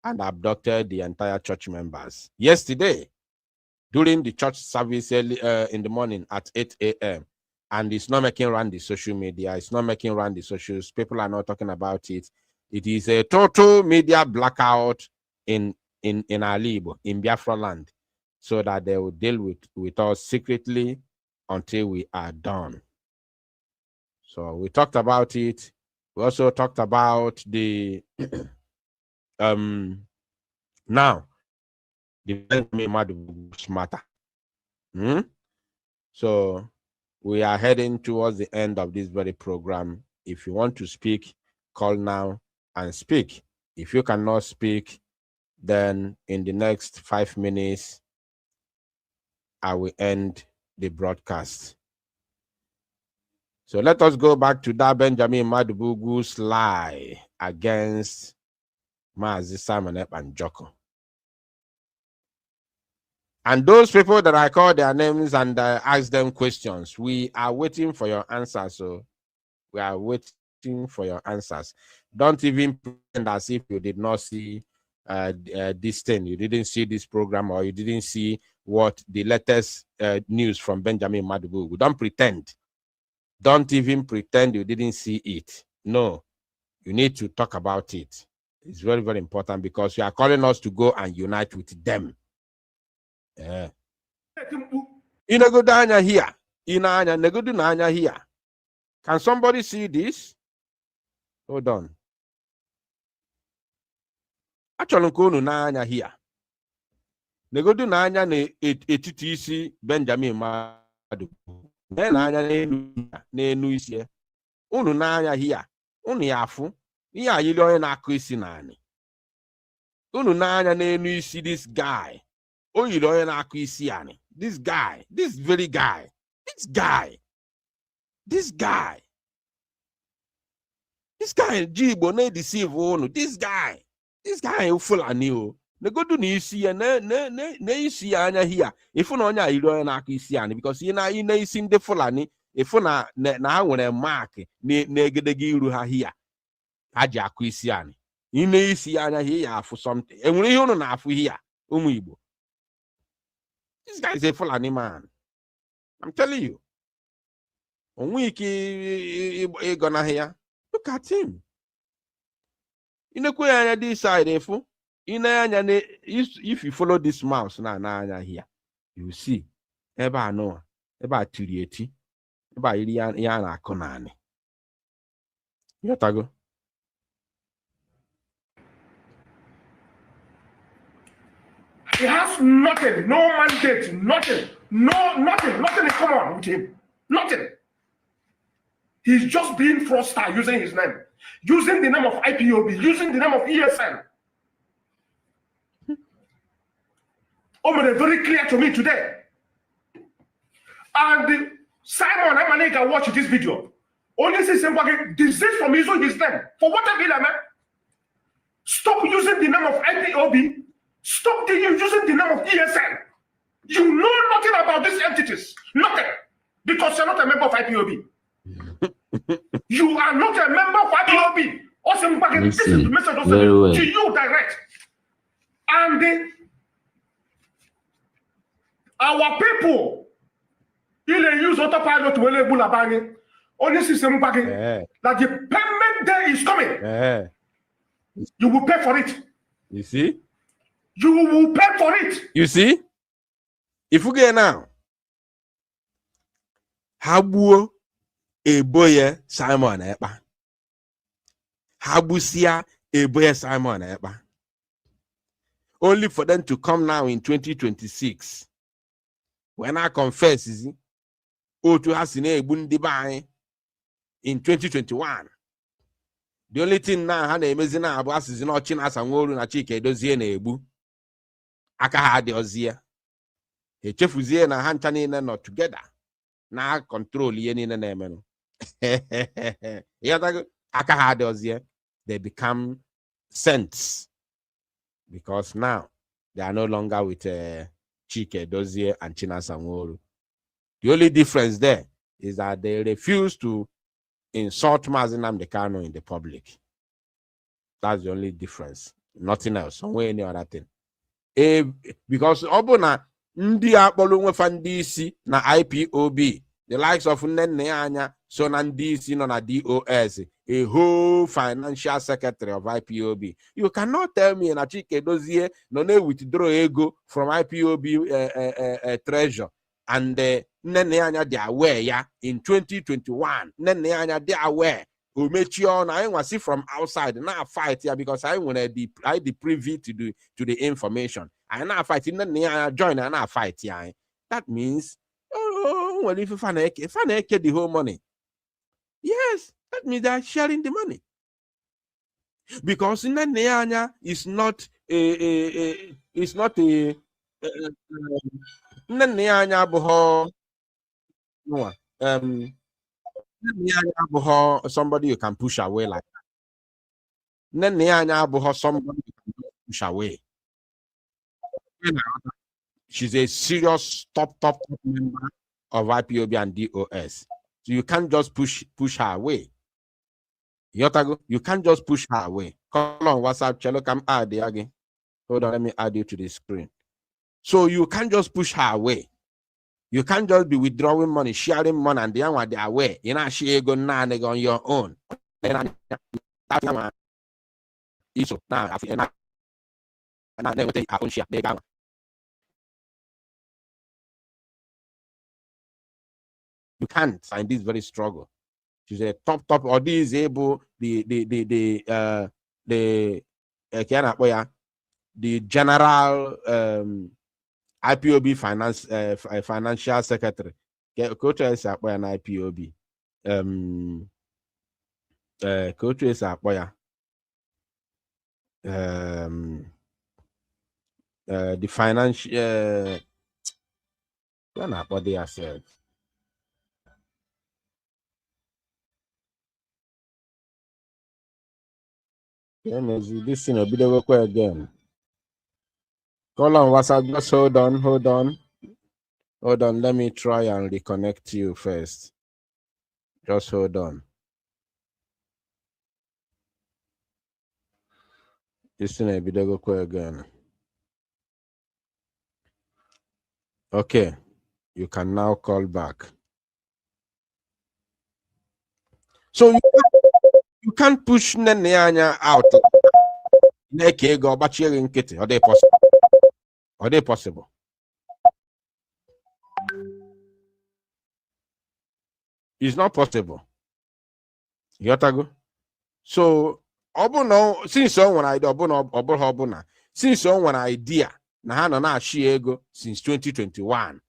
and abducted the entire church members. Yesterday, during the church service early, in the morning at 8 a.m., and it's not making run the social media, it's not making run the socials, people are not talking about it. It is a total media blackout in Alibo, in Biafra land, so that they will deal with us secretly until we are done. So we talked about it. We also talked about the now the Benjamin Madubugu's matter. So we are heading towards the end of this very program. If you want to speak, call now and speak. If you cannot speak, then in the next 5 minutes, I will end the broadcast. So let us go back to that Benjamin Madubugu's lie against Mazi Simon and Joko. And those people that I call their names and ask them questions, we are waiting for your answers. So we are waiting for your answers. Don't even pretend as if you did not see this thing. You didn't see this program, or you didn't see what the latest news from Benjamin Madubugu. Don't pretend. Don't even pretend you didn't see it. No, you need to talk about it. It's very, very important, because you are calling us to go and unite with them. Yeah. Inagodanya here. Inanya negodunanya here. Can somebody see this? Hold on. Actually, nanya here. Negodunanya ne etitisi Benjamin Madu. Nanya n'enu isi. Unu nanya here. Unu yafu. Iya yili na akụisi nani. Unu nanya n'enu isi this guy. Oh, you don't know this guy, this very guy, this guy, Jibo ne deceive onu. This guy full of new. Ne go do ni isi ne isi anya here. If you know you don't know because you na isi the fulani. If you na nwere mark ne gedegi iru ha here. Haji akuisi ani. Ine isi anya here for something. Enwere ihe unu na afu here. Umu Igbo. This guy is a Fulani man. I'm telling you. Gonna hear. Look at him. This side, if you follow this mouse now here, you will see. Eba no. Eba turieti. Eba yana konani. Yotago. He has nothing, no mandate, nothing in common with him. Nothing. He's just being fraudster using his name, using the name of IPOB, using the name of ESN. Made it very clear to me today. And Simon Emaneka watched this video. Only see somebody desist from using his name. For whatever man. Stop using the name of IPOB. Stop using the name of ESN. You know nothing about these entities. Nothing. Because you're not a member of IPOB. You are not a member of IPOB. Also, this is the message also to you direct. And our people, they use autopilot to Bulabani. Only system that the payment day is coming. You will pay for it. You see? You will pay for it. You see? If we get now, Habu Eboye Simon Eba. Habusia Eboye Simon Eba. Only for them to come now in 2026. When I confess, is it? Oh, to Hasine Bundibai in 2021. The only thing now, Hana Mezina Abbas is not Chinas and Woru na Chike Dozie Nebu. Aka had the Ozia. A chefuzie na Hantani not together. Now control Yen in a name. Aka had the Ozia. They become saints. Because now they are no longer with Chike Dozie and Chinas and Woru. The only difference there is that they refuse to insult Mazinam Dekano in the public. That's the only difference. Nothing else. Somewhere any other thing. Because Obona Ndia Bolunwe Fandisi na IPOB, the likes of Nene Anya, So Nandis, you know, na DOS, a whole financial secretary of IPOB. You cannot tell me na Chike Dozie no withdraw ego from IPOB treasure and Neneanya they aware ya in 2021. Neneanya they aware. Umechion, I want see from outside now fight here because I want the privy to the information. I now fight in the join and I fight here. That means well, if you find the whole money. Yes, that means they are sharing the money. Because in the Neanya is not somebody you can push away like that. Somebody you can push away. She's a serious top member of IPOB and DOS. So you can't just push her away. Yotago, you can't just push her away. Call on WhatsApp, Chelo, come add the again. Hold on, let me add you to the screen. So you can't just push her away. You can't just be withdrawing money, sharing money, and the one they are away. You know, she go now on your own. You can't find this very struggle. She's a top, or this able the general IPOB financial secretary. Coach is an IPOB. Coach is the financial what they are said. This thing will be the work again. Call on WhatsApp. Just hold on. Let me try and reconnect you first. Just hold on. This thing will be the work again. Okay, you can now call back. So you can't push Neneanya out. Are they possible? It's not possible. Yotago. So obuno since one idea obuno since one idea na she ego since 2021.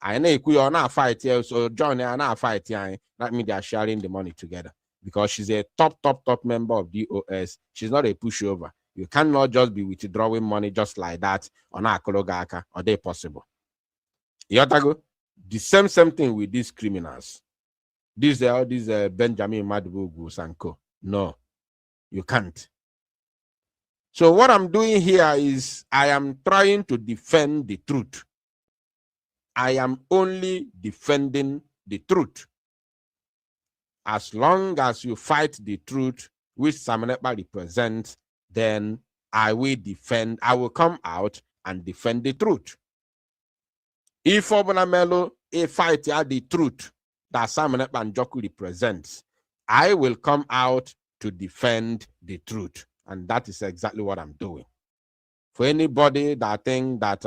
I know you na fight here, so John and I fight here. That means they are sharing the money together because she's a top member of DOS. She's not a pushover. You cannot just be withdrawing money just like that on a kologaka. Are they possible? Yotago, the same thing with these criminals. These Benjamin Madugu Sanko. No, you can't. So what I'm doing here is I am trying to defend the truth. I am only defending the truth. As long as you fight the truth, which Samanepa represents, then I will come out and defend the truth. If Obonamelo fight the truth that Samanepa and Joku represents, I will come out to defend the truth. And that is exactly what I'm doing. For anybody that think that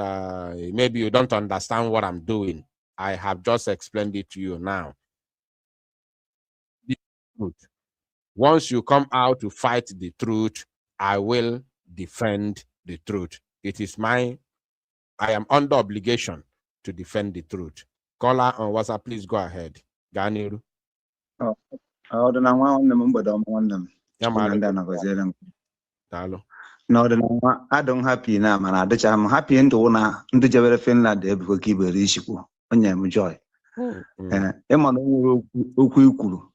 maybe you don't understand what I'm doing, I have just explained it to you now. The truth. Once you come out to fight the truth, I will defend the truth. I am under obligation to defend the truth. Caller on WhatsApp, please go ahead. Ganiru. I don't happy now, man. I'm happy into na ndị jebere Finland ebugo ka ibere ishikwu onye m joy. Ịma na okwu ikwuru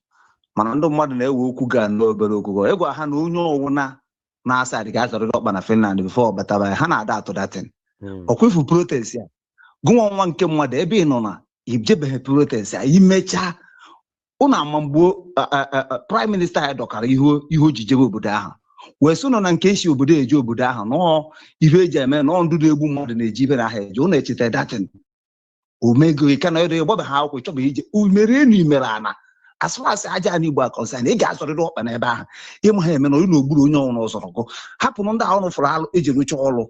mana ndị mmadụ na-ewe okwu ga n'obere okwu ịgwa ha na onye ọwụna na-asa adị ga-azọrọ ọkpa na Finland before bataba ha na-ada atụ datin. Okwefu protest ya gụnwa nwa nke mmadụ ebe ị nọ na ijebeghị protest ya imecha ụna ama mgbo prime minister ya dọkara ihe ojijebe obodo ahụ wee sị nọ na nke isi obodo eji obodo ahụ nọọ ihe eji eme nọọ ndụ na-egbu mmadụ na-eji ibe na ahụ eji ụna echeta datin omego ike na edo gbaba ha akwụkwọ chọba ije umere enu imere ana as far as aja na Igbo concerned ị ga-azọrịrị ọkpa n'ebe ahụ ịmụ ha eme na onye n'ogburu onye ọnwụ n'ọzọrọ gụ hapụrụ ndị ahụ fụrụ alụ eji rụcha ọrụ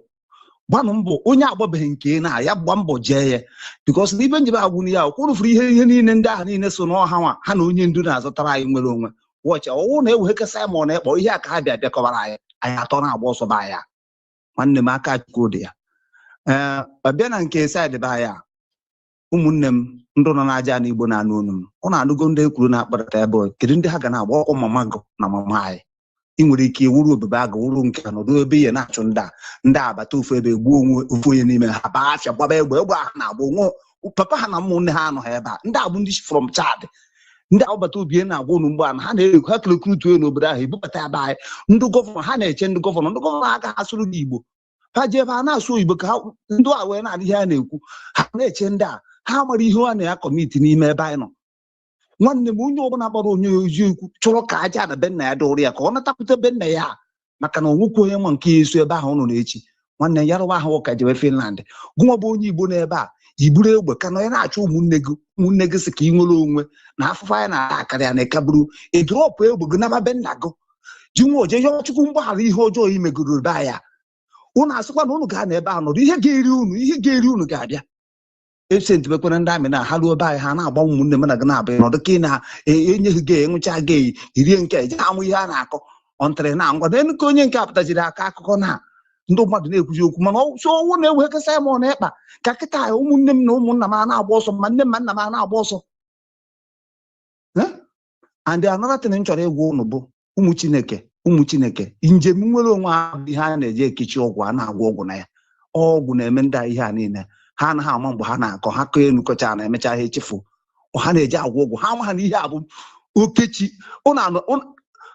gbanụ mbọ onye agbabeghị nke na ya gba mbọ jee ya because n'ibe njebe agwụ ya kwụrụfụrụ ihe niile ndị ahụ niile so n'ọha nwa ha na onye ndu na-azụtara anyị nwere onwe wọchị ọwụ na-eweheke Simon ekpọ ihe a ka ha bịa bịakọbara anyị atọ na-agba ọsọ ba ya nwanne m aka Chukwu dị ya ọbịa na nke saịdị ba ya ụmụnne m ndụ nọ n'aja na Igbo na-anụ onu m ọ na-anụgo ndị ekwuru na-akpọrọta ebe kedu ndị ha ga na-agba ọkụ mama gụ na mama anyị ị nwere ike wuru obebe agụ wuru nke nọdụ ebe ihe na-achụ ndị agbata ofu ebe gbuo onwe ofu onye n'ime ha baa afịa gbaba egbe ahụ na-agba onwe papa ha na ụmụnne ha anọghị ebe a ndị agbụ ndị from Chad ndị agbata obi na-agwa unu mgbe ha na-ekwu ha kelekrutu n'obodo ahụ ebubata ebe anyị ndị gọvanọ ha na-eche ndị gọvanọ agaghị asụrụ gị Igbo ha ji ebe ha na-asụ Igbo ka ha ndị a wee na-adị ihe a na-ekwu ha na-eche ndị a ha mara ihe a na-ya kọmiti n'ime ebe anyị nọ nwanne m onye ọbụla kpọrọ onye eziokwu chọrọ ka aja na be nna ya dụrụ ya ka ọ natakwute be nna ya maka na onwekwu onye nwa nke eso ebe ahụ nọ n'echi nwanne ya rụwa ahụ ụka jebe Finland gụnwa bụ onye Igbo n'ebe a iburu egbe ka na onye na-achọ ụmụnne gị sị ka ị nwere onwe na afụfa ya na akara ya na-ekaburu edrọpụ egbe gị naba be nna gị ji nwa oje yọọ Chukwu mgbaghara ihe ọjọọ imegoro be ya unu asịkwa na unu ga na ebe a nọdụ ihe ga-eri unu ga-abịa esent bekwere ndị amị na ha ruo ebe anyị ha na-agba ụmụnne m na gị na-abịa nọdụ ka ị na-enyeghị gị enwụcha gị irie nke eje amụ ihe a na-akọ ọntịrị na ngwa n'elu ka onye nke apụtachiri aka akụkọ na ndị mmadụ na-ekwuzi okwu mana ọwụ na-eweheke Simon ekpa ka kịta ụmụnne m na ụmụnna m a na-agba ọsọ ma nne m ma nna m a na-agba ọsọ and another thing m chọrọ ịgwa ụnụ bụ ụmụ Chineke njem nwere onwe ha bụ ihe a na-eji ekechi ọgwụ a na-agwọ ọgwụ na ya ọgwụ na-eme ndị a ihe a niile ha anaghị ama mgbe ha na-akọ ha kọọ enukọcha na emecha ha echefu ha na-eji agwọ ọgwụ ha ama ha na ihe a bụ okechi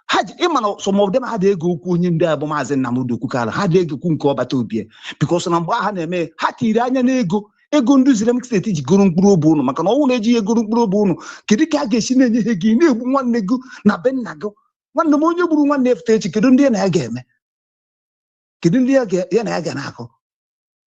ha ji ịma na some of them ha dị ego okwu onye ndị a bụ maazị Nnamdi Okwukala ha dị egokwu nke ọbata obie because na mgbe ha na-eme ha tiri anya n'ego ndị Islamic steeti ji goro mkpụrụ obi unu maka na ọnwụ na-eji ihe goro mkpụrụ obi unu kedu ka a ga-esi na-enye ha gị na-egbu nwanne gị na be nna gị nwanne m onye gburu nwanne efute echi kedu ndị ya na ya ga-eme kedu ndị ya na ya ga na-akọ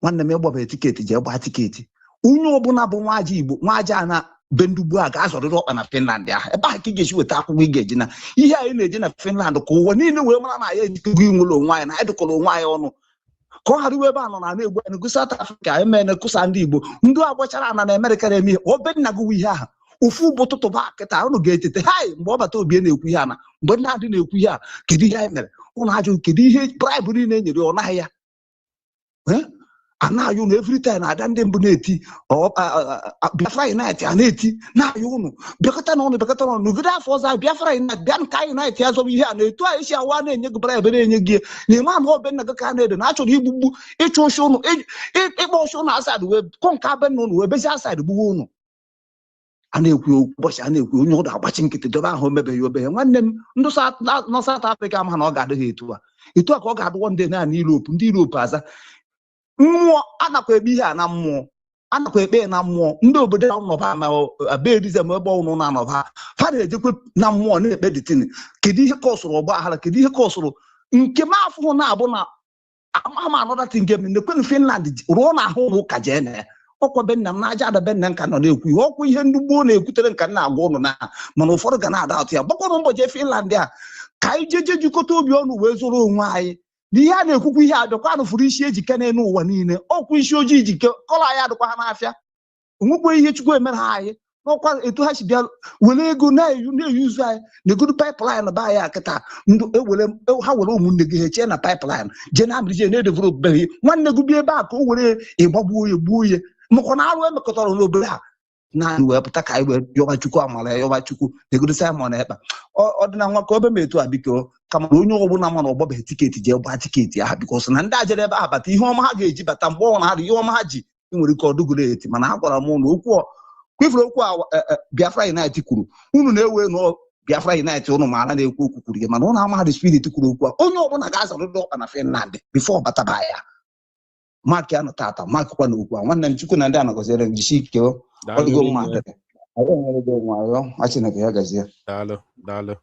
nwanne m ịgbabe tiketi jee gbaa tiketi onye ọbụla bụ nwa aja Igbo nwa aja na be ndugbu a ga-azọrịrị ọkpa na Finland ahụ ebe ahụ ka ị ga-esi weta akwụkwọ ị ga-eji na ihe anyị na-eji na Finland ka ụwa niile wee mara na ya ejikọgo inwere onwe anyị na anyị dụkọrọ onwe anyị ọnụ ka ọ ghara iwe ebe a nọ na na-egbu anyị gu South Africa emene kụsa ndị Igbo ndị agbachara ana na Amerịka na-eme ihe obe nna gị ihe ahụ ofu ụbọchị tụba kịta unu ga-echeta hai mgbe ọbata obi na-ekwu ihe a na mgbe ndị adị na-ekwu ihe a kedu ihe anyị mere ụnụ ajụ kedu ihe braịbụ niile enyere ọ naghị ya anaghị ụnụ every time na-ada ndị mbụ na-eti Biafra Unite a na-eti na-ayị ụnụ bịakọta na ụnụ n'ogodo afọ ọzọ Biafra Unite bịa nka Unite ya zọba ihe a na-etu anyị si awa na-enye gị braịbụ na-enye gị na-eme anụ obe nna gị ka a na-ede na achọrọ igbugbu ịchụ ụchụ ụnụ ịkpọ ụchụ ụnụ asaid wee kọ nke abe na ụnụ wee bezi asaid gbugbo ụnụ a na-ekwu ụbọchị a na-ekwu onye ụdọ agbachi nkịtị dobe ahụ omebeghị obeghị nwanne m ndị nọ South Africa ama na ọ ga-adịghị etu a ka ọ ga-adịwọ ndị naanị ndị Europe aza mmụọ anakwa ebe ihe a na mmụọ anakwa ekpe na mmụọ ndị obodo nọba ma aberize ma ebe ọnụ na-anọba ha na-ejekwe na mmụọ na-ekpe dịtini kedu ihe kọsụrụ ọgba aghara kedu ihe kọsụrụ nke m afụhụ na-abụ na ama anọdati nke m na-ekwe Finland rụọ na ahụ ụka jee na ya ọkwa be nna m na-aja ada be nna nka nọ na-ekwu ihe ọkwa ihe ndị gboo na-ekwutere nka na-agwa ụnụ na mana ụfọdụ ga na-ada atụ ya gbakọrọ ụbọchị Finland a ka anyị jeje jikọta obi ọnụ wee zụrụ onwe anyị n'ihe a na-ekwukwa ihe abịakwa nụfụrụ isi ejike n'elu ụwa niile ọkwa isi ojii ijike kọla anyị adịkwa ha n'afịa onwekwa ihe Chukwu emere ha anyị n'ọkwa etu ha si bịa were ego na-eyuzu anyị na egodu pipeline ba anyị akịta ha were ụmụnne gị ha chee na pipeline jee na amịrị jee na-edevelop beghị nwanne gị bịa ebe a ka o were ịgbagbuo ya gbuo ya makwa na arụ emekọtara n'obodo a naanị wee pụta ka anyị wee yọba Chukwu amara ya yọba Chukwu na-egodu Simon ekpa ọdịna nwa ka obe m etu a biko kama na onye ọbụla ma na ọgbabeghị tiketi jee gbaa tiketi ahụ bikos na ndị ajere ebe ahụ bata ihe ọma ha ga-eji bata mgbe ọnwa na ha ihe ọma ha ji nwere ike ọdụgoro eti mana a gwara m na okwu kwefere okwu a Biafra Unite kwuru unu na-ewe nọ Biafra Unite ụnụ maara na-ekwu okwu kwuru ya mana ụnụ amaghị spirit kwuru okwu a onye ọbụla ga-azarịrị ọkpa na Finland bifo bataba ya mak ya nọ tata makwa na okwu a nwanne m Chukwu na ndị a nọgọziere m jisi ike ọdịgo mma Chineke ya gazie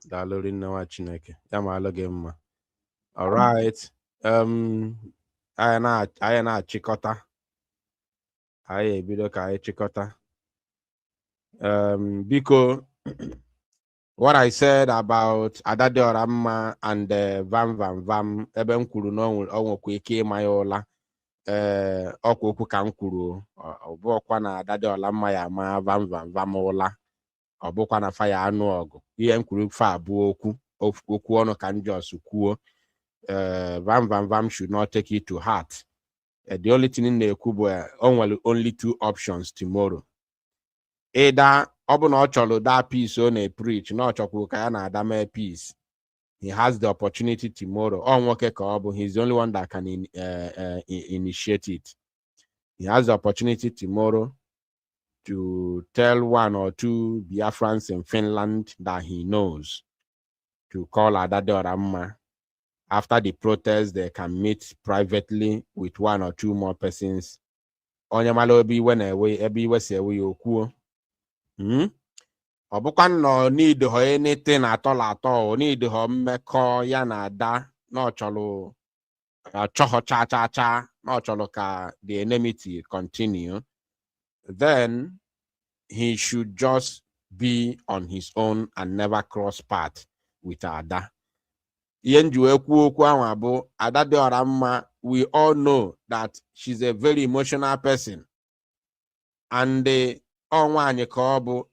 daalụ rinne nwa Chineke ya ma alụ gị mma. All right, anyị na-achịkọta anyị ebido ka anyị chịkọta biko what I said about Adade Oramma and Vam Vam Vam, ebe m kwuru na o nwekwa ike ịma ya ụla, ọkwa okwu ka m kwuru, ọ bụkwa na Adade Oramma ya ama Vam Vam Vam ụla, ọ bụkwa na fa ya anụ ọgụ. Ihe m kwuru fa abụọ okwu ọnụ ka m just kwuo. Vam Vam Vam should not take it to heart. The only thing in the ekwu only two options tomorrow. Either ọ chọrọ that peace ọ na-preach, na ọchọkwu ka ya na-ada mee peace. He has the opportunity tomorrow. Nwoke ka ọ bụ, he's the only one that can initiate it. He has the opportunity tomorrow to tell one or two Biafrans in Finland that he knows to call Adade Oramma. After the protest, they can meet privately with one or two more persons. Onye mala obi iwe na-ewe, ebe iwe si ewe ya okwuo. Ọ bụkwa nọ need ho anything atọ, need ho mmekọ ya na ada, na ọ chọrọ achọghọ cha, na ọ chọrọ ka the enmity continue, then he should just be on his own and never cross path with Ada. Adade Oramma, we all know that she's a very emotional person. And onwanye ka ọ bụ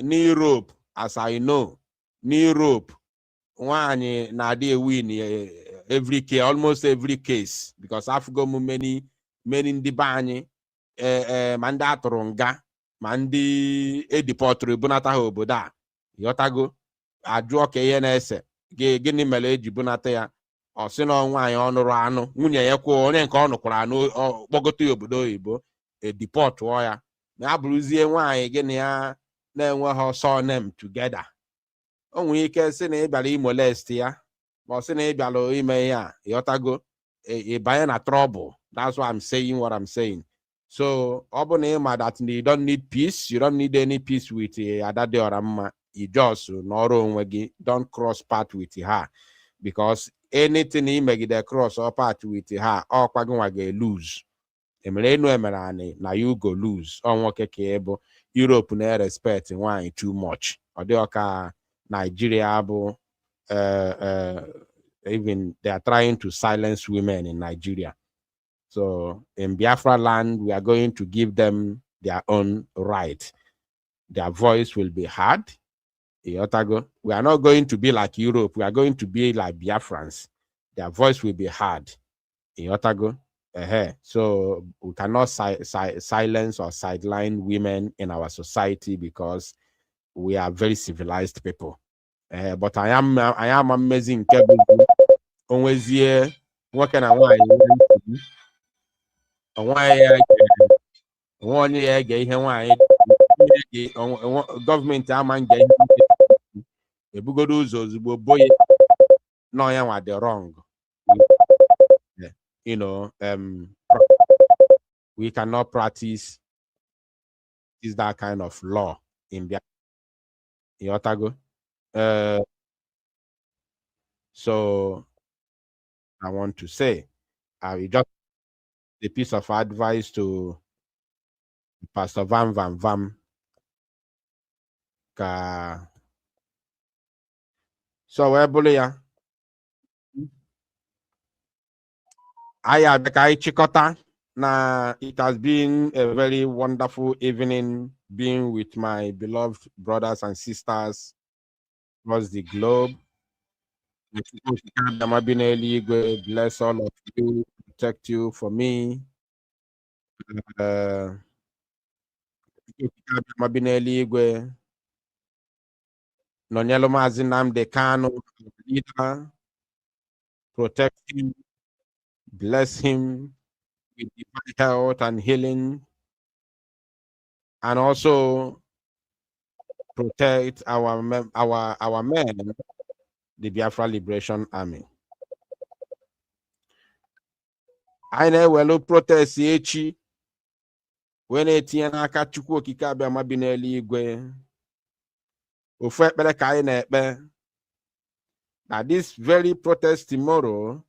n'Europe, as I know, n'Europe, nwanyị na-adị win every case, almost every case, because I've got many ndị be anyị ma ndị atụrụ nga, ma ndị edipọtụrụ bunata ha obodo a, yọtago ajụọ ka ihe na-ese gịnị mere eji bunata ya, ọ sị na nwaanyị ọnụrụ anụ, nwunye ya kwuo onye nke ọ nụkwara anụ kpọgote ya obodo oyibo, edipọtụọ ya, na abụrụzie nwaanyị gịnị ya na-enweghị surname together. O nwere ike sị na ịbịara imolest ya, ma ọ sị na ịbịara ime ya, yọtago ịbanye na trouble. That's why I'm saying what I'm saying. So ọ bụ na ịma that you don't need peace, you don't need any peace with Adade Oramma, you just nọrọ onwe gị, don't cross path with her, because anything imegide cross or path with her, ọkwa gị nwa ga-lose. Emere enu emere anị na you go lose. Ọ nwoke ka ebo Europe na-respect nwaanyị too much. Ọ dị ọka Nigeria bụ even they are trying to silence women in Nigeria. So in Biafra land, we are going to give them their own right. Their voice will be heard. We are not going to be like Europe. We are going to be like Biafrans. Their voice will be heard. So we cannot silence or sideline women in our society because we are very civilized people. But I am amazing. Always here, working on government no ya the wrong. We cannot practice that kind of law in Otago. So I want to say, I just a piece of advice to Pastor Vam Vam Vam. So where Chikota. Now it has been a very wonderful evening being with my beloved brothers and sisters across the globe. Bless all of you, protect you for me. Nonyelo Mazinam Dekano, leader, protect him, bless him with divine health and healing, and also protect our men, the Biafra Liberation Army. I know protest echi when etinye n'aka Chukwu okike abịa ma bi n'eluigwe. Ofu ekpere ka anyị na-ekpe that this very protest tomorrow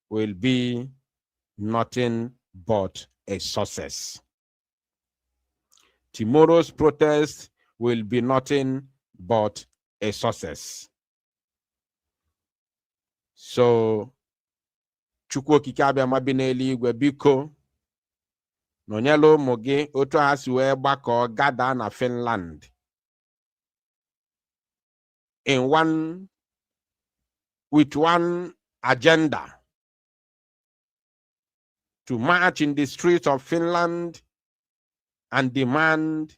will be nothing but a success. Tomorrow's protest will be nothing but a success. So, Chukwu okike abịama bi n'eluigwe biko nọnyela ụmụ gị otu ha si wee gbakọọ gada na Finland with one agenda to march in the streets of Finland and demand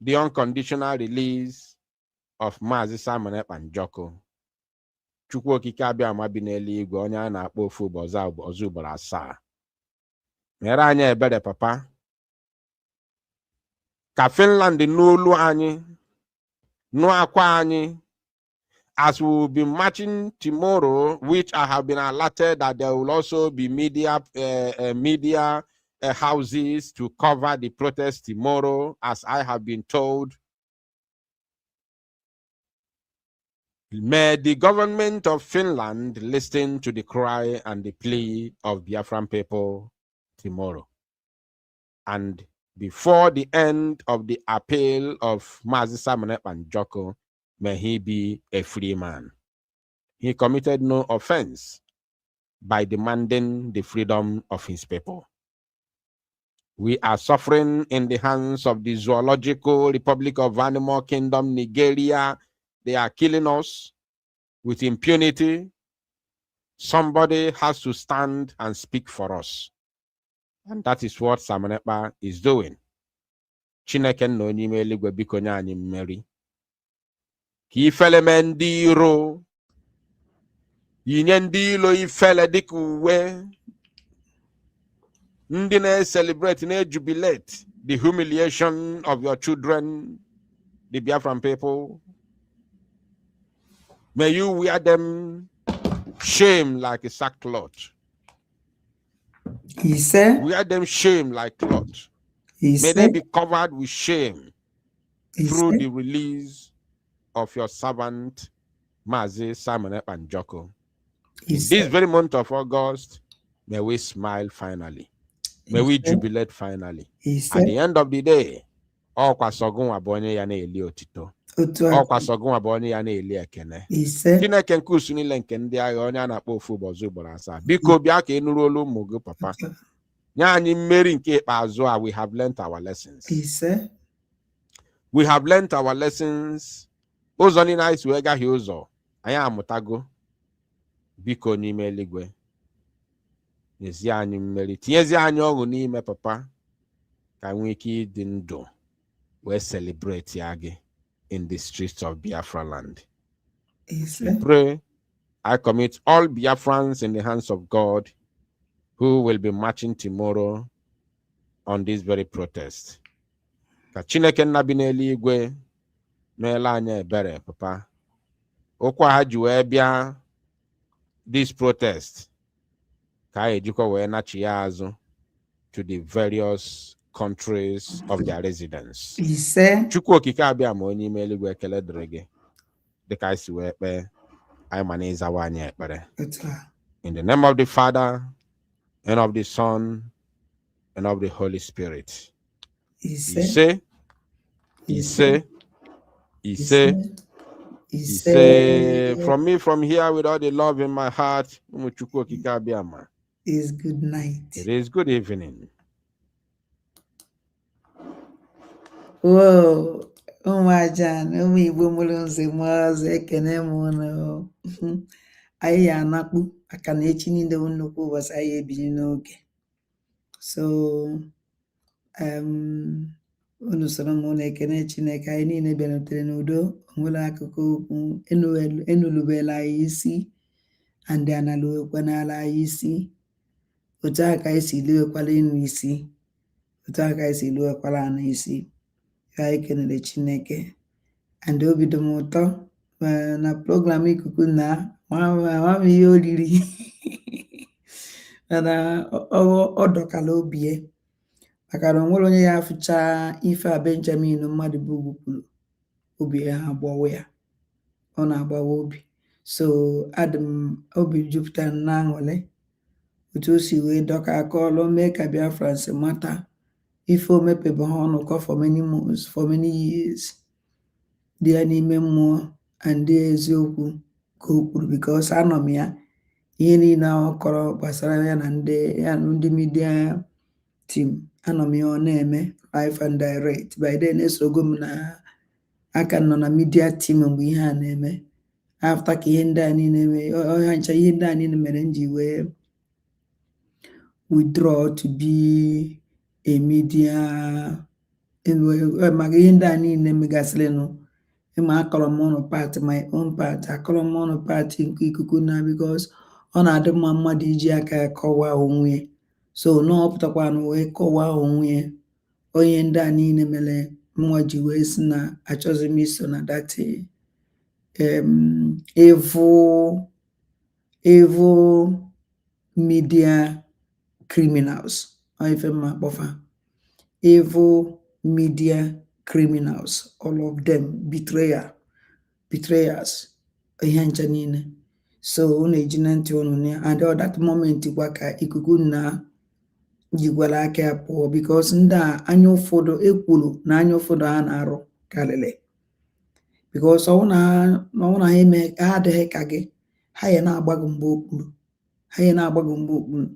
the unconditional release of Mazi Simon Ekpa Njoku. Chukwu okike abịama bi n'eluigwe onye a na-akpọ ofu ọzọ ugboro asaa. Mere anyị ebere papa. Ka Finland n'olu anyị, nụ akwa anyị, as we will be marching tomorrow, which I have been alerted that there will also be media houses to cover the protest tomorrow, as I have been told. May the government of Finland listen to the cry and the plea of Biafran people tomorrow. And before the end of the appeal of Mazi Simon Ekpa Njoku, may he be a free man. He committed no offense by demanding the freedom of his people. We are suffering in the hands of the Zoological Republic of Animal Kingdom, Nigeria. They are killing us with impunity. Somebody has to stand and speak for us. And that is what Simon Ekpa is doing. Chineke nna onye ime eluigwe biko nye anyị mmeri. Ka ifele me ndị iro, yinye ndị ilo ifele dịka uwe, ndị na-celebrate, na-jubilate the humiliation of your children, the Biafran people. May you wear them shame like a sackcloth. He said, wear them shame like cloth. May they be covered with shame through the release of your servant, Mazi Simon Ekpa Njoku. In this very month of August, may we smile finally. May we jubilate finally. At the end of the day, all kwasogun abonye ya na-eli otito. All kwasogun abonye ya na-eli ekene. Chineke nke usu niile nke ndị agha onye a na-akpọ ofu ụbọchị ugboro asaa. Biko bịa ka ịnụrụ olu ụmụ gị papa. Nye anyị mmeri nke ikpeazụ a, we have learnt our lessons. We have learnt our lessons. Ụzọ niile anyị si wee gaghị ụzọ, anyị amụtago. Biko n'ime eluigwe, nyezie anyị mmeri, tinyezie anyị ọṅụ n'ime papa, ka nwee ike ịdị ndụ wee celebrate ya gị in the streets of Biafra land. We pray, I commit all Biafrans in the hands of God, who will be marching tomorrow on this very protest. Ka Chineke nna bi n'eluigwe meela anyị ebere papa. Okwa ha ji wee bịa this protest, ka ejikwa wee nachi ya azụ to the various countries of their residence. Chukwu okike abịa ma onye ime eluigwe ekele dịrị gị dịka anyị si wee kpee, anyị ma na ịzawa anyị ekpere. In the name of the Father, and of the Son, and of the Holy Spirit. He say, from me, from here, with all the love in my heart, is good night. It is good evening. Whoa, oh my John, oh me, Bumulunze, Maz, Ekenemono. I anapu, I can each in the window was I be no. So, unu soro mụ na-ekene Chineke anyị niile bịarutere n'udo, onwere akụkụ okwu enulubela anyị isi andị analuwekwa n'ala anyị isi, otu aka anyị si luwekwala inu isi, otu aka anyị si luwekwala ana isi. Anyị kenere Chineke and obi dị m ụtọ na program ikuku na nwa ihe oriri mana ọ dọkala obi maka na onwere onye ya afụcha ife a Benjamin mmadụ bụ gwupụrụ obi ya agbawa ya, ọ na-agbawa obi. So adịm obi jupụtara na aṅụrị otu o si wee dọka aka ọlụ mee ka Biafrans mata ife omepebe ha ọnụ for many months, for many years. dị ya n'ime mmụọ ndị eziokwu ka o kwuru, because anọ m ya ihe niile ọ kọrọ gbasara ya na ndị media team, anọ m ya ọ na-eme live and direct. By then esogo m na aka nọ na media team mgbe ihe a na-eme. After ka ihe ndị a niile ọha ncha ihe ndị a niile mere m ji wee withdraw to be a media maka ihe ndị a niile megasịrịnụ. Ịma akọrọ m ọnụ part, my own part, akọrọ m ọnụ part nke ikuku na, because ọ na-adị mma mmadụ iji aka ya kọwaa onwe ya. So na ọ pụtakwanụ wee kọwaa onwe ya. Onye ndị a niile mere mwa ji wee si na achọghị m iso na dati evil media criminals, ife mma kpọfa evil media criminals, all of them betrayers, ihe ncha niile. So unu eji na ntị unu ya, and at that moment gwa ka ikuku na jigwara aka ya pụọ, because ndị a anya ụfọdụ ekwuru na anya ụfọdụ ha na-arụ karịrị, because ọwụ na ha eme ha adịghị ka gị, ha ya na-agbago mgbe okpuru, ha ya na-agbago mgbe okpuru.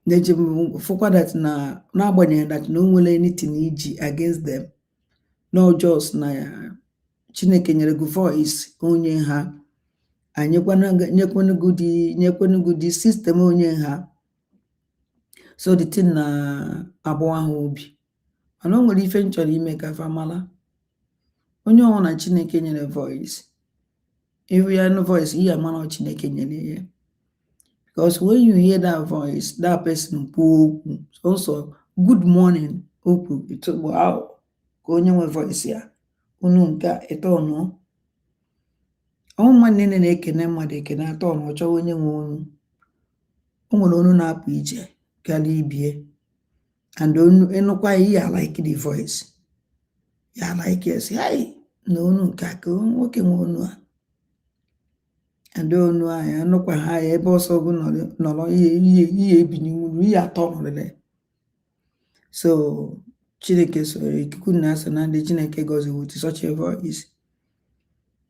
Neji fụkwa that na n'agbanyeghị that na o nwere anything iji against them, no just na ya Chineke nyere gị voice onye ha, nyekwanụ gị system onye ha. So the thing na abụọ ahụ obi, mana o nwere ife m chọrọ ime ka famala onye ọnwụ na Chineke nyere voice, ihu ya no voice ihe amara Chineke nyere ya. Because when you hear that voice, that person okwu, also good morning okwu, ito wow, ka onye nwe voice ya unu nke ito ọnụ ọnwụ mmadụ niile na-ekene mmadụ ekene atọ ọnụ, ọchọwa onye nwe onu. O nwere onu na-apụ ije gala ibie, and onu enukwa ya like the voice, ya like yes, hey na onu nke ka nwoke nwe onu a, and onu a ya nukwa ha ya ebe ọsọ gụ nọrọ ihe ebinye nwuru ihe atọ nọrịrị. So Chineke soro ikuku na asa na ndị Chineke gozi with such a voice.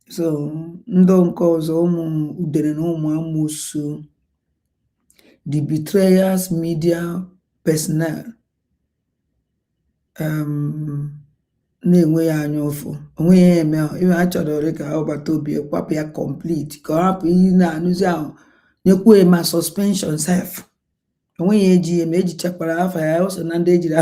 So ndị nke ọzọ ụmụ udere na ụmụ amụsụ, the betrayers media personnel, na-enwe ya anya ụfụ, onwe ya eme a chọrọ ka ọ bata obi kwapụ ya complete, ka ọ hapụ ihe na-anụzi ahụ nyekwa ma suspension self. Onwe ya eji eme ejichakwara afọ ya, o so na ndị ejiri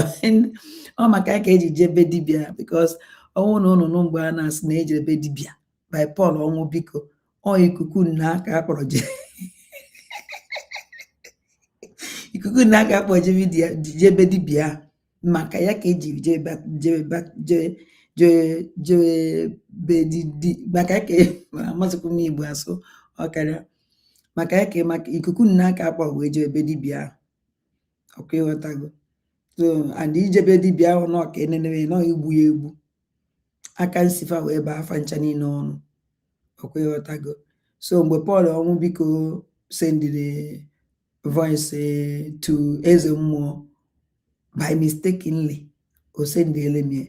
ọ maka ka eji jebe dibịa, because ọnwụ na ụnụ mgbe a na-asị na ejiri ebe dibịa by Paul ọnwụ biko ọ ikuku na aka akpọrọ ikuku na aka akpọrọ jebe dibịa, maka ya ka eji maka ka amasịkwa m Igbo asụ ọkarịa, maka ya ka maka ikuku na aka akpọ wee jebe dibịa, ọkwa ịghọtago. So and ijebe dibịa ahụ na ọka enenere na igbu ya egbu, aka nsifa wee baa afa ncha niile ọnụ, ọkwa ịghọtago. So mgbe Paul ọnwụ biko sendịrị voice to eze mmụọ by mistakenly, o sendịrị m.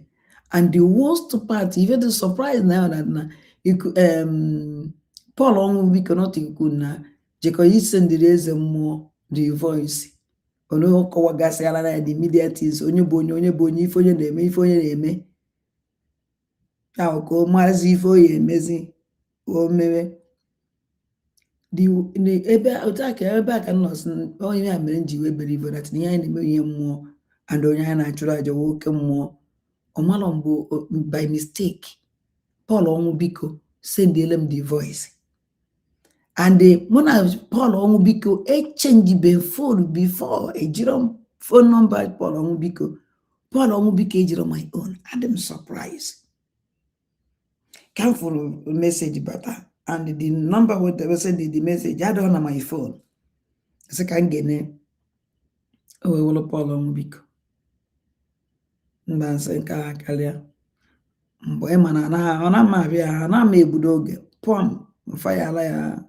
And the worst part, even the surprise now that na Paul ọnwụ biko not ikuku na jekọ isendịrị eze mmụọ the voice, onye kọwagasịala na the media things, onye bụ onye ife onye na-eme, ife onye na-eme ya ka o maazị ife onye emezi o mewe ebe otu aka ebe a ka nọ onye ya mere nji wee believe that ihe anyị na-eme ihe mmụọ, and onye anyị na-achụrụ aja nwoke mmụọ. Ọmalọ mbụ by mistake Paul ọnwụ biko sendịele m the voice, and mụ na Paul ọnwụ biko echenjibe phone before, ejiro phone number Paul ọnwụ biko ejiro my own. Adị m surprise ka m fụrụ message bata, and the number whatever send the message adịghị na my phone. Sị ka m gene owewolo Paul ọnwụ biko mba nsị nke a karịa mgbe ịma na ọ na-ama abịa ha na-ama egbudo oge pọm mfa ya ala ya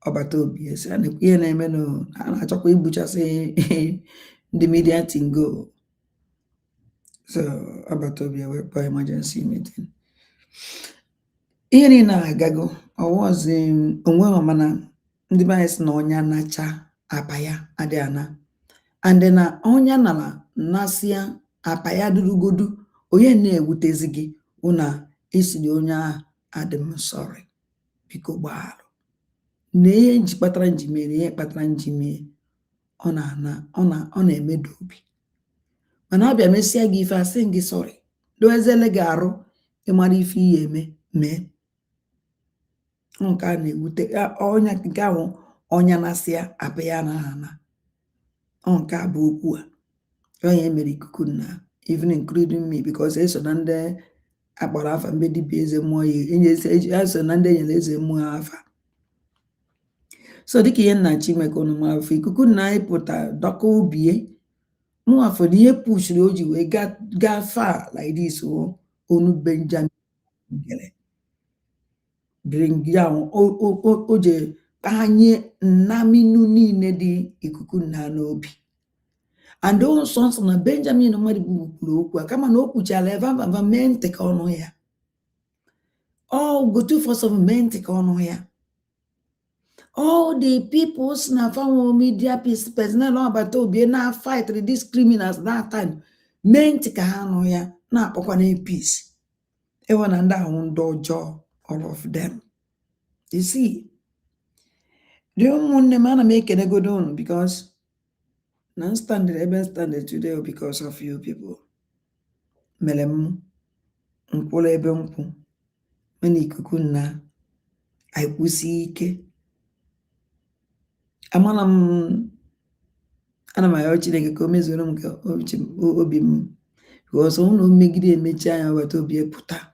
ọbata obi esi a na-ekwu ihe na-eme na a na-achọkwa igbuchasị ndị media tingo. So ọbata obi wee kpọọ emergency meeting. ihe niile agago ọwọzi onwe ha, mana ndị be anyị sị na ọnya nacha apa ya adị ana, and na ọnya nala nasịa apa ya durugodu onye na-ewutezi gị ụna isiri onye ahụ adị m sọrị, biko gbaarụ na ihe nji kpatara njimie na ihe kpatara njimie ọ na-emedo obi, mana ọ bịa mesịa gị ife asị gị sọrị doezele gị arụ ịmara ife ihe eme mee. Nke a na-ewute ọnya nke ahụ ọnya nasịa apa ya na ana. Nke a bụ okwu a onye mere ikuku nna, even including me, because eso na ndị akpọrọ afa mbe dibịa eze mmụọ ya eso na ndị enyere eze mmụọ afa. So dịka ihe nna Chimeke unu mafọ ikuku nna anyị pụta dọka obie mụafọ na ihe pushiri o ji wee gaa far like this onu Benjamin gere bring down o je kpanye nnaminu niile dị ikuku nna n'obi. And nsọ na Benjamin mmadụ kwuru okwu a kama na o kwuchala eva mee ntị ka ọnụ ya, ọ gotu for some mee ntị ka ọnụ ya. All the people na family media personnel agbata obi na fight these criminals that time mee ntị ka ha nụ ya na-akpọkwa na peace. Ewe na ndị ahụ ndị ọjọọ, all of them. You see, the ụmụnne m ana m ekenegodo unu because na standard ebe standard today because of you people. Mere m nkwụrụ ebe nkwụ mana ikuku nna anyị kwụsị ike. Amana m ana m ayọ Chineke ka o mezuoro m ka obi m, because unu megide emechi anya weta obi pụta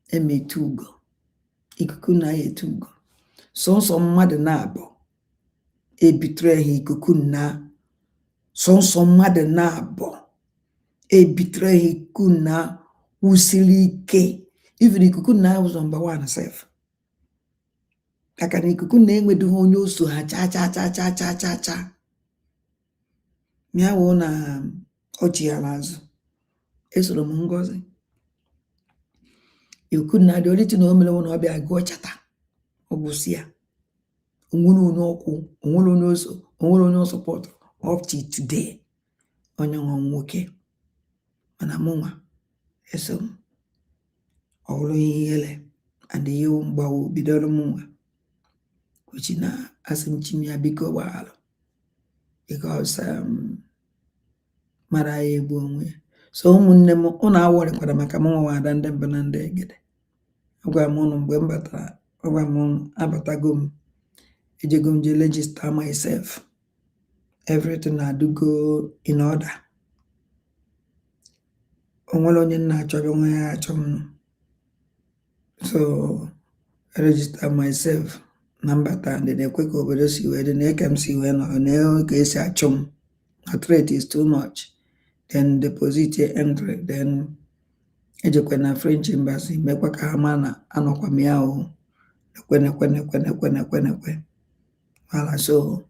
emetu ugo ikuku na ya etu ugo sọnsọ mmadụ na-abụ ebitere ha ikuku na sọnsọ mmadụ na-abụ ebitere ha ikuku na wusiri ike. Even ikuku na ụzọ number 1 sef aka na ikuku na enwedughị onye oso ha cha miawo na ọchị ya n'azụ esoro m ngozi ikuku na dị oliti na o mere na ọbịa gụọ chata ọgwụsị ya onwere onye ọkwụ, onwere onye oso, onwere onye sọpọtụ up to today. Onye nwa nwoke mana mụnwa eso m ọhụrụ ihe ihere and ihe mgbawo bidoro mụnwa kuchi na asị m chimia biko gbaghalụ because mara ya egbu onwe. So ụmụnne m ụnụ awọrịkwara maka m nwa ada ndị mbụ na ndị egede. Agwa m ụnụ mgbe m batara, agwa m ụnụ abatago m ejego m je register myself, everything na-adugo in order. Onwere onye na-achọbe nwa ya achọ m, so register myself na mbata ndị na-ekwe ka obodo si wee dị na eke m si wee nọ na ka esi achọ m na threat is too much, then deposit entry, then ejekwe na French embassy mekwa ka ha ma na anọkwa m ya o ekwenekwe wala. So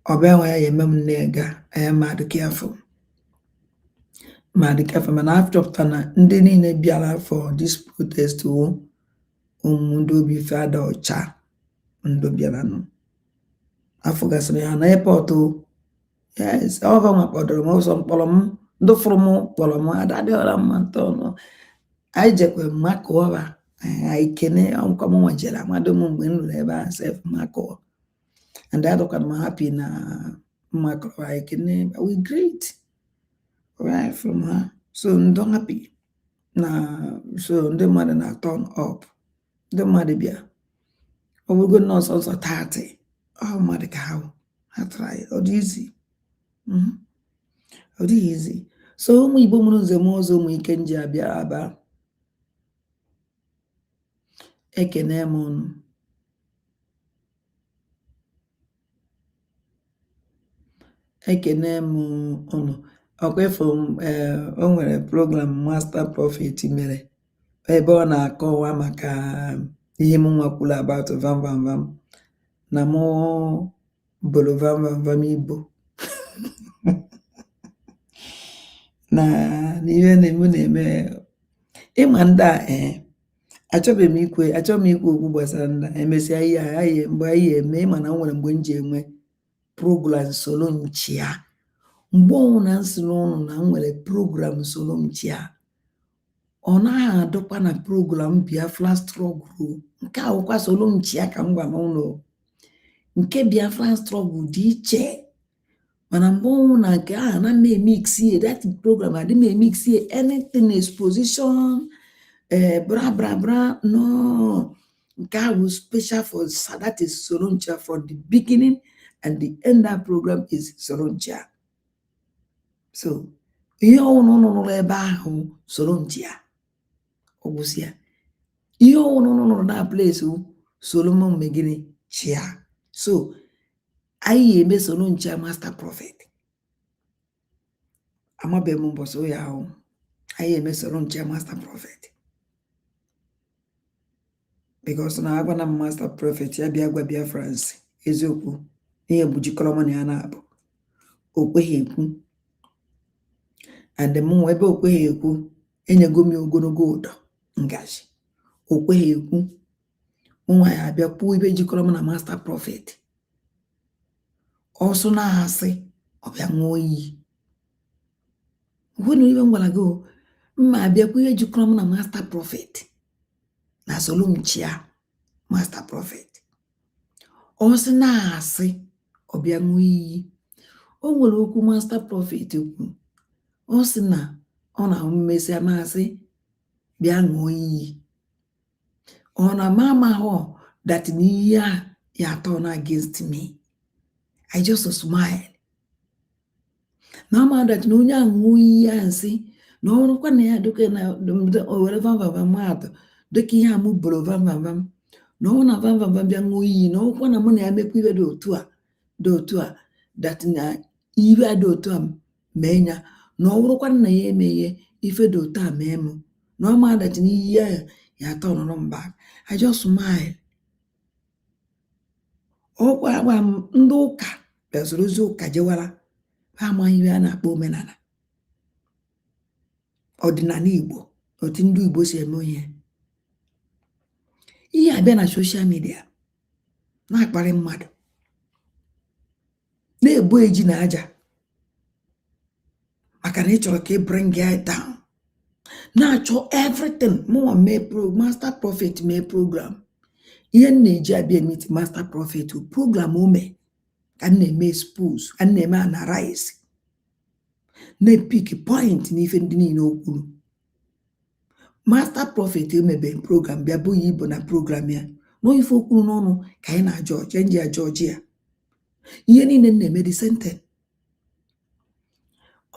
ọbịa nwa ya eme m na-ega mmadụ careful mana after na ndị niile bịara for this protest ụmụ ndị obi fada ọcha ndị bịara nụ afọ gasịrị ha na airport. Yes, ọba nwa kpọdoro m ụzọ mkpọrọ m ndị fụrụ m kpọrọ m adadị ọra mma ntọnụ anyị jekwe mmakụ ọba anyị kene ọnkwa m nwejere amadụ m mgbe m rụrụ ebe a sef makụọ and adọkwana m happy na mmakụrụ anyị kene we great right from her. So ndo happy na so ndị mmadụ na turn up, ndị mmadụ bịa ọ bụgo nọọsụ ọzọ 30 mmadụ ka ha try ọ dị easy. Ọ dịghị izi. So ụmụ Igbo mụrụ nze m ọzọ ụmụ ike nji abịa aba ekene m unu. Ekene m unu. Ọkwa ifo o nwere program Master Prophet mere ebe ọ na-akọwa maka ihe m nwakwuru about vam na mụ bolo vam Igbo na ihe na-eme ịma ndị a achọghị m ikwu okwu gbasara ndị a emesịa ihe mgbe anyị eme ịma na nwere mgbe m ji enwe program solo nchịa mgbe ọnwụ na nsị n'ụlọ na nwere program solo nchịa ọ naghị adọkwa na program Biafra struggle nke akwụkwa solo nchịa ka m gwa n'ụlọ nke Biafra struggle dị iche mana mgbe ọnwụ na nke ahụ na m emix ye that program adị m emix ye anything exposition bra bra bra no nke ahụ special for that is solo nchịa from the beginning and the end of program is solo nchịa. So ihe ọnwụrụ nụrụ ebe ahụ solo nchịa ọgwụsịa ihe ọnwụrụ nụrụ na place Solomon megịnị chia. So anyị eme solo nchịa master prophet amabe m mbọsị ya ahụ anyị eme solo nchịa master prophet because na agwa na master prophet ya bịa gwa Biafra nsị eziokwu ihe bujikọrọ mụ na ya na-abụ okweghị ekwu and mụ ebe okweghị ekwu enyego m ogologo ụdọ ngaji okweghị ekwu nwa ya abịa kwuo ibe jikọrọ mụ na master prophet ọsọ na-asị ọbịa ṅụọ iyi nwere ibe ngwara gị mma abịa kwuo ihe jikọrọ mụ na master prophet na solo nchịa master prophet ọsị na-asị ọbịa ṅụọ iyi. O nwere okwu master prophet okwu ọ sị na ọ na mmesịa masị bịa ṅụọ iyi ọ na amahụ that n'iyi a ya turn against me. I just smile na ama that na onye aṅụ iyi ya nsị na ọrụkwa na ya dịka na owere vamvamvam mmadụ dịka ihe amụ boro vamvamvam na ọ na vamvamvam bịa ṅụọ iyi na ọkwa na mụ na ya mekwa ibe dị otu a that na ibe dị otu a mee ya na ọ bụrụkwa na ya emeghe ife dị otu a mee mụ na ọ ma that na iyi ya atọ nọrọ mba. I just smile. Ọkwa agba m ndị ụka bịazụrụ ozi ụka jewara ha amaghị ihe a na-akpọ omenala ọdịnala Igbo otu ndị Igbo si eme ihe abịa na soshal midia na-akparị mmadụ na-ebo eji na aja maka na ị chọrọ ka ị bring ya down na-achọ everything mụnwa mee master prophet mee program ihe m na-eji abịa emiti master prophet program ome ka m na-eme expose ka m na-eme analyze na-epik point n'ife ndị niile o kwuru. Master prophet emebe program bịa bụghị ibo na program ya n'ife o kwuru n'ọnụ ka anyị na-ajọji nji ajọji ya ihe niile m na-eme the same thing.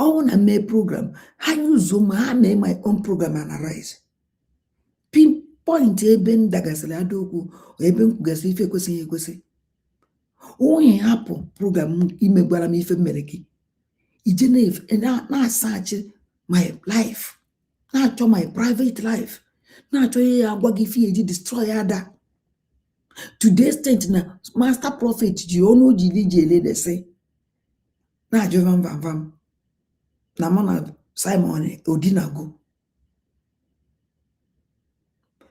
Ọwụ na mee program ha yuzo ma ha mee my own program analyze pinpoint ebe m dagasịrị ada okwu ebe m kwugasịrị ife ekwesịghị ekwesị onye hapụ program imegwara m ife mere gị ije na-asachi my life na-achọ my private life na-achọ ihe ya agwa gị ife eji destroy ada to the extent na master prophet ji ọnụ ojiri ji eledesị na-ajụ vamvamvam na mụ na Simon Odinago.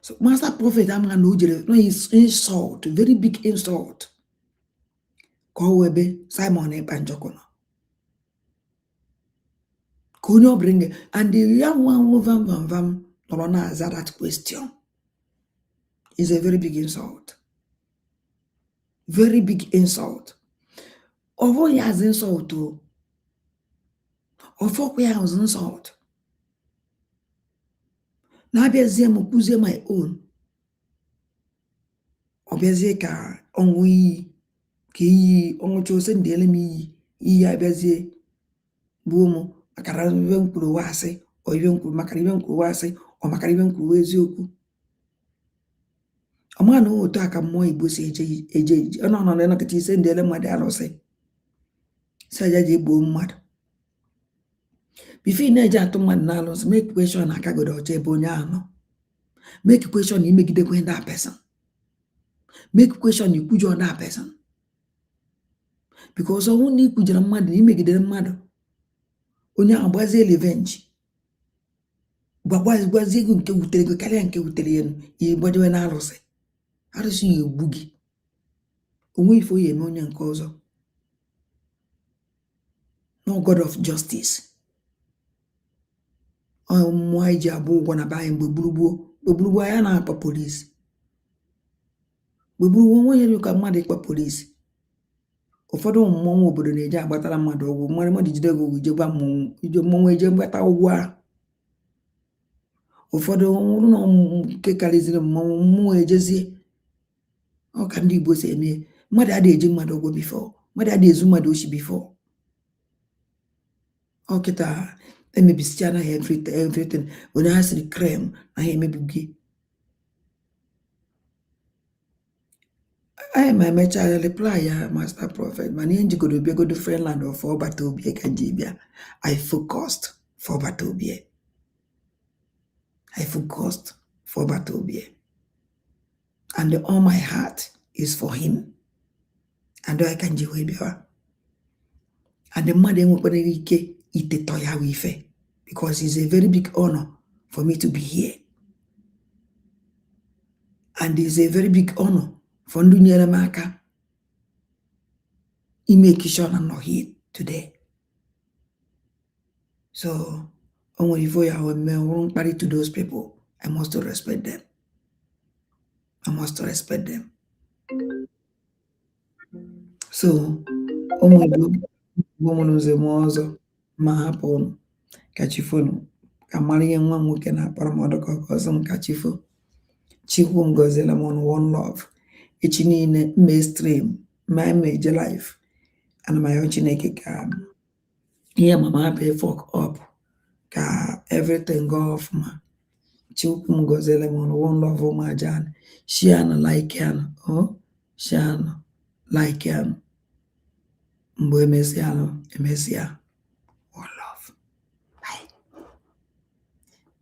So master prophet amga na o jere no insult, very big insult ka o webe Simon Ebanjoko no ka onye ọ bringe and the young one who vam nọrọ na-aza that question is a very big insult, very big insult. Ọvọ ya as insult o ọfọkwa ya as insult na-abịazie m kwuzie my own ọbịazie ka ọṅụ iyi ka iyi ọṅụcha ose ndị ele m iyi abịazie gbuo m makara ibe mkwuru wasị ọ ibe mkwuru makara ibe mkwuru wasị ọ makara ibe mkwuru eziokwu ọma na otu aka mmụọ Igbo si eje ọnọ na-enọkịta ise ndị ele mmadụ alụsị si aja ji egbuo mmadụ bifo ị na-eji atụ mmadụ na-alụsị make question na akagodo ọcha ebe onye ahụ nọ make question na imegidekwe that person make question na ikwujọ that person because ọnwụ na ikwujere mmadụ na imegidere mmadụ onye ahụ gbazie revenge gwazi ego nke wutere ego karịa nke wutere elu ihe gbajewe na arụsị ya egbu gị onwe ife oyi eme onye nke ọzọ. No God of justice. Mmụọ anyị ji abụ ụgwọ na be anyị mgbe gburugburu anyị na-akpa polisi mgbe gburugburu onwe nyere ka mmadụ ịkpa polisi. Ụfọdụ mmọnwụ obodo na-eje agbatara mmadụ ọgwụ mmadụ jide ego ije gwa mmọnwụ eje mgbata ụgwọ a. Ụfọdụ nwụrụ na nke karịziri mmụọ ejezie ọ ka ndị Igbo si eme. Mmadụ adịghị eji mmadụ ụgwọ bifo, mmadụ adịghị ezu mmadụ ochi bifo. Ọ kịta emebisicha anaghị everything onye ha siri krem na ha emebighị. anyị ma emecha reply ya Master Prophet mana ihe njigodo bịagodo Friendland of ọbata obie ka nji bịa. I focused for ọbata obie. I focused for ọbata obie. And all my heart is for him. And I can ji wee bịawa. And the mmadụ enwekwara ike itetọ ya ife because it's a very big honor for me to be here. And it's a very big honor for ndị nyere m aka make sure I'm not here today. So, onwe ivo ya me won't party to those people. I must respect them. I must respect them. So, onwe woman ze mozo ma hapon kachifonu kamari ihe nwa nwoke na akparamodo ka ọzọ m kachifo. Chukwu ngozila m on one love. Echi niile mainstream my major life and my own Chineke ka here mama pay fuck up ka everything go off ma. Chukwu ngozila m on one love ma jan shiana like yan shiana like yan mgbe emesịa